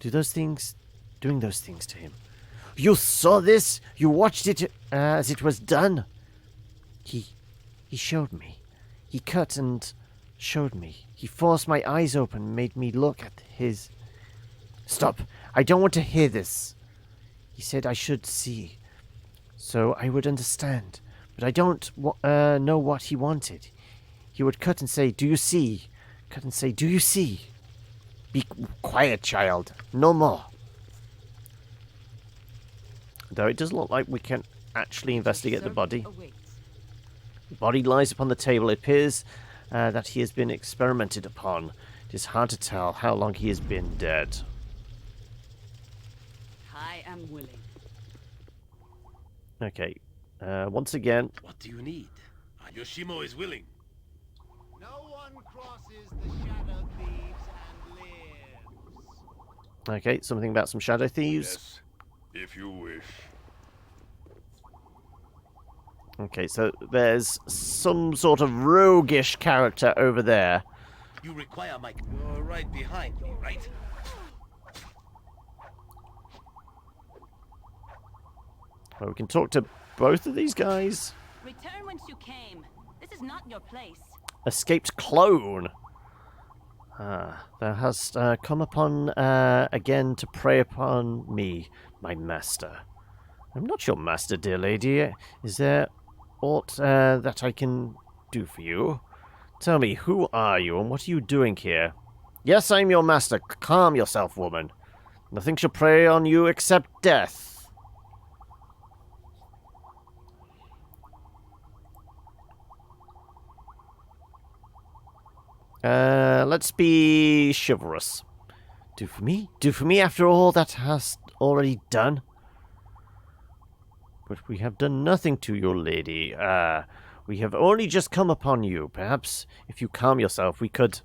Doing those things to him.
You saw this? You watched it as it was done?
He showed me. He cut and showed me. He forced my eyes open, made me look at his...
Stop. I don't want to hear this.
He said I should see, so I would understand. But I don't know what he wanted. He would cut and say, "Do you see?" Cut and say, "Do you see?"
Be quiet, child. No more. Though it does look like we can actually investigate the body. The body lies upon the table. It appears that he has been experimented upon. It is hard to tell how long he has been dead.
I am willing.
Okay. Once again...
What do you need? Yoshimo is willing.
No one crosses the shadow thieves and lives.
Okay, something about some shadow thieves.
Yes, if you wish.
Okay, so there's some sort of roguish character over there.
You require my... You're right behind me, right?
Well, we can talk to both of these guys.
Return whence you came. This is not your place.
Escaped clone. Thou hast come upon again to prey upon me, my master. I'm not your master, dear lady. Is there aught that I can do for you? Tell me, who are you and what are you doing here? Yes, I'm your master. Calm yourself, woman. Nothing shall prey on you except death. Let's be chivalrous. Do for me? Do for me after all that hast already done? But we have done nothing to your lady. We have only just come upon you. Perhaps, if you calm yourself, we could...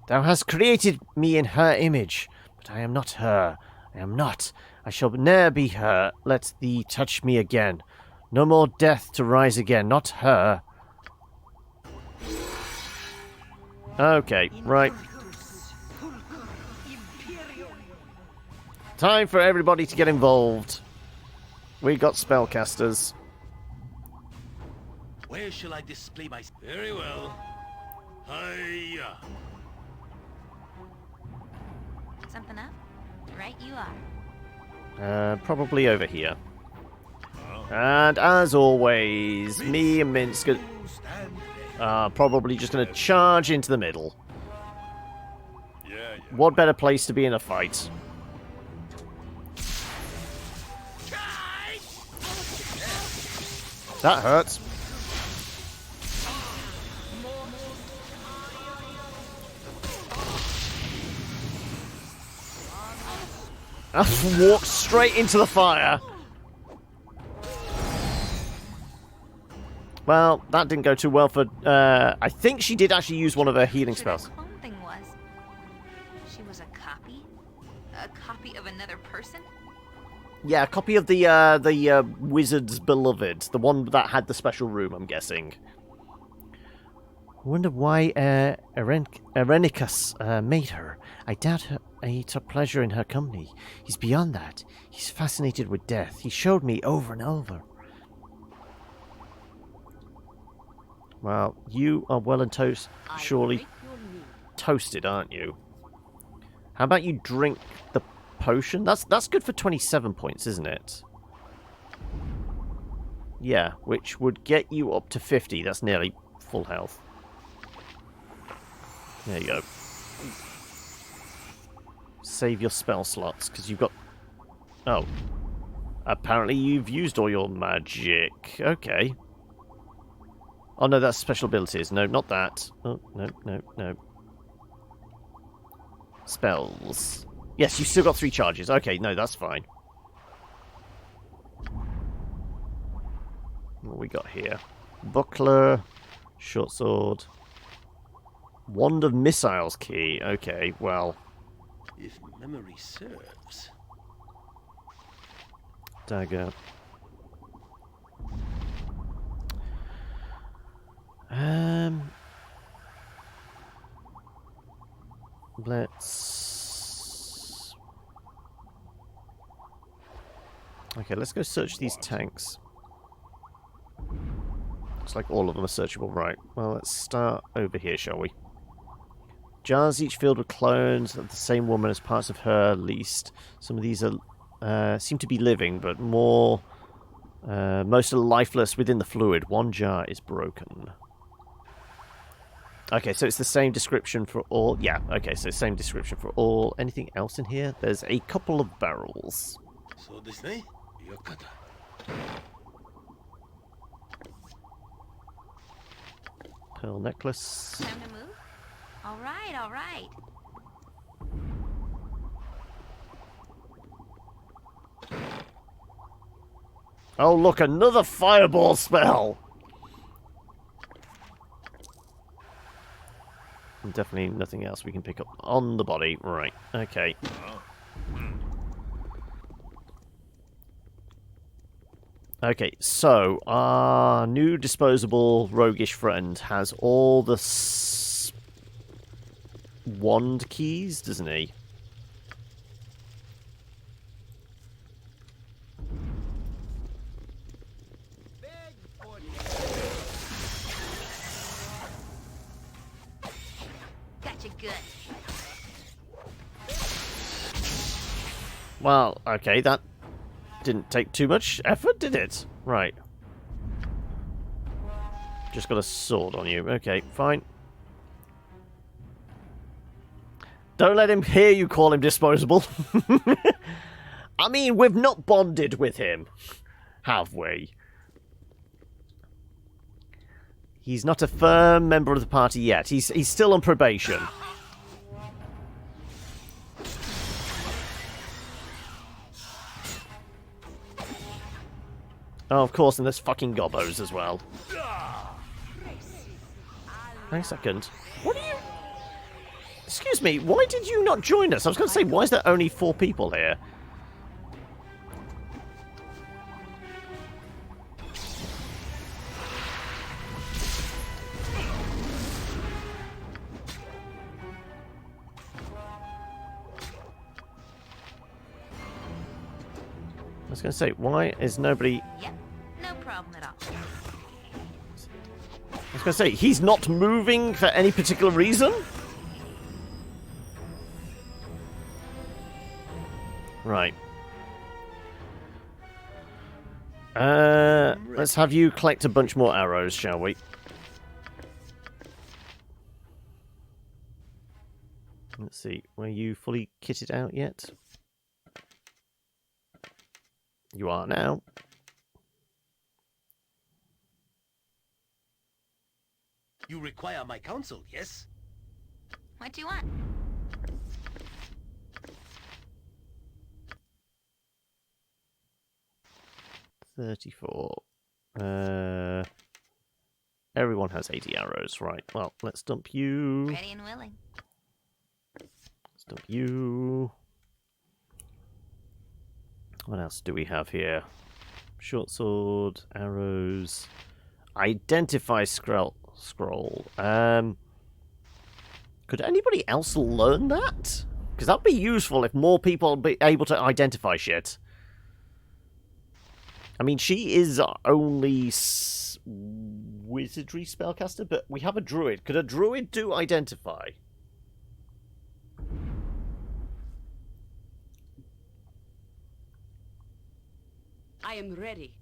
Thou hast created me in her image, but I am not her. I am not. I shall ne'er be her. Let thee touch me again. No more death to rise again, not her. Okay, right. Time for everybody to get involved. We got spellcasters.
Where shall I display my... Very well. Hiya.
Something up? Right you are.
Probably over here. And as always, me and Minsk are probably just going to charge into the middle. What better place to be in a fight? That hurts. I walked straight into the fire. Well, that didn't go too well for... I think she did actually use one of her healing spells.
That clone thing was. She was a copy? A copy of another person?
Yeah, a copy of the Wizard's Beloved. The one that had the special room, I'm guessing. I wonder why Irenicus made her. I doubt he took pleasure in her company. He's beyond that. He's fascinated with death. He showed me over and over. Well, you are well and surely toasted, aren't you? How about you drink the potion? That's good for 27 points, isn't it? Yeah, which would get you up to 50. That's nearly full health. There you go. Save your spell slots, because you've got... Oh. Apparently you've used all your magic. Okay. Oh, no, that's special abilities. No, not that. Oh, no. Spells. Yes, you've still got 3 charges. Okay, no, that's fine. What we got here? Buckler, short sword, Wand of Missiles key. Okay, well.
If memory serves.
Dagger. Let's... Okay, let's go search these tanks. Looks like all of them are searchable. Right, well, let's start over here, shall we? Jars each filled with clones of the same woman as parts of her, at least. Some of these are seem to be living, but more... most are lifeless within the fluid. One jar is broken. Okay, so it's the same description for all... Yeah, okay, so same description for all. Anything else in here? There's a couple of barrels.
So this way? Yokata.
Pearl necklace.
Time to move? All right.
Oh, look, another fireball spell! And definitely nothing else we can pick up on the body. Right, okay. Okay, so our new disposable roguish friend has all the wand keys, doesn't he?
Gotcha good.
Well, okay, that didn't take too much effort, did it? Right. Just got a sword on you. Okay, fine. Don't let him hear you call him disposable. I mean, we've not bonded with him, have we? He's not a firm member of the party yet. He's still on probation. Oh, of course, and there's fucking gobbos as well. Hang a second. What are you... Excuse me, why did you not join us? I was going to say, why is there only 4 people here? I was going to say, why is nobody...
Yep, no problem at all.
I was going to say, he's not moving for any particular reason? Right. Let's have you collect a bunch more arrows, shall we? Let's see, were you fully kitted out yet? You are now.
You require my counsel, yes?
What do you want?
$34. Everyone has 80 arrows, right? Well, let's dump you.
Ready and willing.
Let's dump you. What else do we have here? Short sword, arrows, identify scroll. Could anybody else learn that? Because that'd be useful if more people be able to identify shit. I mean, she is only wizardry spellcaster, but we have a druid. Could a druid do identify?
I am ready.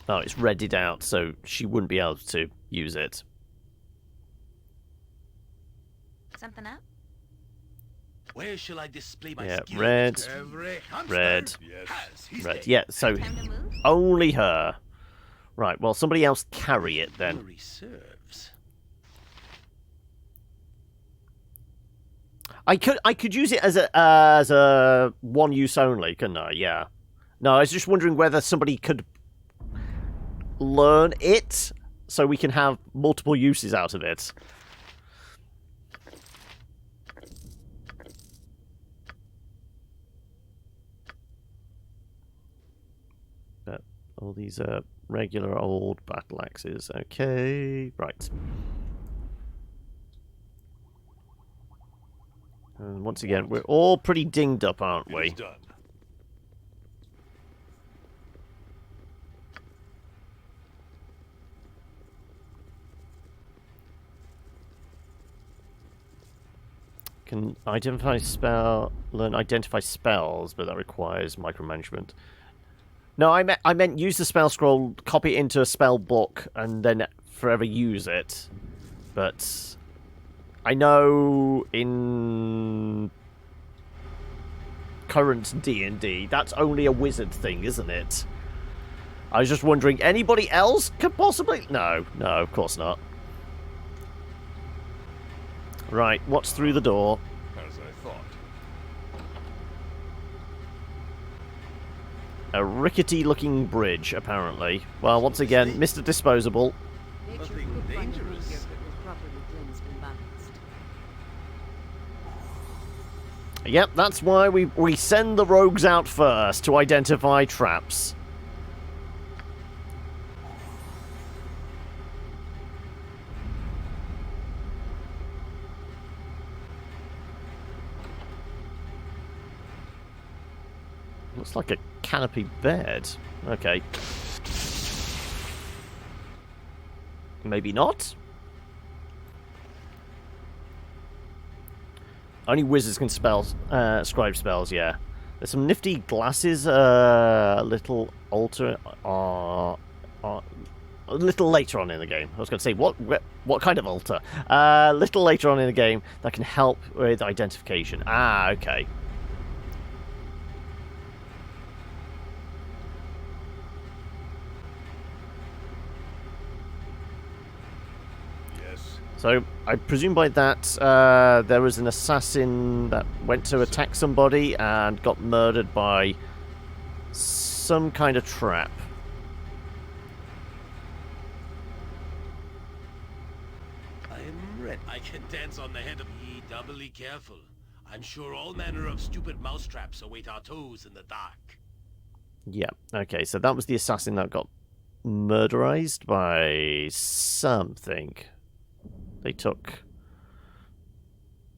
Oh, it's readied out, so she wouldn't be able to use it.
Something up?
Where shall I display my
Yeah,
skill?
red,
Every hamster
red,
has his
red.
day.
Yeah, so
Time to move?
only her. Right, well, somebody else carry it then.
Memory serves.
I could use it as a one use only, couldn't I? Yeah. No, I was just wondering whether somebody could learn it so we can have multiple uses out of it. But all these are regular old battle axes. Okay, right. And once again, we're all pretty dinged up, aren't
It
we?
is done.
Can learn identify spells, but that requires micromanagement. No, I meant use the spell scroll, copy it into a spell book, and then forever use it. But I know in current D&D, that's only a wizard thing, isn't it? I was just wondering, anybody else could possibly... No, of course not. Right, what's through the door?
As I thought.
A rickety-looking bridge, apparently. Well, once again, Mr. Disposable.
Nature
Nothing
could find a
dangerous.
room here if it was properly cleansed and balanced.
Yep, that's why we send the rogues out first, to identify traps. Looks like a canopy bed. Okay. Maybe not? Only wizards can scribe spells, yeah. There's some nifty glasses, a little altar, a little later on in the game. I was going to say, what kind of altar? A little later on in the game that can help with identification. Ah, okay. So, I presume by that, there was an assassin that went to attack somebody and got murdered by some kind of trap.
I'm ready. I can dance on the head of ye. Doubly careful. I'm sure all manner of stupid mousetraps await our toes in the dark.
Yeah, okay, so that was the assassin that got murderized by something. They took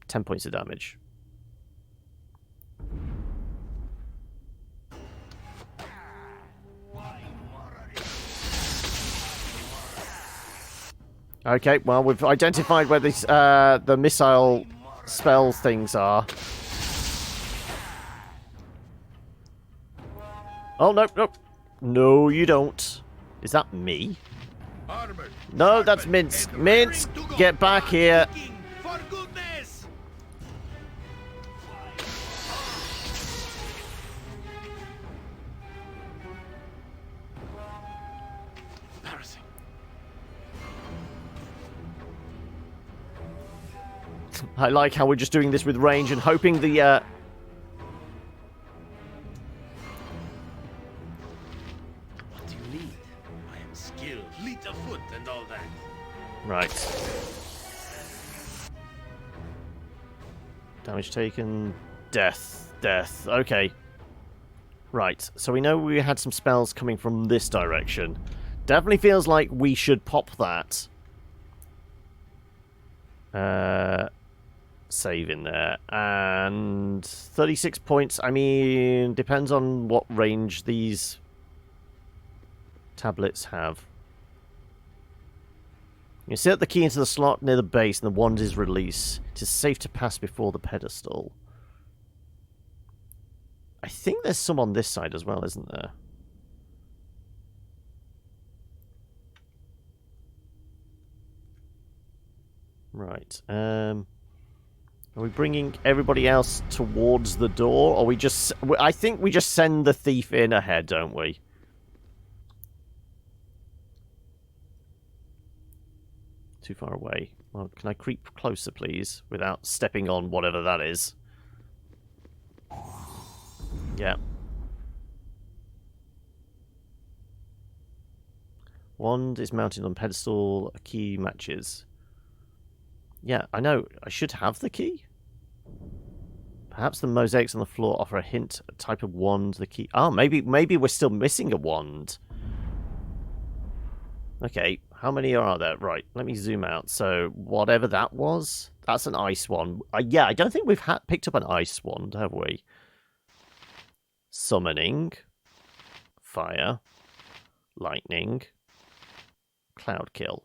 10 points of damage. Okay, well, we've identified where these, the missile spell things are. Oh, no, no. No, you don't. Is that me?
Armored,
No, that's
sharpened,
Minsk.
and
Minsk,
raring to go.
get back here.
Viking, for goodness!
Embarrassing.
I like how we're just doing this with range and hoping the,
What do you need? I am skilled, fleet of foot, and all that.
Right. Damage taken. Death. Death. Okay. Right. So we know we had some spells coming from this direction. Definitely feels like we should pop that. Save in there. And 36 points. I mean, depends on what range these tablets have. You insert the key into the slot near the base and the wand is released. It is safe to pass before the pedestal. I think there's some on this side as well, isn't there? Right. Are we bringing everybody else towards the door? Or we just... I think we just send the thief in ahead, don't we? Too far away. Well, can I creep closer, please? Without stepping on whatever that is. Yeah. Wand is mounted on pedestal. A key matches. Yeah, I know. I should have the key. Perhaps the mosaics on the floor offer a hint, a type of wand, the key. Oh, maybe we're still missing a wand. Okay, how many are there? Right, let me zoom out. So, whatever that was, that's an ice one. Yeah, I don't think we've picked up an ice wand, have we? Summoning. Fire. Lightning. Cloud kill.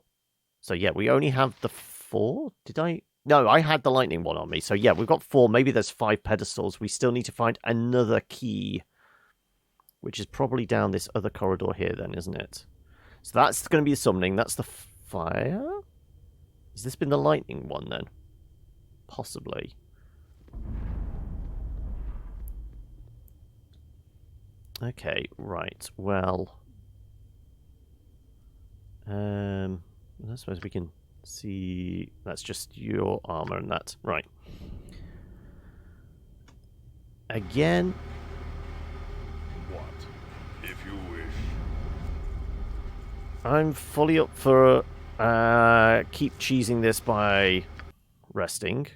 So, yeah, we only have the 4? Did I? No, I had the lightning one on me. So, yeah, we've got 4. Maybe there's 5 pedestals. We still need to find another key. Which is probably down this other corridor here then, isn't it? So that's going to be the summoning. That's the fire? Has this been the lightning one then? Possibly. Okay, right. Well... I suppose we can see... That's just your armor and that. Right. Again...
What? If you wish.
I'm fully up for keep cheesing this by resting.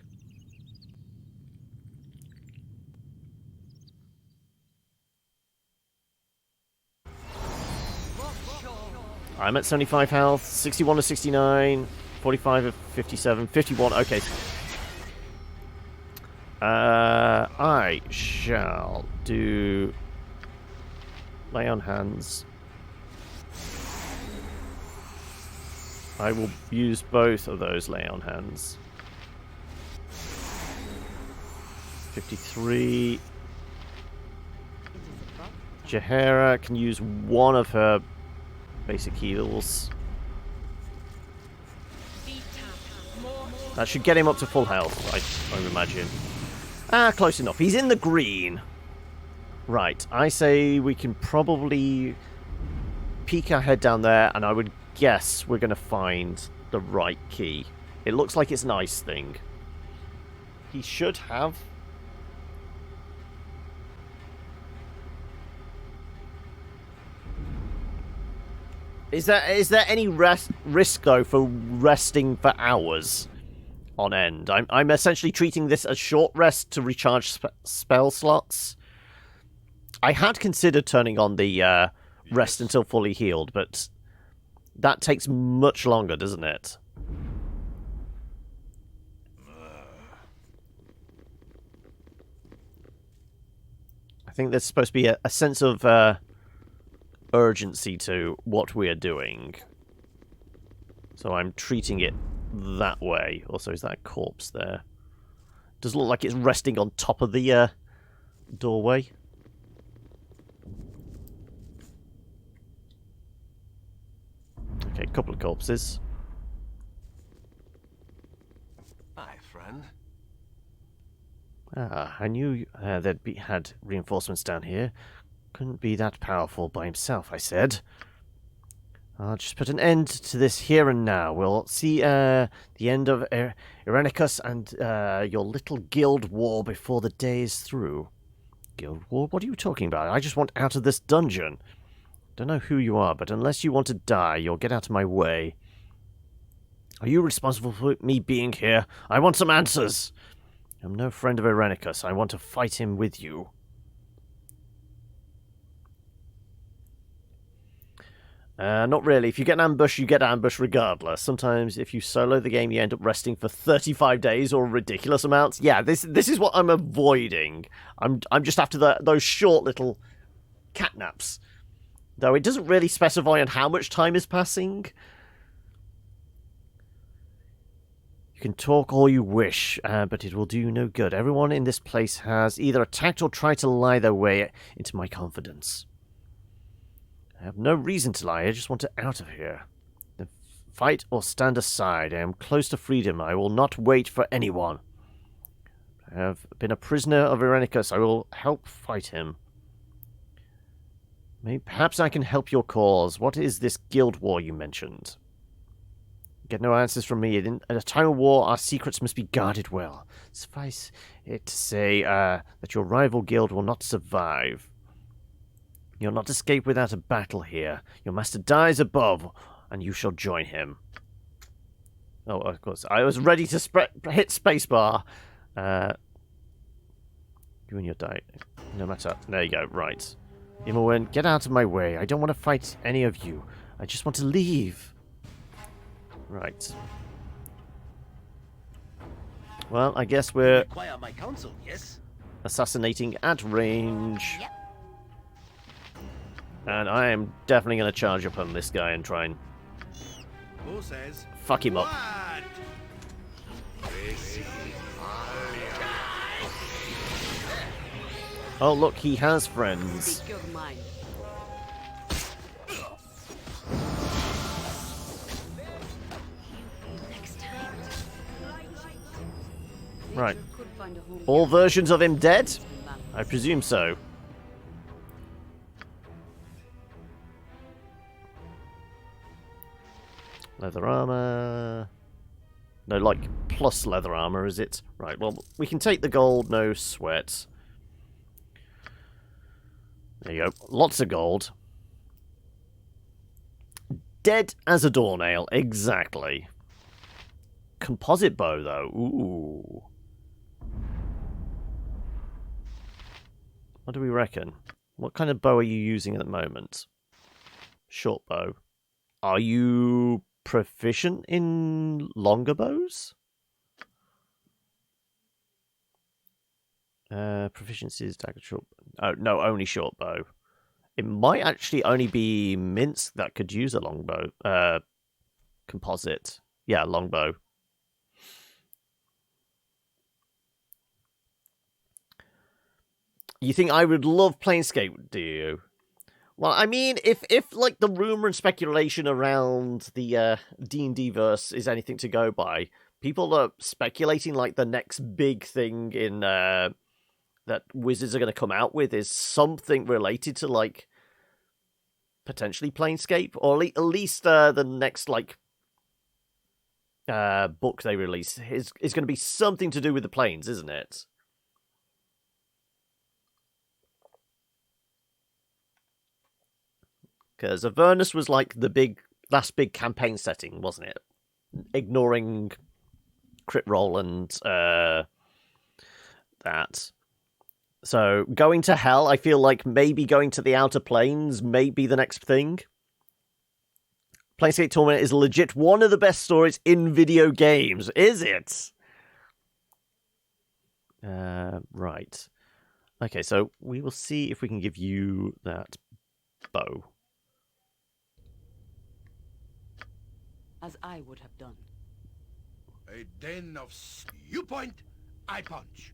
I'm at 75 health, 61 to 69, 45 to 57, 51, okay. I shall do lay on hands. I will use both of those lay on hands. 53. Jahara can use one of her basic heals. That should get him up to full health, I would imagine. Ah, close enough. He's in the green. Right, I say we can probably peek our head down there, and I would guess we're going to find the right key. It looks like it's an ice thing. He should have... Is there any risk, though, for resting for hours on end? I'm essentially treating this as short rest to recharge spell slots. I had considered turning on the rest until fully healed, but that takes much longer, doesn't it? I think there's supposed to be a sense of urgency to what we are doing. So I'm treating it that way. Also, is that a corpse there? Does look like it's resting on top of the doorway. Okay, couple of corpses.
Hi, friend.
Ah, I knew had reinforcements down here. Couldn't be that powerful by himself, I said. I'll just put an end to this here and now. We'll see the end of Irenicus and your little guild war before the day is through. Guild war? What are you talking about? I just want out of this dungeon. Don't know who you are, but unless you want to die, you'll get out of my way. Are you responsible for me being here? I want some answers. I'm no friend of Irenicus. I want to fight him with you. Not really. If you get an ambush, you get an ambush regardless. Sometimes, if you solo the game, you end up resting for 35 days or ridiculous amounts. Yeah, this is what I'm avoiding. I'm just after those short little catnaps. Though it doesn't really specify on how much time is passing. You can talk all you wish, but it will do you no good. Everyone in this place has either attacked or tried to lie their way into my confidence. I have no reason to lie, I just want to out of here. Fight or stand aside. I am close to freedom. I will not wait for anyone. I have been a prisoner of Irenicus. I will help fight him. Perhaps I can help your cause. What is this guild war you mentioned? Get no answers from me. In a time of war, our secrets must be guarded well. Suffice it to say that your rival guild will not survive. You'll not escape without a battle here. Your master dies above, and you shall join him. Oh, of course. I was ready to hit spacebar. You and your die. No matter. There you go. Right. Imowen, get out of my way. I don't want to fight any of you. I just want to leave. Right. Well, I guess we're
Require my counsel, yes?
assassinating at range.
Yep.
And I am definitely going to charge up on this guy and try and
Who says?
fuck him up.
What?
Oh, look, he has friends.
Speak your mind.
Next time.
Right.
Nature could find a home
All
here.
versions of him dead? I presume so. Leather armor. No, like, plus leather armor, is it? Right, well, we can take the gold, no sweat. There you go. Lots of gold. Dead as a doornail, exactly. Composite bow, though. Ooh. What do we reckon? What kind of bow are you using at the moment? Short bow. Are you proficient in longer bows? Proficiency is dagger short. Oh no, only short bow. It might actually only be Minsk that could use a longbow. Composite. Yeah, longbow. You think I would love Planescape, do you? Well, I mean, if like the rumor and speculation around the D&D verse is anything to go by, people are speculating like the next big thing in that Wizards are going to come out with is something related to like potentially Planescape, or at least the next like book they release is going to be something to do with the planes, isn't it? Because Avernus was like the last big campaign setting, wasn't it? Ignoring crit roll and that. So going to hell, I feel like maybe going to the outer planes may be the next thing. Planescape Torment is legit one of the best stories in video games, is it? Right. Okay, so we will see if we can give you that bow.
As I would have done.
A den of you point, I punch.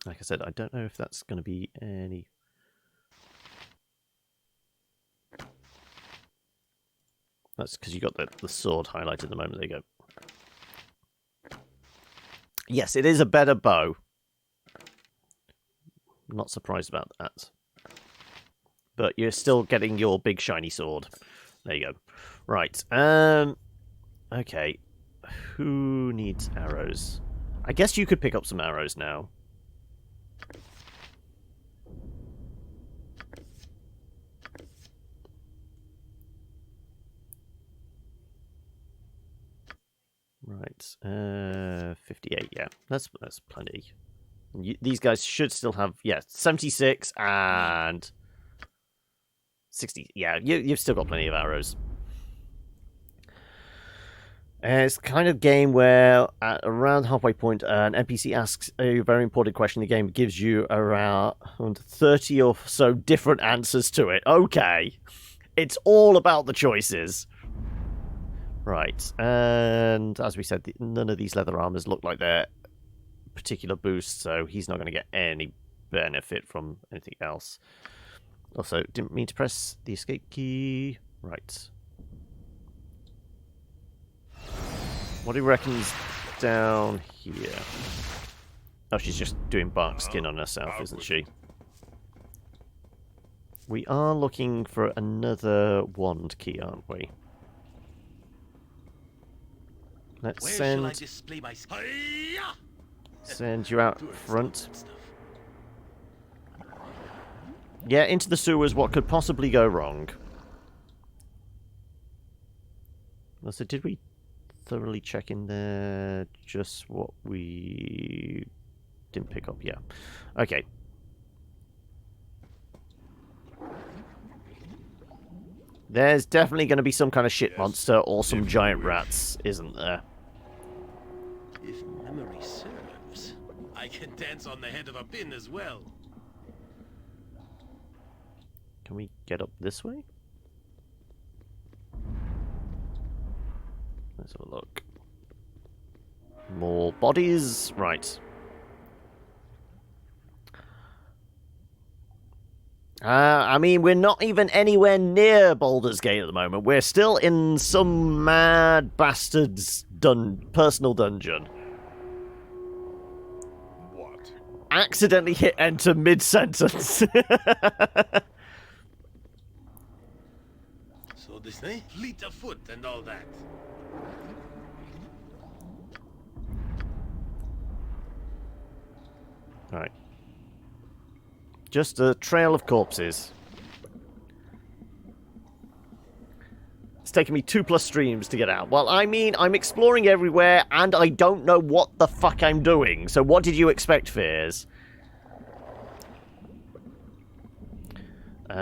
Like I said, I don't know if that's going to be any... That's because you got the sword highlighted at the moment. There you go. Yes, it is a better bow. Not surprised about that. But you're still getting your big shiny sword. There you go. Right. Okay. Who needs arrows? I guess you could pick up some arrows now. Right, 58, yeah, that's plenty. These guys should still have, 76 and 60, yeah, you've still got plenty of arrows. It's kind of game where at around halfway point, an NPC asks a very important question. The game gives you around 30 or so different answers to it. Okay, it's all about the choices. Right, and as we said, none of these leather armors look like they're particular boost, so he's not going to get any benefit from anything else. Also, didn't mean to press the escape key. Right. What do you reckon's down here? Oh, she's just doing bark skin on herself, isn't she? We are looking for another wand key, aren't we? Let's send you out front. Yeah, into the sewers. What could possibly go wrong? So did we thoroughly check in there? Just what we didn't pick up. Yeah. Okay. There's definitely going to be some kind of shit monster or some giant rats, isn't there?
If memory serves, I can dance on the head of a pin as well.
Can we get up this way? Let's have a look. More bodies. Right. I mean, we're not even anywhere near Baldur's Gate at the moment. We're still in some mad bastard's personal dungeon.
What?
Accidentally hit enter mid-sentence.
So this fleet of foot and all that.
Right. Just a trail of corpses. It's taken me 2+ streams to get out. Well, I mean, I'm exploring everywhere, and I don't know what the fuck I'm doing. So what did you expect, Fears?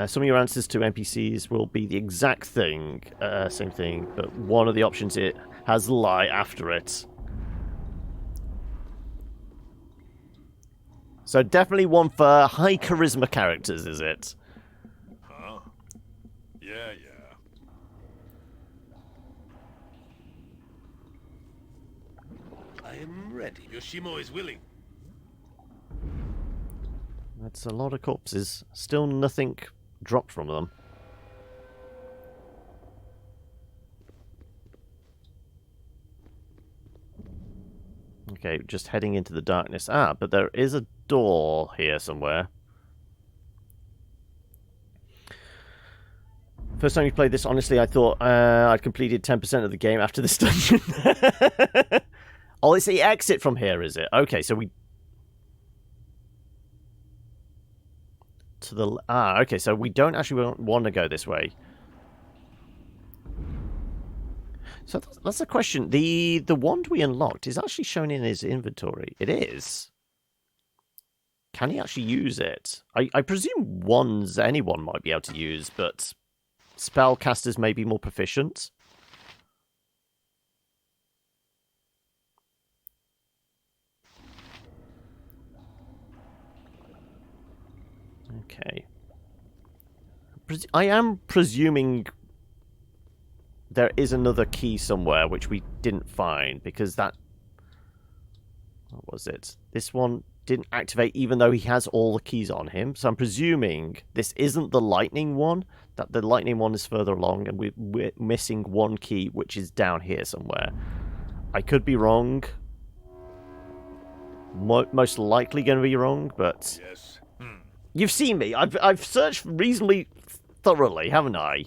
Some of your answers to NPCs will be the exact thing, same thing, but one of the options it has lie after it. So definitely one for high charisma characters, is it?
Huh? Yeah.
I am ready. Yoshimo is willing.
That's a lot of corpses. Still nothing dropped from them. Okay, just heading into the darkness. Ah, but there is a door here somewhere. first time you played this, honestly, I thought I'd completed 10% of the game after this dungeon. Oh, it's the exit from here, is it? Okay, so we... okay, so we don't actually want to go this way. So that's the question. The wand we unlocked is actually shown in his inventory. It is. Can he actually use it? I presume wands anyone might be able to use, but spellcasters may be more proficient. Okay. I am presuming there is another key somewhere which we didn't find, because that... What was it? This one didn't activate even though he has all the keys on him. So I'm presuming this isn't the lightning one, that the lightning one is further along and we're missing one key which is down here somewhere. I could be wrong. Most likely going to be wrong, but...
Yes.
You've seen me. I've searched reasonably thoroughly, haven't I?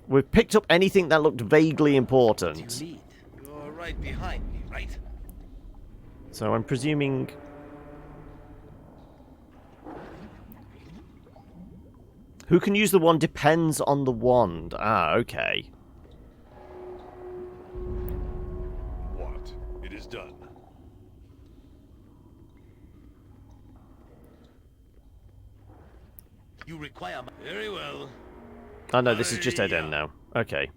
We've picked up anything that looked vaguely important.
What do you need? You're right behind me, right?
So I'm presuming... Who can use the wand depends on the wand. Ah, okay.
What? It is done.
You require my... Very well.
Oh no, this is just dead end now. Okay.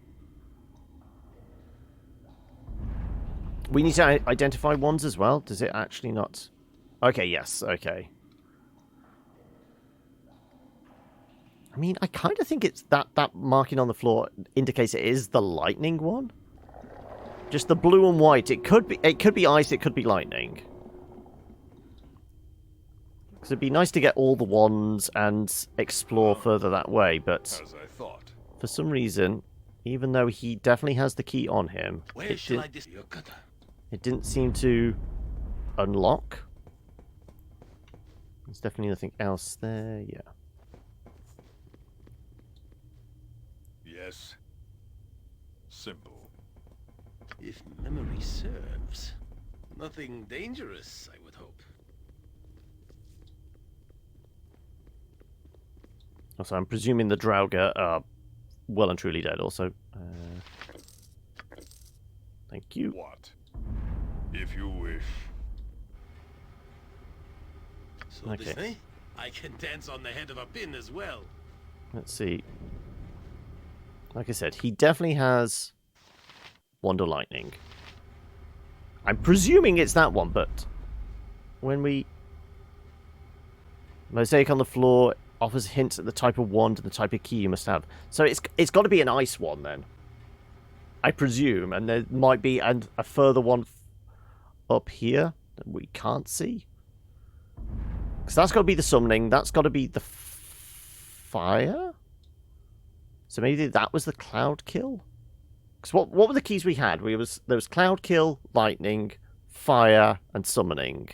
We need to identify wands as well? Does it actually not? Okay, yes, okay. I mean, I kind of think it's that marking on the floor indicates it is the lightning one. Just the blue and white. It could be ice, it could be lightning. Because it'd be nice to get all the wands and explore further that way, but
As I thought.
for some reason, even though he definitely has the key on him,
Where shall I dis... Your cutter.
it didn't seem to unlock. There's definitely nothing else there, yeah.
Yes. Simple.
If memory serves. Nothing dangerous, I would hope.
Also, I'm presuming the Draugr are well and truly dead also. Thank you.
What? If you wish.
So
Okay.
this, eh? I can dance on the head of a pin as well.
Let's see. Like I said, he definitely has Wand of Lightning. I'm presuming it's that one, but when we... Mosaic on the floor offers hints at the type of wand and the type of key you must have. So it's got to be an ice one then. I presume, and there might be a further one up here that we can't see. Because that's got to be the summoning, that's got to be the fire? So maybe that was the cloud kill? Because what were the keys we had? There was cloud kill, lightning, fire, and summoning.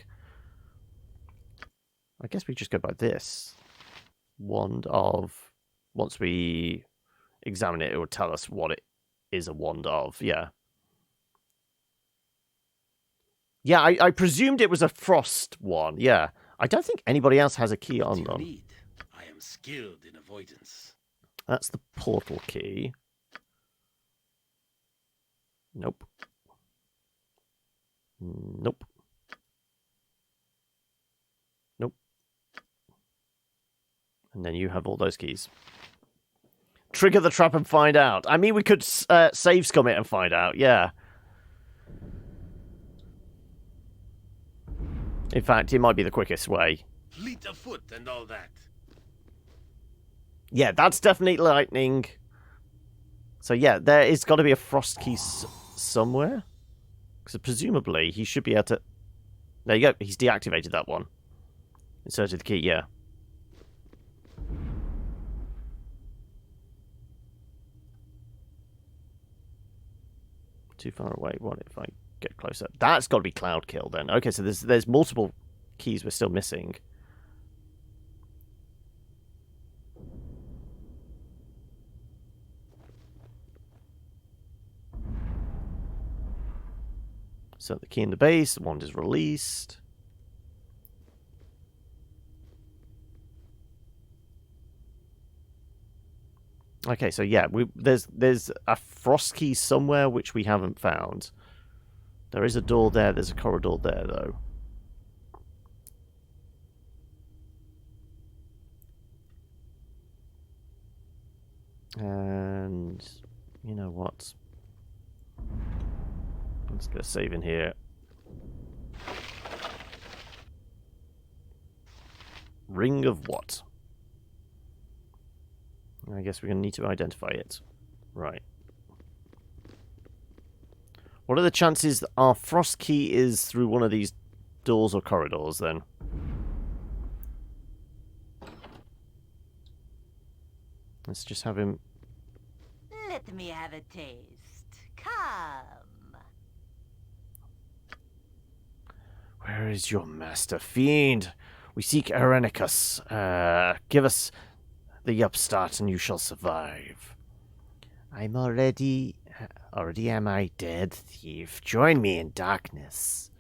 I guess we just go by this. Wand of... Once we examine it, it will tell us what it is a wand of. Yeah. Yeah, I presumed it was a frost one. Yeah. I don't think anybody else has a key on
What do
them.
you need? I am skilled in avoidance.
That's the portal key. Nope. Nope. Nope. And then you have all those keys. Trigger the trap and find out. I mean, we could save scum it and find out, yeah. In fact, it might be the quickest way.
Fleet of foot and all that.
Yeah, that's definitely lightning. So yeah, there is got to be a frost key somewhere. Because presumably he should be able to... There you go, he's deactivated that one. Inserted the key, yeah. Too far away, what if I get closer? That's got to be cloud kill then. Okay, so there's multiple keys we're still missing. Set the key in the base. The wand is released. Okay, so yeah, there's a frost key somewhere which we haven't found. There is a door there. There's a corridor there, though. And you know what? Let's go save in here. Ring of what? I guess we're going to need to identify it. Right. What are the chances that our frost key is through one of these doors or corridors, then? Let's just have him...
Let me have a taste. Come.
Where is your master, fiend? We seek Irenicus. Give us the upstart and you shall survive.
I'm already am I, dead thief? Join me in darkness.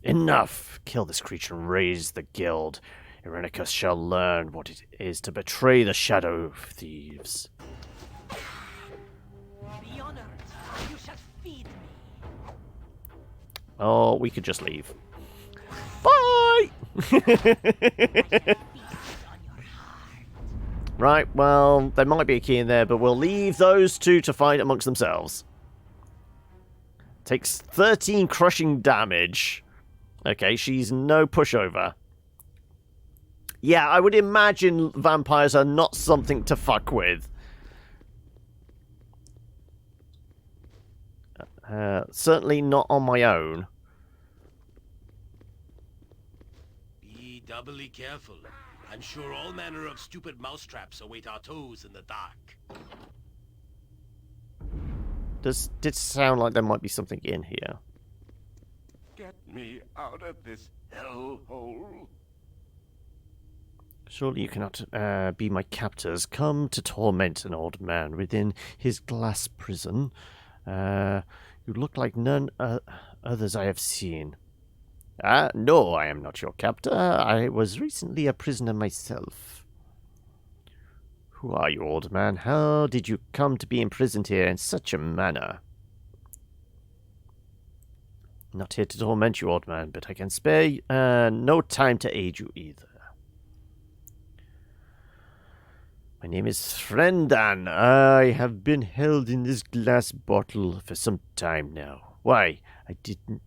Enough! Kill this creature and raise the guild. Irenicus shall learn what it is to betray the shadow of thieves.
Be honored. You shall feed me.
Oh, we could just leave. Bye! Right, well, there might be a key in there, but we'll leave those two to fight amongst themselves. Takes 13 crushing damage. Okay, she's no pushover. Yeah, I would imagine vampires are not something to fuck with. Certainly not on my own.
Be doubly careful. I'm sure all manner of stupid mousetraps await our toes in the dark.
Did sound like there might be something in here.
Get me out of this hellhole.
Surely you cannot be my captors. Come to torment an old man within his glass prison. You look like none others I have seen. No, I am not your captor. I was recently a prisoner myself. Who are you, old man? How did you come to be imprisoned here in such a manner? Not here to torment you, old man, but I can spare no time to aid you either. My name is Frendan. I have been held in this glass bottle for some time now. Why?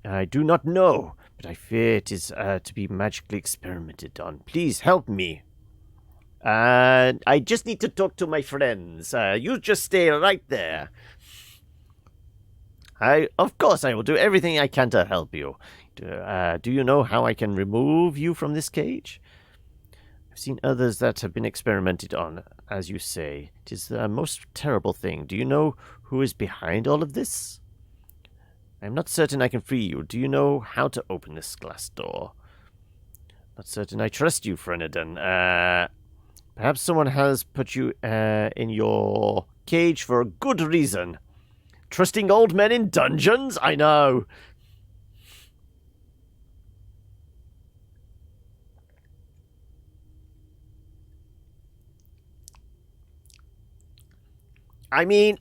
I do not know, but I fear it is to be magically experimented on. Please help me. I just need to talk to my friends. You just stay right there. Of course, I will do everything I can to help you. Do you know how I can remove you from this cage? I've seen others that have been experimented on, as you say. It is the most terrible thing. Do you know who is behind all of this? I'm not certain I can free you. Do you know how to open this glass door? Not certain I trust you, Frendan. Perhaps someone has put you in your cage for a good reason. Trusting old men in dungeons? I know. I mean,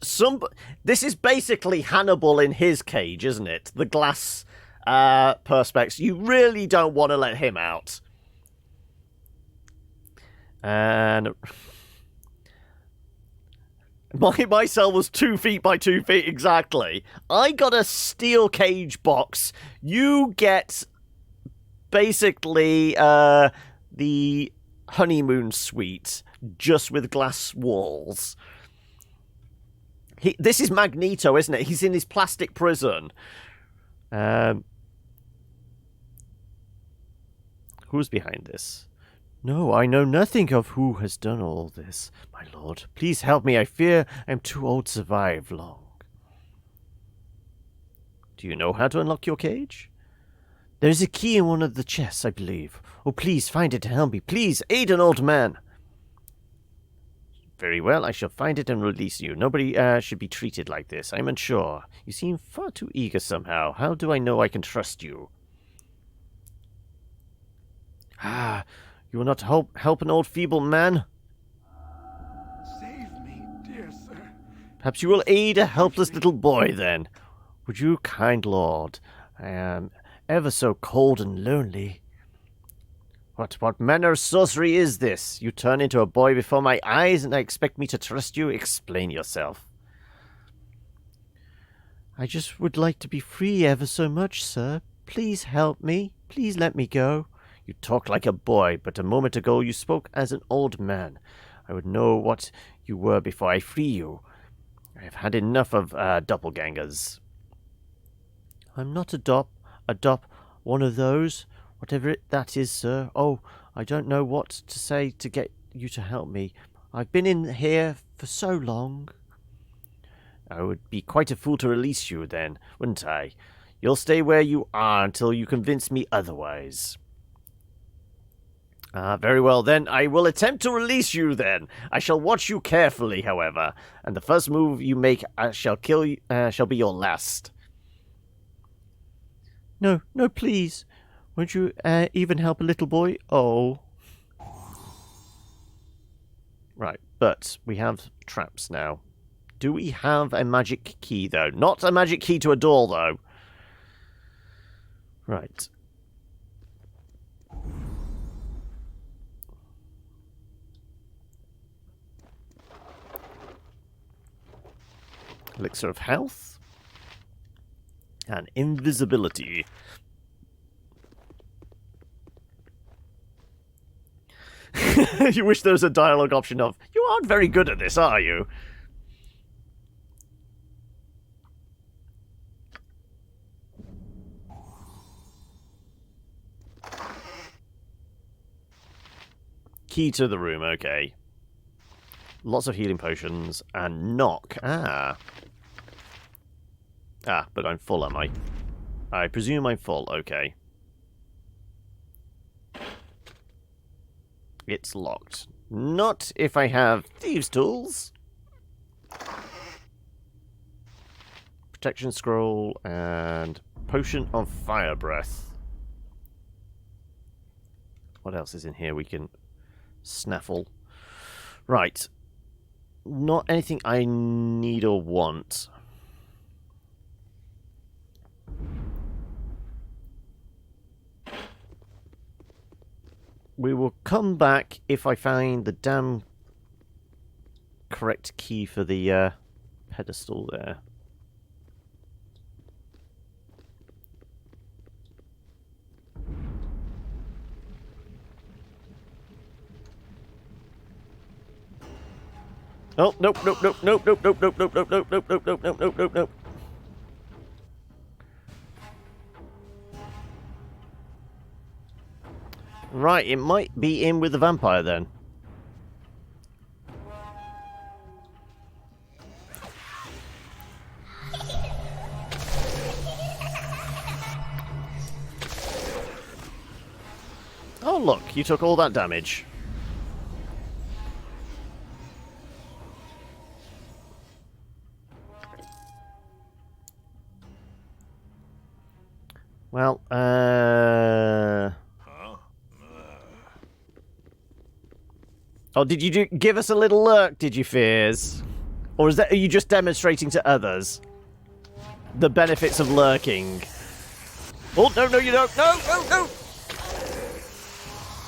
this is basically Hannibal in his cage, isn't it? The glass perspex. You really don't want to let him out. And my cell was 2 feet by 2 feet exactly. I got a steel cage box. You get basically the honeymoon suite just with glass walls. This is Magneto, isn't it? He's in his plastic prison. Who's behind this? No, I know nothing of who has done all this. My lord, please help me. I fear I am too old to survive long. Do you know how to unlock your cage? There is a key in one of the chests, I believe. Oh, please find it to help me. Please, aid an old man. Very well, I shall find it and release you. Nobody should be treated like this. I'm unsure. You seem far too eager somehow. How do I know I can trust you? Ah, you will not help an old feeble man?
Save me, dear sir.
Perhaps you will aid a helpless little boy, then. Would you, kind lord? I am ever so cold and lonely. What manner of sorcery is this? You turn into a boy before my eyes and expect me to trust you? Explain yourself.
I just would like to be free ever so much, sir. Please help me. Please let me go.
You talk like a boy, but a moment ago you spoke as an old man. I would know what you were before I free you. I have had enough of doppelgangers.
I'm not one of those. Whatever that is, sir. Oh, I don't know what to say to get you to help me. I've been in here for so long.
I would be quite a fool to release you then, wouldn't I? You'll stay where you are until you convince me otherwise. Very well then. I will attempt to release you then. I shall watch you carefully, however, and the first move you make shall be your last.
No, please. Won't you even help a little boy? Oh.
Right, but we have traps now. Do we have a magic key, though? Not a magic key to a door, though. Right. Elixir of health. And invisibility. You wish there was a dialogue option of, you aren't very good at this, are you? Key to the room, okay. Lots of healing potions, and knock. Ah, but I'm full, am I? I presume I'm full, okay. It's locked. Not if I have thieves' tools. Protection scroll and potion of fire breath. What else is in here we can snaffle? Right. Not anything I need or want. We will come back if I find the damn correct key for the pedestal there. Oh, nope, nope, nope, nope, nope, nope, nope, nope, nope, nope, nope, nope, nope, nope, nope, nope, nope. Right, it might be in with the vampire then. Oh look, you took all that damage. Well, Oh, did you give us a little lurk, did you, Fears? Or are you just demonstrating to others the benefits of lurking? Oh, no, you don't. No!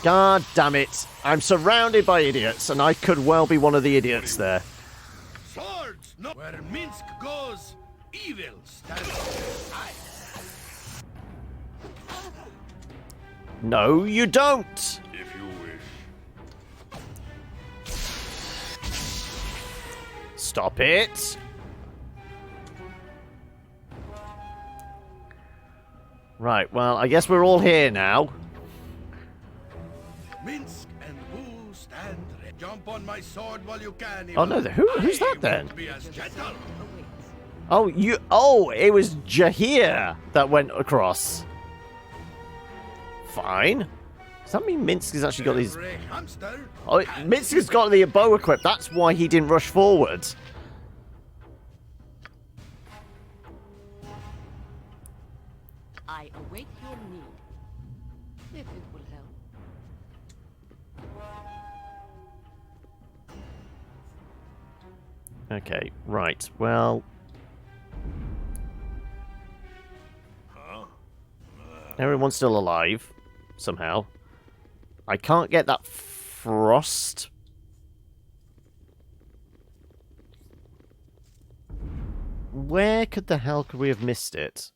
God damn it. I'm surrounded by idiots, and I could well be one of the idiots there.
Swords, no. Where Minsk goes, evil stands aside.
No, you don't.
If you wish.
Stop it. Right, well, I guess we're all here now.
Minsk and Boo stand ready. Jump on my sword while you can.
Oh no, who's that then?
Won't be as gentle.
Oh, it was Jahir that went across. Fine. Does that mean Minsk has actually got these...
Every hamster
Oh, Minsk has got the bow equipped. That's why he didn't rush forward.
I await your need. If it will help.
Okay, right. Well... Everyone's still alive, somehow. I can't get that frost. Where could the hell could we have missed it?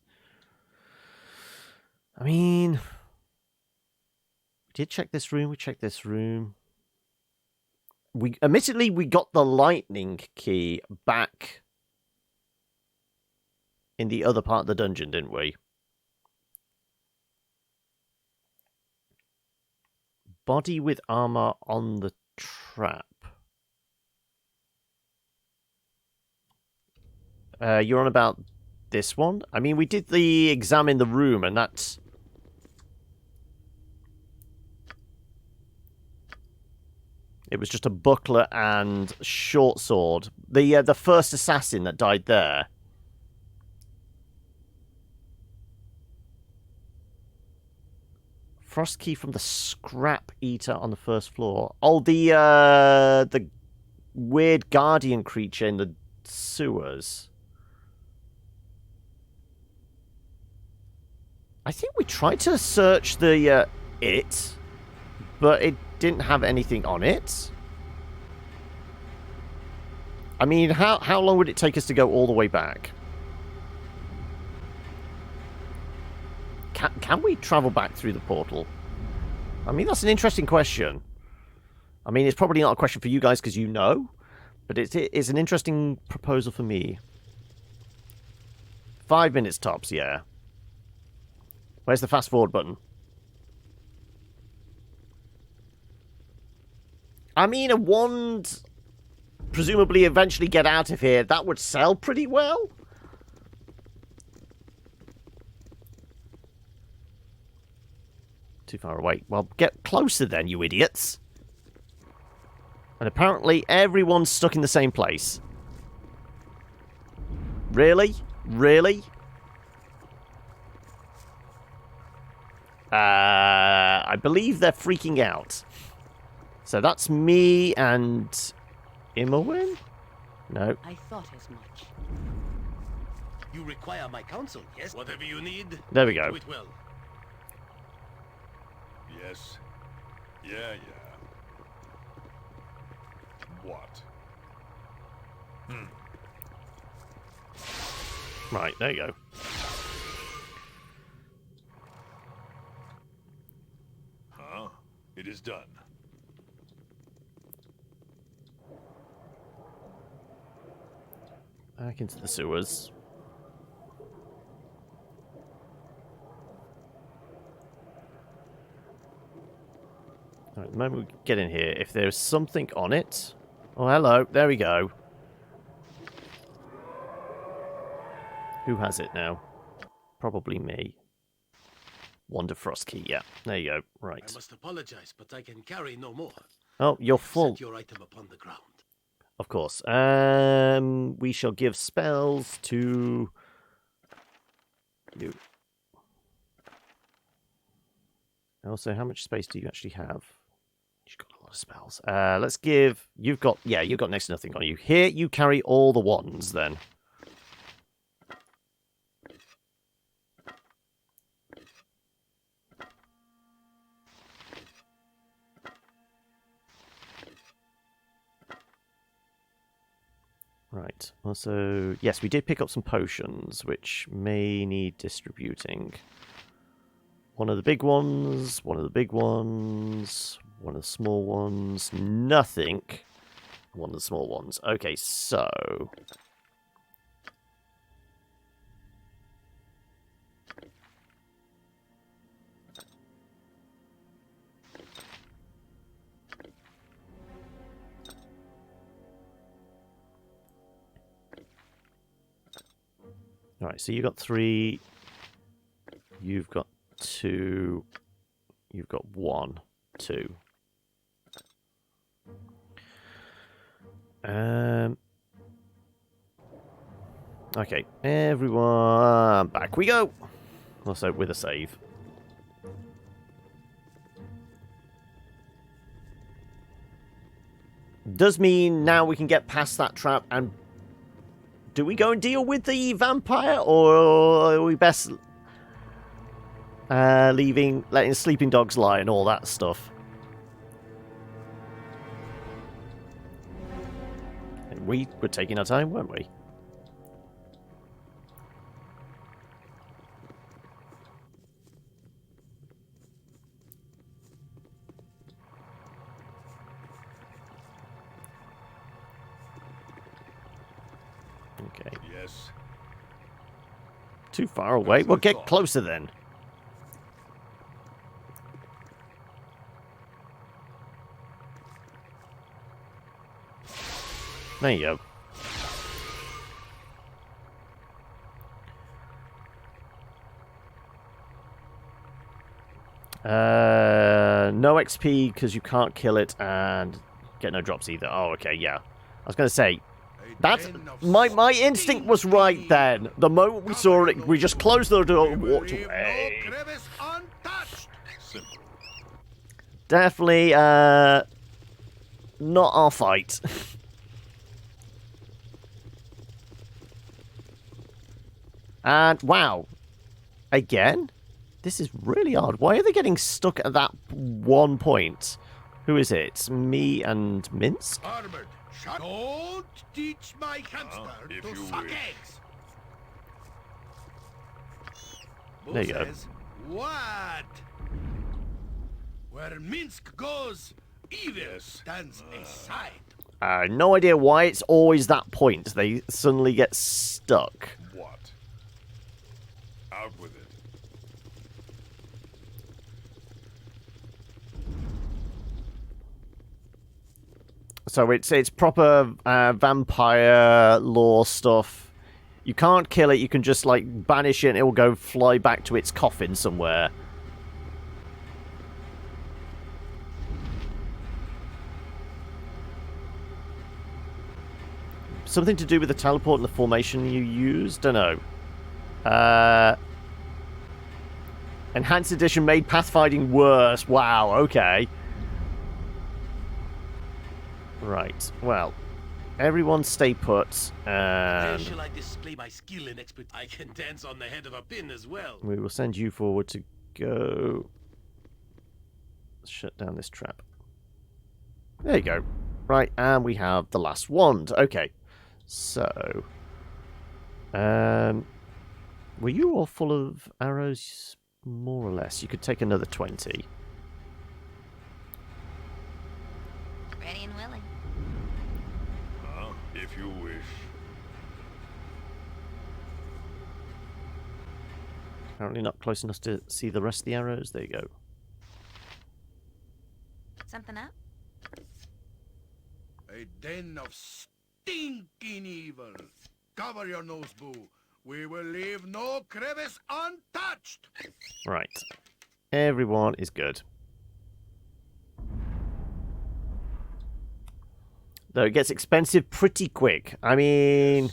I mean... We did check this room, we checked this room. Admittedly, we got the lightning key back in the other part of the dungeon, didn't we? Body with armor on the trap. You're on about this one? I mean, we did the examine the room, and that's... It was just a buckler and short sword. The first assassin that died there. Frost key from the scrap eater on the first floor. Oh, the weird guardian creature in the sewers. I think we tried to search the it, but it didn't have anything on it. I mean, how long would it take us to go all the way back? Can we travel back through the portal? I mean, that's an interesting question. I mean, it's probably not a question for you guys because you know, but it's an interesting proposal for me. 5 minutes tops, yeah. Where's the fast forward button? I mean, a wand, presumably eventually get out of here, that would sell pretty well. Too far away. Well, get closer then, you idiots. And apparently everyone's stuck in the same place. Really? Really? I believe they're freaking out. So that's me and Imowen? No.
I thought as much.
You require my counsel, yes? Whatever you need,
There we go.
do it well.
Yes. Yeah. What?
Right, there you go.
Huh? It is done.
Back into the sewers. Alright, the moment we get in here, if there's something on it... Oh, hello. There we go. Who has it now? Probably me. Wand Frost key, yeah. There you go. Right.
I must apologize, but I can carry no more.
Oh, you're full.
Set your item upon the ground.
Of course. We shall give spells to you. Also, how much space do you actually have? You've got a lot of spells. Let's give... You've got next to nothing on you. Here, you carry all the wands, then. Right. Also, yes, we did pick up some potions, which may need distributing. One of the big ones, one of the big ones, one of the small ones, nothing. One of the small ones. Okay, so... Alright, so you got 3. You've got 2. You've got 1, 2. Okay, everyone, back we go. Also with a save. Does mean now we can get past that trap, and do we go and deal with the vampire, or are we best letting sleeping dogs lie and all that stuff? And we were taking our time, weren't we? Okay.
Yes.
Too far away?
That's
Well,
my
get
thought.
closer then. There you go. No XP because you can't kill it and get no drops either. Oh, okay, yeah. I was going to say, that's my instinct was right then. The moment we saw it, we just closed the door and walked away.
No crevice untouched. Simple.
Definitely not our fight. And wow, again, this is really odd. Why are they getting stuck at that one point? Who is it? Me and Minsk?
Armored. Don't teach my hamster
if
to
you
suck
wish.
eggs. Who
There you go.
says what? Where Minsk goes, evil stands aside.
No idea why it's always that point. They suddenly get stuck.
What? Out with it.
So it's proper vampire lore stuff. You can't kill it. You can just like banish it, and it will go fly back to its coffin somewhere. Something to do with the teleport and the formation you use? Don't know. Enhanced edition made pathfinding worse. Wow, okay. Right, well, everyone stay put,
Where
and
shall I display my skill and expertise? I can dance on the head of a pin as well.
we will send you forward to go shut down this trap. There you go. Right, and we have the last wand. Okay, so, were you all full of arrows? More or less. You could take another 20.
Ready and willing.
If you wish.
Apparently not close enough to see the rest of the arrows. There you go.
Something up?
A den of stinking evil. Cover your nose, boo. We will leave no crevice untouched.
Right. Everyone is good. Though it gets expensive pretty quick. I mean,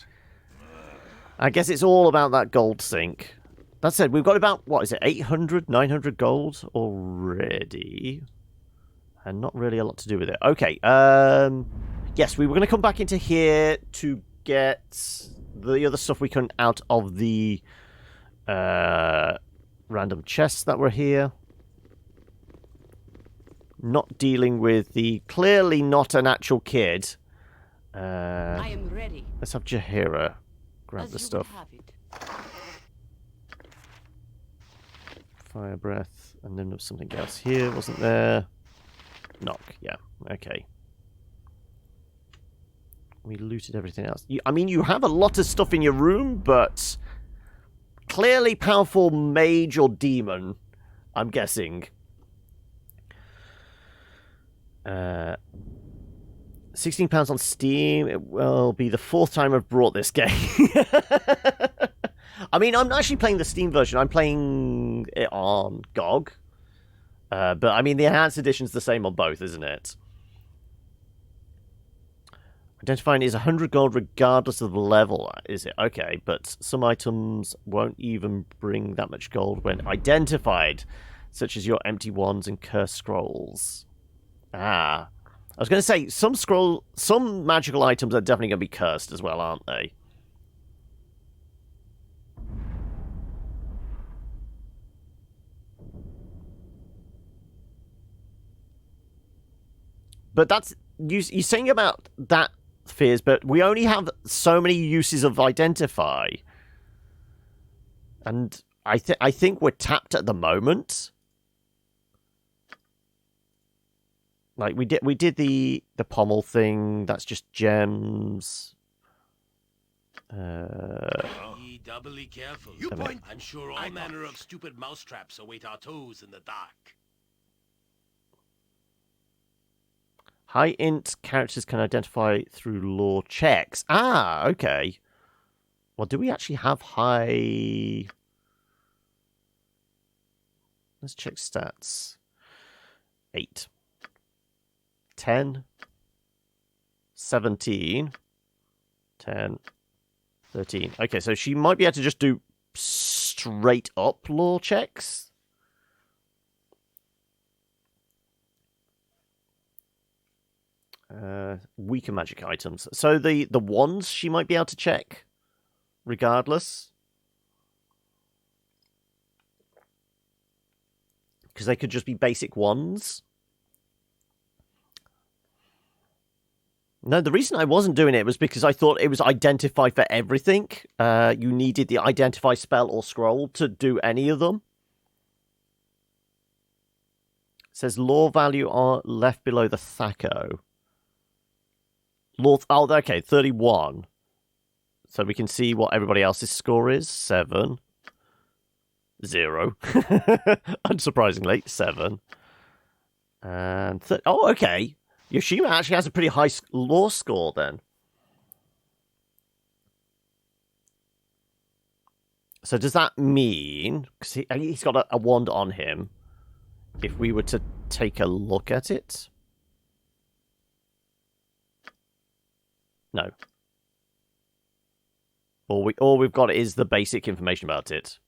I guess it's all about that gold sink. That said, we've got about, what is it, 800, 900 gold already. And not really a lot to do with it. Okay, yes, we were going to come back into here to get the other stuff we can out of the random chests that were here. Not dealing with the clearly not an actual kid.
I am ready.
Let's have Jaheira grab
As
the
you
stuff.
would have it.
Fire breath, and then there was something else here, wasn't there? Knock, yeah, okay. We looted everything else. I mean, you have a lot of stuff in your room, but clearly powerful mage or demon, I'm guessing. £16 on Steam. It will be the 4th time I've brought this game. I mean, I'm not actually playing the Steam version. I'm playing it on GOG. But I mean, the enhanced edition's the same on both, isn't it? Identifying is 100 gold regardless of the level, is it? Okay, but some items won't even bring that much gold when identified, such as your empty wands and cursed scrolls. Ah. I was going to say, some magical items are definitely going to be cursed as well, aren't they? But that's... You're saying about that, Fears, but we only have so many uses of identify. And I think we're tapped at the moment. Like we did the pommel thing. That's just gems.
Be doubly careful.
You point.
I'm sure all manner of stupid mousetraps await our toes in the dark.
High int characters can identify through lore checks. Ah, okay. Well, do we actually have high... Let's check stats. 8. 10. 17. 10. 13. Okay, so she might be able to just do straight up lore checks. Weaker magic items. So the wands she might be able to check, regardless. Because they could just be basic wands. No, the reason I wasn't doing it was because I thought it was identify for everything. You needed the identify spell or scroll to do any of them. It says lore value are left below the Thaco. Oh, okay, 31. So we can see what everybody else's score is. 7. 0. Unsurprisingly, 7. And... oh, okay. Yoshima actually has a pretty high lore score, then. So does that mean... because he's got a wand on him. If we were to take a look at it... No. All we've got is the basic information about it.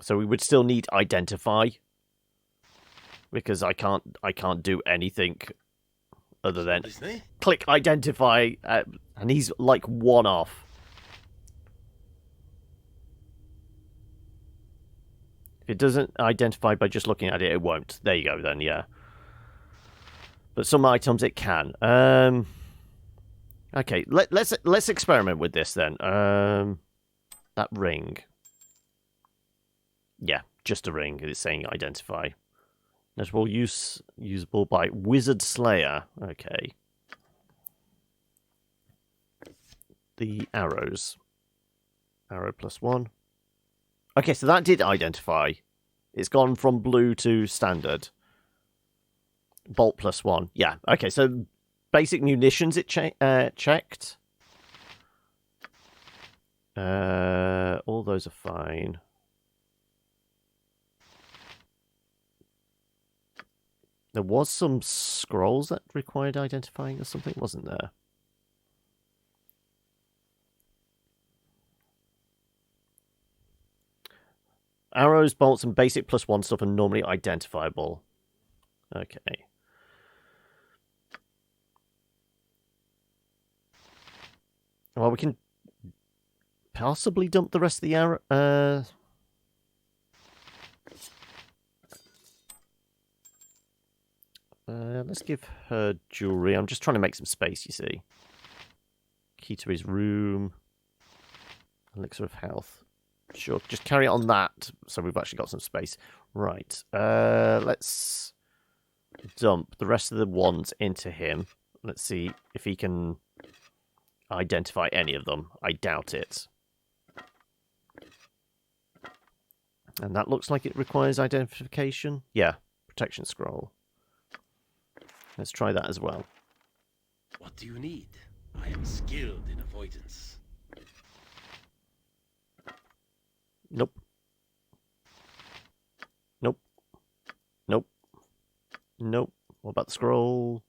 So we would still need identify, because I can't do anything other than click identify, and he's like 1 off. If it doesn't identify by just looking at it, it won't. There you go then, yeah. But some items it can. Okay, let's experiment with this then. That ring. Yeah, just a ring. It's saying identify. Notable usable by Wizard Slayer. Okay. The arrows. Arrow +1. Okay, so that did identify. It's gone from blue to standard. Bolt +1. Yeah. Okay, so basic munitions it checked. All those are fine. There was some scrolls that required identifying or something, wasn't there? Arrows, bolts, and basic +1 stuff are normally identifiable. Okay. Well, we can possibly dump the rest of the arrow. Let's give her jewelry. I'm just trying to make some space, you see. Key to his room. Elixir of health. Sure, just carry it on that, so we've actually got some space. Right. Let's dump the rest of the wands into him. Let's see if he can identify any of them. I doubt it. And that looks like it requires identification. Yeah, protection scroll. Let's try that as well.
What do you need? I am skilled in avoidance.
Nope. Nope. Nope. What about the scroll?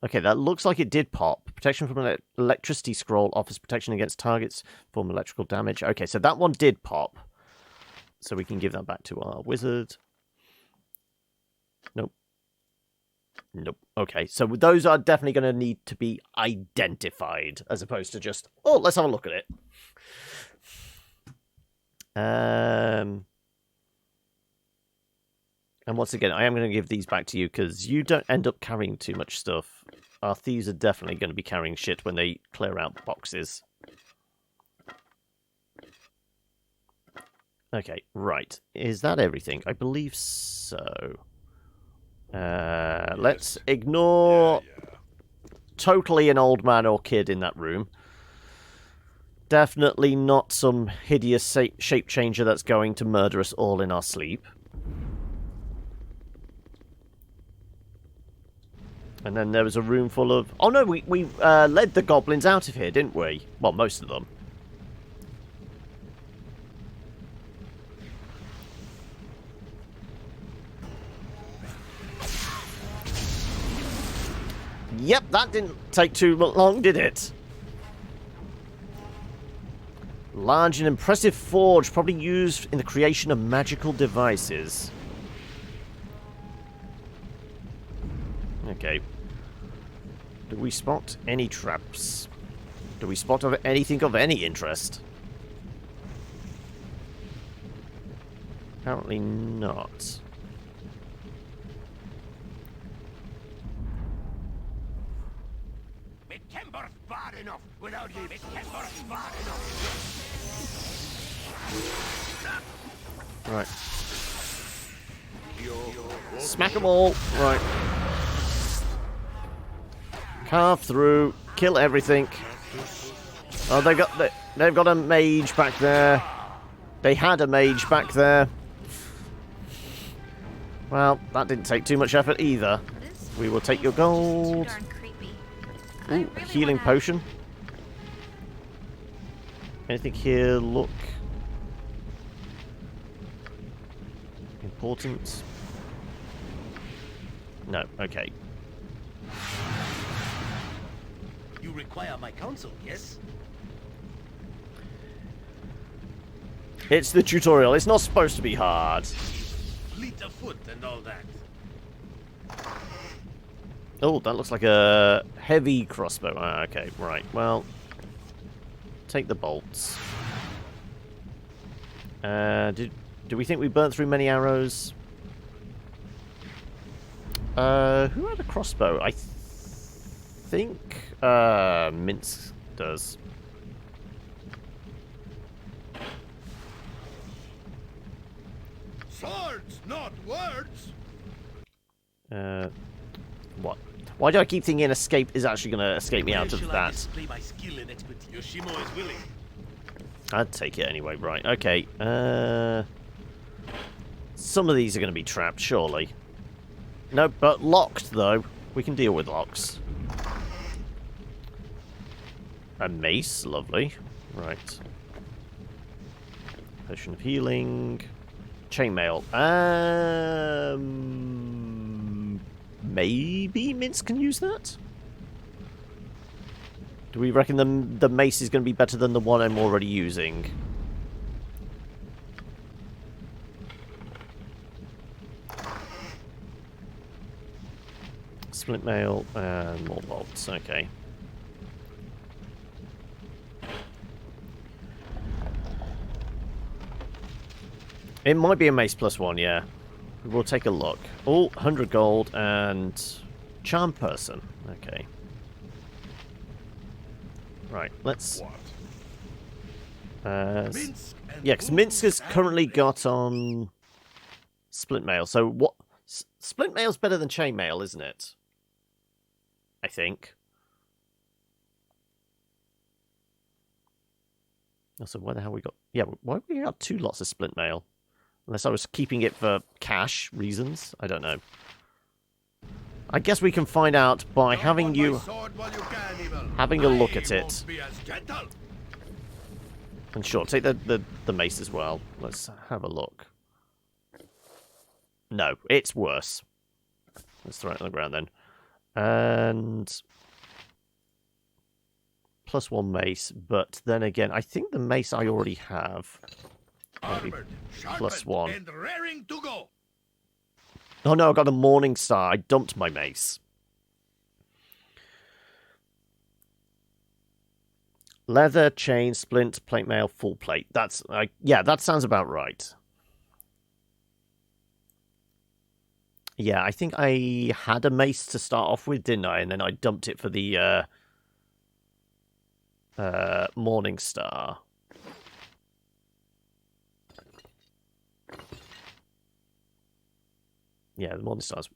Okay, that looks like it did pop. Protection from an electricity scroll offers protection against targets from electrical damage. Okay, so that one did pop. So we can give that back to our wizard. Nope. Nope. Okay, so those are definitely going to need to be identified, as opposed to just, oh, let's have a look at it. And once again, I am going to give these back to you, because you don't end up carrying too much stuff. Our thieves are definitely going to be carrying shit when they clear out boxes. Okay, right. Is that everything? I believe so. Let's ignore totally an old man or kid in that room. Definitely not some hideous shape changer that's going to murder us all in our sleep. And then there was a room full of... Oh no, we led the goblins out of here, didn't we? Well, most of them. Yep, that didn't take too long, did it? Large and impressive forge, probably used in the creation of magical devices. Okay. Do we spot any traps? Do we spot anything of any interest? Apparently not.
Timber's bad enough without you. Timber's bad enough.
Right. Smack them all. Right. Carve through. Kill everything. Oh, they've got a mage back there. They had a mage back there. Well, that didn't take too much effort either. We will take your gold. Ooh, a healing potion. Anything here look important? No, okay.
You require my counsel, yes?
It's the tutorial. It's not supposed to be hard.
Fleet of foot and all that.
Oh, that looks like a heavy crossbow. Ah, okay, right. Well, take the bolts. Do we think we burnt through many arrows? Who had a crossbow? I think Minsk does.
Swords, not words.
What? Why do I keep thinking escape is actually going to escape me out of that?
Display my skill and expertise. Yoshimo is willing.
I'd take it anyway. Right, okay. Some of these are going to be trapped, surely. No, but locked, though. We can deal with locks. A mace, lovely. Right. Potion of healing. Chainmail. Maybe Minsk can use that? Do we reckon the mace is going to be better than the one I'm already using? Splint mail and more bolts. Okay. It might be a mace plus one, yeah. We'll take a look. Oh, 100 gold and charm person. Okay. Right, let's... yeah, because Minsk has currently got on splint mail. So what... Splint mail's better than chainmail, isn't it? I think. Also, why the hell we got... Yeah, why have we got 2 lots of splint mail? Unless I was keeping it for cash reasons. I don't know. I guess we can find out by having you... having a look at it. And sure, take the mace as well. Let's have a look. No, it's worse. Let's throw it on the ground then. And +1 mace, but then again, I think the mace I already have.
Armored,
+1.
sharpened, and raring to go.
Oh no, I got a Morning Star. I dumped my mace. Leather, chain, splint, plate mail, full plate. That's yeah, that sounds about right. Yeah, I think I had a mace to start off with, didn't I? And then I dumped it for the Morning Star. Yeah, the Morning Star's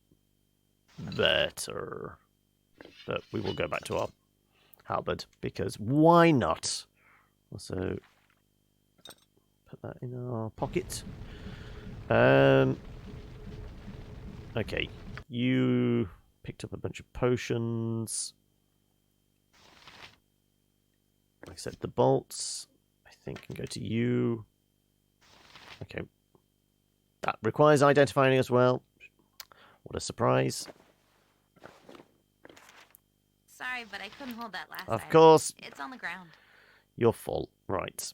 better. But we will go back to our halberd, because why not? Also, put that in our pocket. Okay, you picked up a bunch of potions. Like I said, the bolts, I think, can go to you. Okay. That requires identifying as well. What a surprise.
Sorry, but I couldn't hold that last
Of
item.
course.
It's on the ground.
Your fault. Right.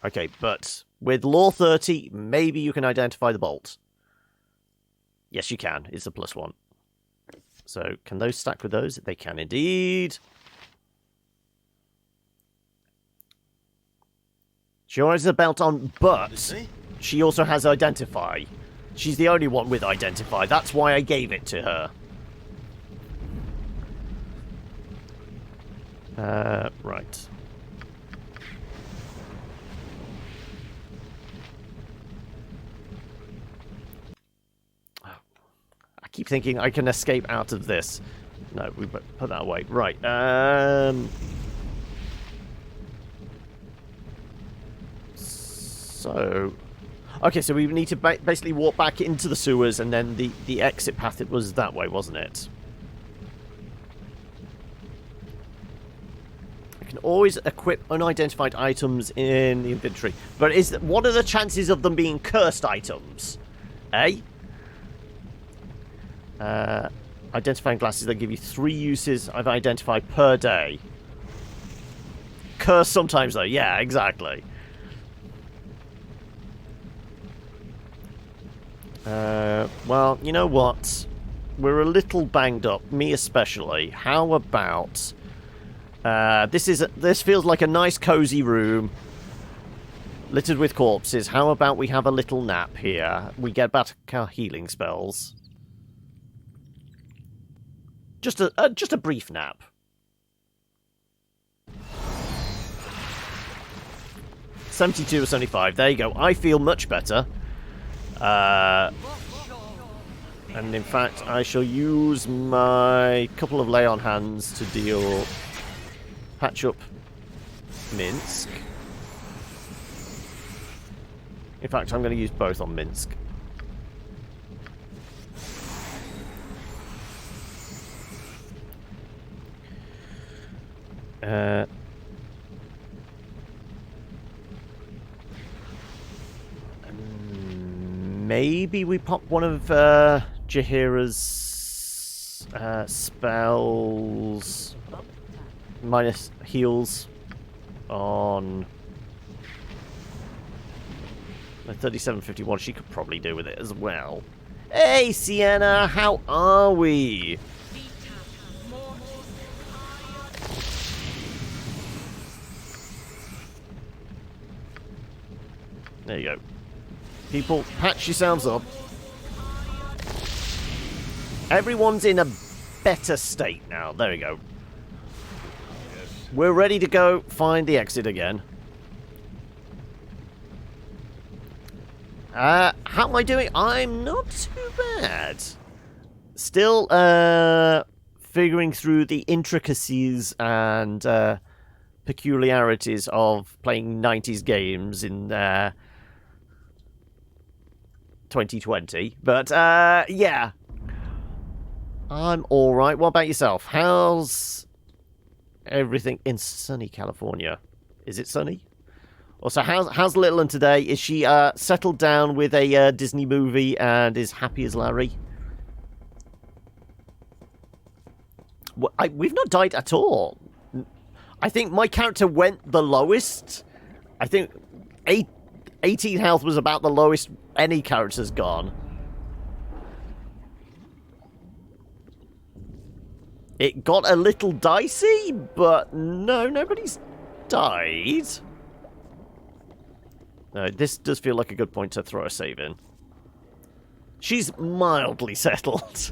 Okay, but with Law 30, maybe you can identify the bolt. Yes, you can. It's a +1. So, can those stack with those? They can indeed. She already has a belt on, but she also has Identify. She's the only one with Identify. That's why I gave it to her. Right. I keep thinking I can escape out of this. No, we put that away. Right. So... Okay, so we need to basically walk back into the sewers, and then the exit path, it was that way, wasn't it? I can always equip unidentified items in the inventory. But what are the chances of them being cursed items? Eh? Identifying glasses that give you 3 uses I've identified per day. Cursed sometimes, though. Yeah, exactly. Well, you know what? We're a little banged up, me especially. How about... this feels like a nice cozy room, littered with corpses. How about we have a little nap here? We get back our healing spells. Just a brief nap. $72 or 75. There you go. I feel much better. And in fact, I shall use my couple of lay on hands to deal patch up Minsk. In fact, I'm going to use both on Minsk. Maybe we pop one of Jaheira's spells minus heals on the 3751. She could probably do with it as well. Hey, Sienna, how are we? There you go. People, patch yourselves up. Everyone's in a better state now. There we go. We're ready to go find the exit again. How am I doing? I'm not too bad. Still figuring through the intricacies and peculiarities of playing 90s games in 2020. But yeah. I'm alright. What about yourself? How's everything in sunny California? Is it sunny? Also, how's little one today? Is she settled down with a Disney movie and is happy as Larry? We've not died at all. I think my character went the lowest. I think 18 health was about the lowest any character's gone. It got a little dicey, but no, nobody's died. No, this does feel like a good point to throw a save in. She's mildly settled.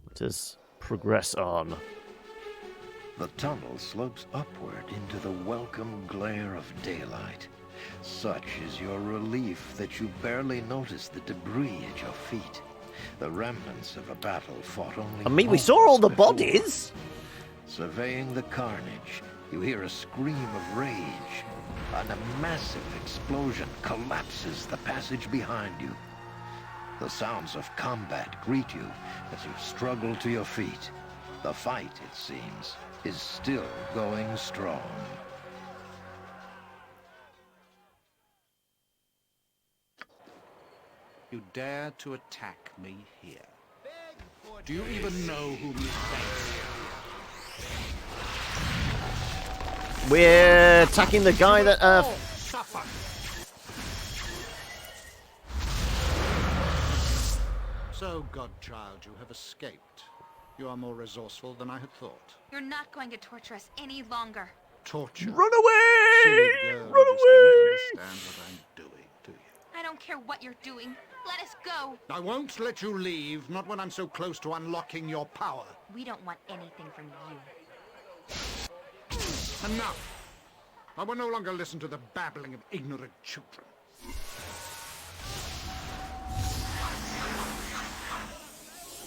Let us progress on.
The tunnel slopes upward into the welcome glare of daylight. Such is your relief that you barely notice the debris at your feet. The remnants of a battle fought only.
I mean, we saw all the
before.
bodies.
Surveying the carnage, you hear a scream of rage. And a massive explosion collapses the passage behind you. The sounds of combat greet you as you struggle to your feet. The fight, it seems, is still going strong.
You dare to attack me here. Do you even know whom you face?
We're attacking the guy that
Suffer. So, godchild, you have escaped. You are more resourceful than I had thought.
You're not going to torture us any longer.
Torture.
run away!
Silly girl,
Run
you
away!
just don't understand what I'm doing, do you?
I don't care what you're doing. Let us go.
I won't let you leave, not when I'm so close to unlocking your power.
We don't want anything from you.
Enough! I will no longer listen to the babbling of ignorant children.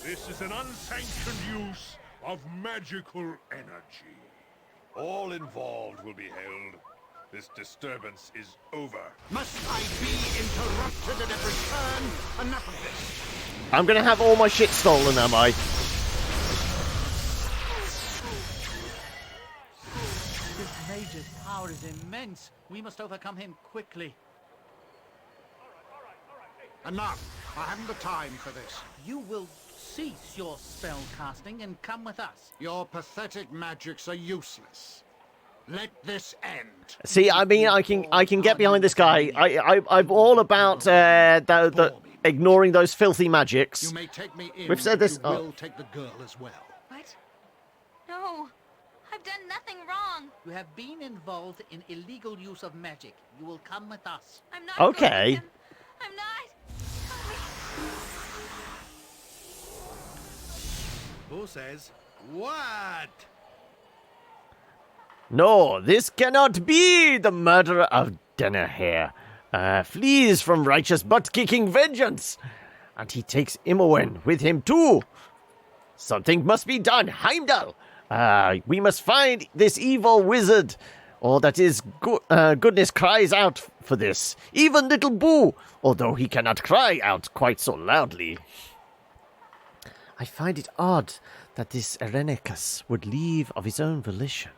This is an unsanctioned use of magical energy. All involved will be held. This disturbance is over.
Must I be interrupted at every turn? Enough of this!
I'm gonna have all my shit stolen, am I?
This mage's power is immense. We must overcome him quickly.
Enough! I haven't the time for this.
You will cease your spell casting and come with us.
Your pathetic magics are useless. Let this end.
See, I mean, I can get behind this guy. I'm all about the ignoring those filthy magics.
You may take me in,
We've said
but
this.
you will take the girl as well.
What? No. I've done nothing wrong.
You have been involved in illegal use of magic. You will come with us.
I'm not
Okay.
going with him. I'm not.
Who says what?
No, this cannot be. The murderer of Dennerhair flees from righteous butt-kicking vengeance, and he takes Imowen with him too. Something must be done, Heimdall. We must find this evil wizard, or that is goodness cries out for this. Even little Boo, although he cannot cry out quite so loudly. I find it odd that this Erenicus would leave of his own volition.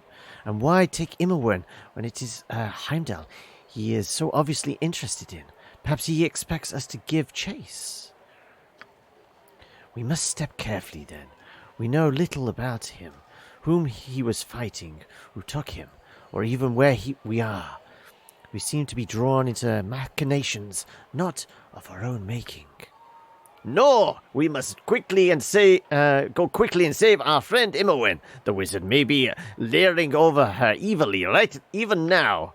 And why take Imowen when it is Heimdall he is so obviously interested in? Perhaps he expects us to give chase. We must step carefully then. We know little about him, whom he was fighting, who took him, or even where we are. We seem to be drawn into machinations not of our own making. No, we must go quickly and save our friend Imowen. The wizard may be leering over her evilly right even now.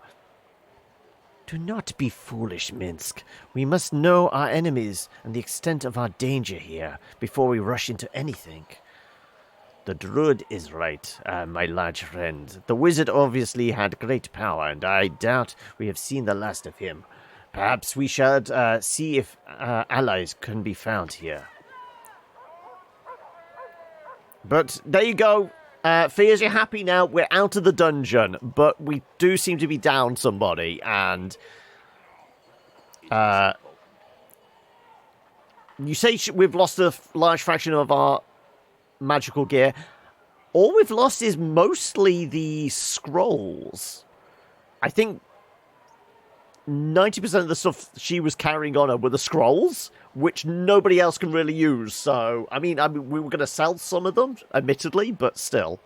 Do not be foolish, Minsk. We must know our enemies and the extent of our danger here before we rush into anything. The druid is right, my large friend. The wizard obviously had great power, and I doubt we have seen the last of him. Perhaps we should see if allies can be found here. But there you go. Fears, you're happy now. We're out of the dungeon, but we do seem to be down somebody, and you say we've lost a large fraction of our magical gear. all we've lost is mostly the scrolls. I think 90% of the stuff she was carrying on her were the scrolls, which nobody else can really use. So, I mean we were going to sell some of them, admittedly, but still.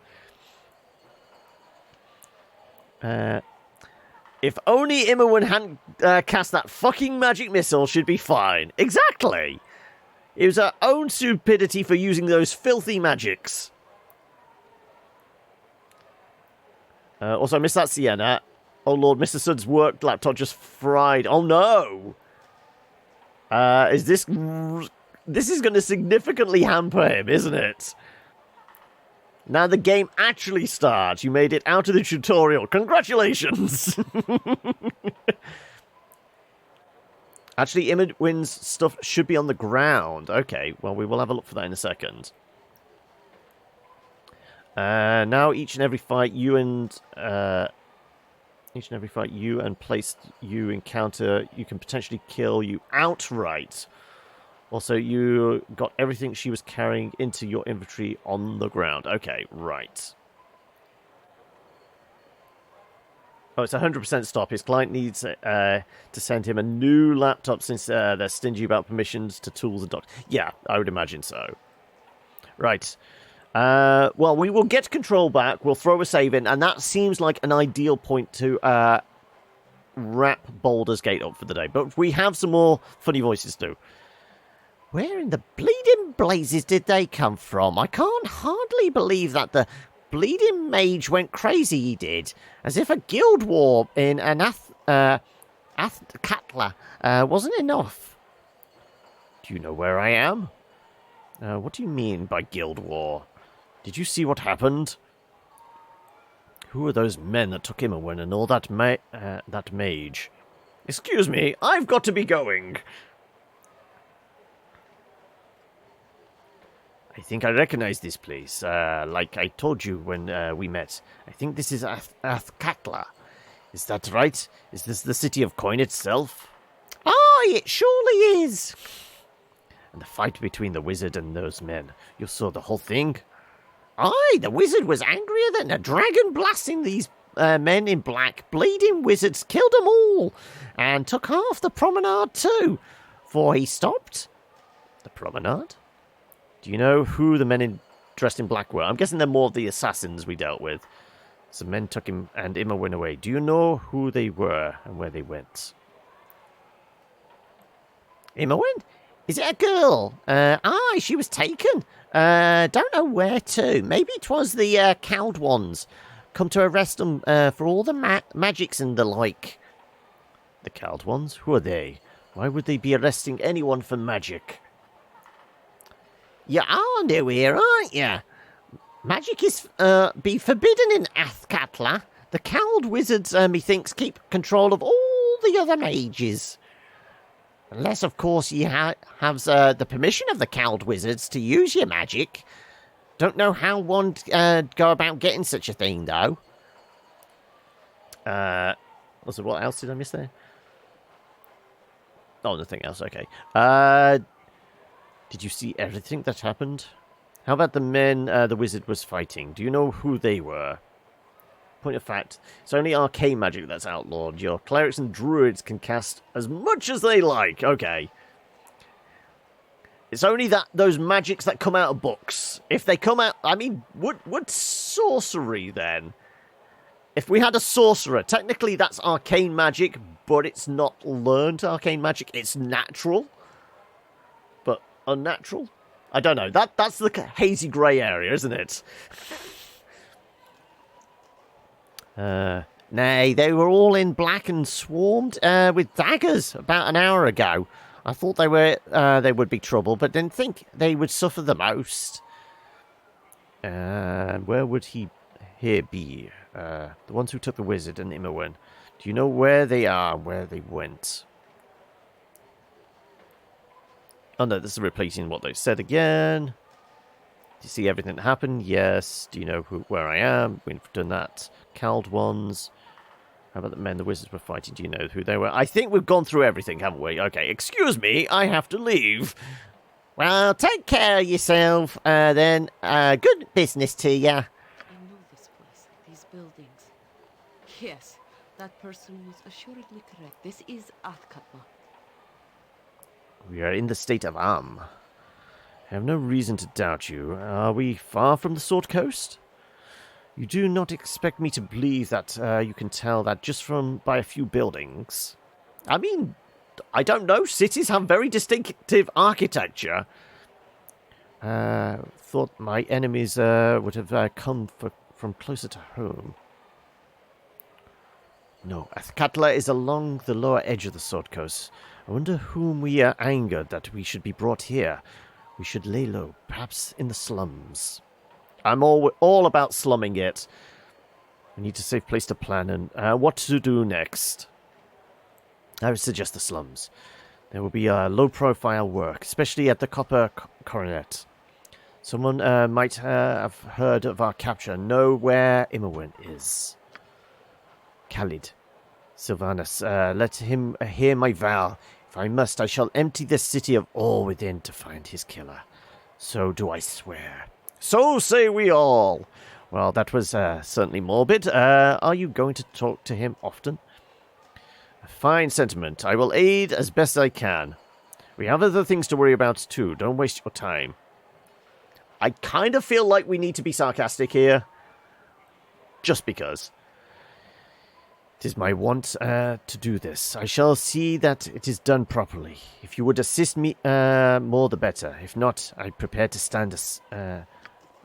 If only Imowen hadn't cast that fucking magic missile, she'd be fine. Exactly! It was her own stupidity for using those filthy magics. Also, I missed that Sienna. Oh lord, Mr. Sud's work laptop just fried. Oh no! Is this... This is going to significantly hamper him, isn't it? Now the game actually starts. You made it out of the tutorial. Congratulations! Actually, Imowen's stuff should be on the ground. Okay, well, we will have a look for that in a second. Now, each and every fight you place you encounter, you can potentially kill you outright. Also, you got everything she was carrying into your inventory on the ground. Okay, right. Oh, it's 100% stop. His client needs to send him a new laptop since they're stingy about permissions to tools and docs. Yeah, I would imagine so. Right. Well, we will get control back. We'll throw a save in, and that seems like an ideal point to wrap Baldur's Gate up for the day. But we have some more funny voices too. Where in the bleeding blazes did they come from? I can't hardly believe that the bleeding mage went crazy, he did. As if a guild war in an Athkatla wasn't enough. Do you know where I am? What do you mean by guild war? Did you see what happened? Who are those men that took Imowen and all that mage? Excuse me, I've got to be going. I think I recognize this place, like I told you when we met. I think this is Athkatla. Is that right? Is this the city of coin itself? Aye, it surely is. And the fight between the wizard and those men. You saw the whole thing? Aye, the wizard was angrier than a dragon blasting these men in black. Bleeding wizards killed them all. And took half the promenade too. For he stopped. The promenade? Do you know who the men dressed in black were? I'm guessing they're more of the assassins we dealt with. Some men took him and Imowen away. Do you know who they were and where they went? Imowen? Is it a girl? Aye, she was taken. Don't know where to. Maybe 'twas the cowed ones. Come to arrest them for all the magics and the like. The cowed ones? Who are they? Why would they be arresting anyone for magic? You are new here, aren't you? Magic is be forbidden in Athkatla. The cowled wizards, methinks, keep control of all the other mages. Unless, of course, you have the permission of the cowled wizards to use your magic. Don't know how one go about getting such a thing, though. Also, what else did I miss there? Oh, nothing else, okay. Did you see everything that happened? How about the men the wizard was fighting? Do you know who they were? Point of fact, it's only arcane magic that's outlawed. Your clerics and druids can cast as much as they like. Okay. It's only those magics that come out of books. If they come out... I mean, would sorcery then? If we had a sorcerer, technically that's arcane magic, but it's not learned arcane magic. It's natural. But unnatural? I don't know. That's the hazy grey area, isn't it? Nay, they were all in black and swarmed with daggers about an hour ago. I thought they would be trouble, but didn't think they would suffer the most. Where would he here be? The ones who took the wizard and Imowen. Do you know where they are, where they went? Oh no, this is repeating what they said again. Do you see everything that happened? Yes. Do you know where I am? We've done that. Cowled ones. How about the men the wizards were fighting? Do you know who they were? I think we've gone through everything, haven't we? Okay, excuse me, I have to leave. Well, take care of yourself, then. Good business to ya.
Yes, that person was assuredly correct. This is Athkatla.
We are in the state of Am. I have no reason to doubt you. Are we far from the Sword Coast? You do not expect me to believe that you can tell that just by a few buildings. I mean, I don't know. Cities have very distinctive architecture. Thought my enemies would have come from closer to home. No, Athkatla is along the lower edge of the Sword Coast. I wonder whom we angered that we should be brought here. We should lay low, perhaps in the slums. I'm all about slumming it. We need a safe place to plan and what to do next. I would suggest the slums. There will be low-profile work, especially at the Copper Coronet. Someone might have heard of our capture, know where Immerwin is. Khalid, Sylvanus, let him hear my vow. If I must, I shall empty this city of all within to find his killer. So do I swear. So say we all. Well, that was certainly morbid. Are you going to talk to him often? A fine sentiment. I will aid as best I can. We have other things to worry about too. Don't waste your time. I kind of feel like we need to be sarcastic here. Just because. It is my want to do this. I shall see that it is done properly. If you would assist me more, the better. If not, I'm prepared to stand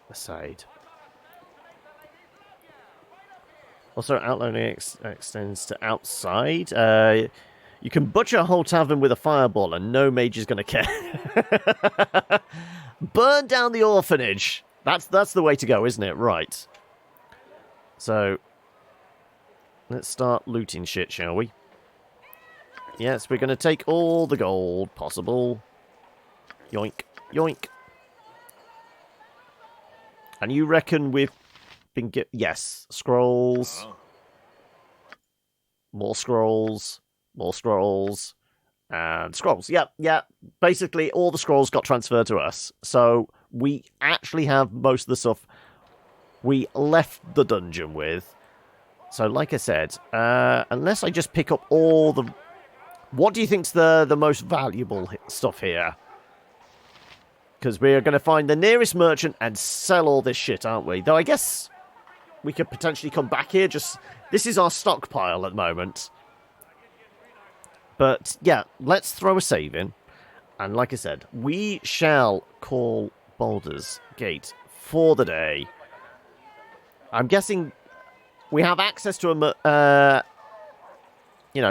aside. Also, outlining extends to outside. You can butcher a whole tavern with a fireball and no mage is going to care. Burn down the orphanage. That's the way to go, isn't it? Right. So, let's start looting shit, shall we? Yes, we're going to take all the gold possible. Yoink, yoink. And you reckon we've been yes, scrolls. More scrolls. More scrolls. And scrolls. Yeah. Basically, all the scrolls got transferred to us. So, we actually have most of the stuff we left the dungeon with. So, like I said, unless I just pick up all the... What do you think's the most valuable stuff here? Because we're going to find the nearest merchant and sell all this shit, aren't we? Though I guess we could potentially come back here. This is our stockpile at the moment. But, yeah, let's throw a save in. And like I said, we shall call Baldur's Gate for the day. I'm guessing we have access to a,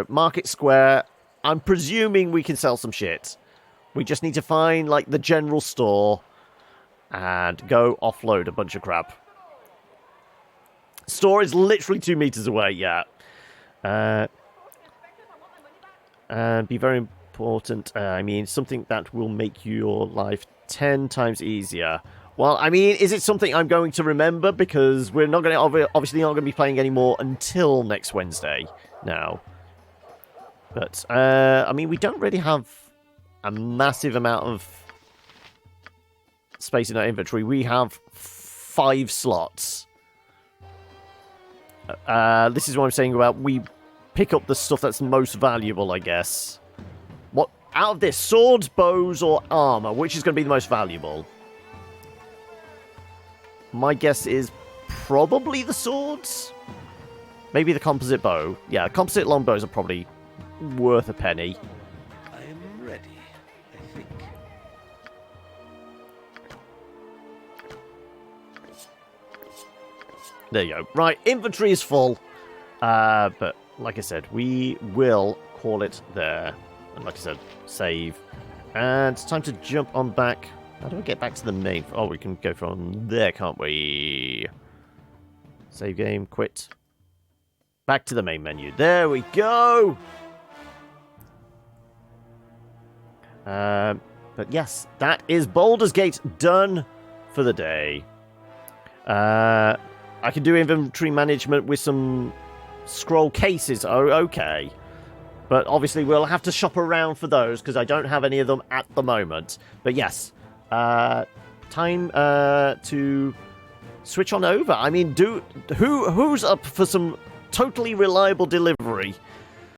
market square. I'm presuming we can sell some shit. We just need to find, like, the general store and go offload a bunch of crap. Store is literally 2 meters away, yeah. And be very important, something that will make your life 10 times easier. Well, I mean, is it something I'm going to remember? Because we're not going to, obviously not going to be playing anymore until next Wednesday now. But, we don't really have a massive amount of space in our inventory. We have 5 slots. This is what I'm saying about we pick up the stuff that's most valuable, I guess. What out of this, swords, bows, or armor, which is going to be the most valuable? My guess is probably the swords. Maybe the composite bow. Yeah, composite longbows are probably worth a penny.
I am ready, I think.
There you go. Right, inventory is full. But like I said, we will call it there. And like I said, save. And it's time to jump on back. How do I get back to the main? Oh, we can go from there, can't we? Save game, quit. Back to the main menu. There we go! But yes, that is Baldur's Gate done for the day. I can do inventory management with some scroll cases. Oh, okay. But obviously we'll have to shop around for those because I don't have any of them at the moment. But yes, time to switch on over. I mean, who's up for some totally reliable delivery.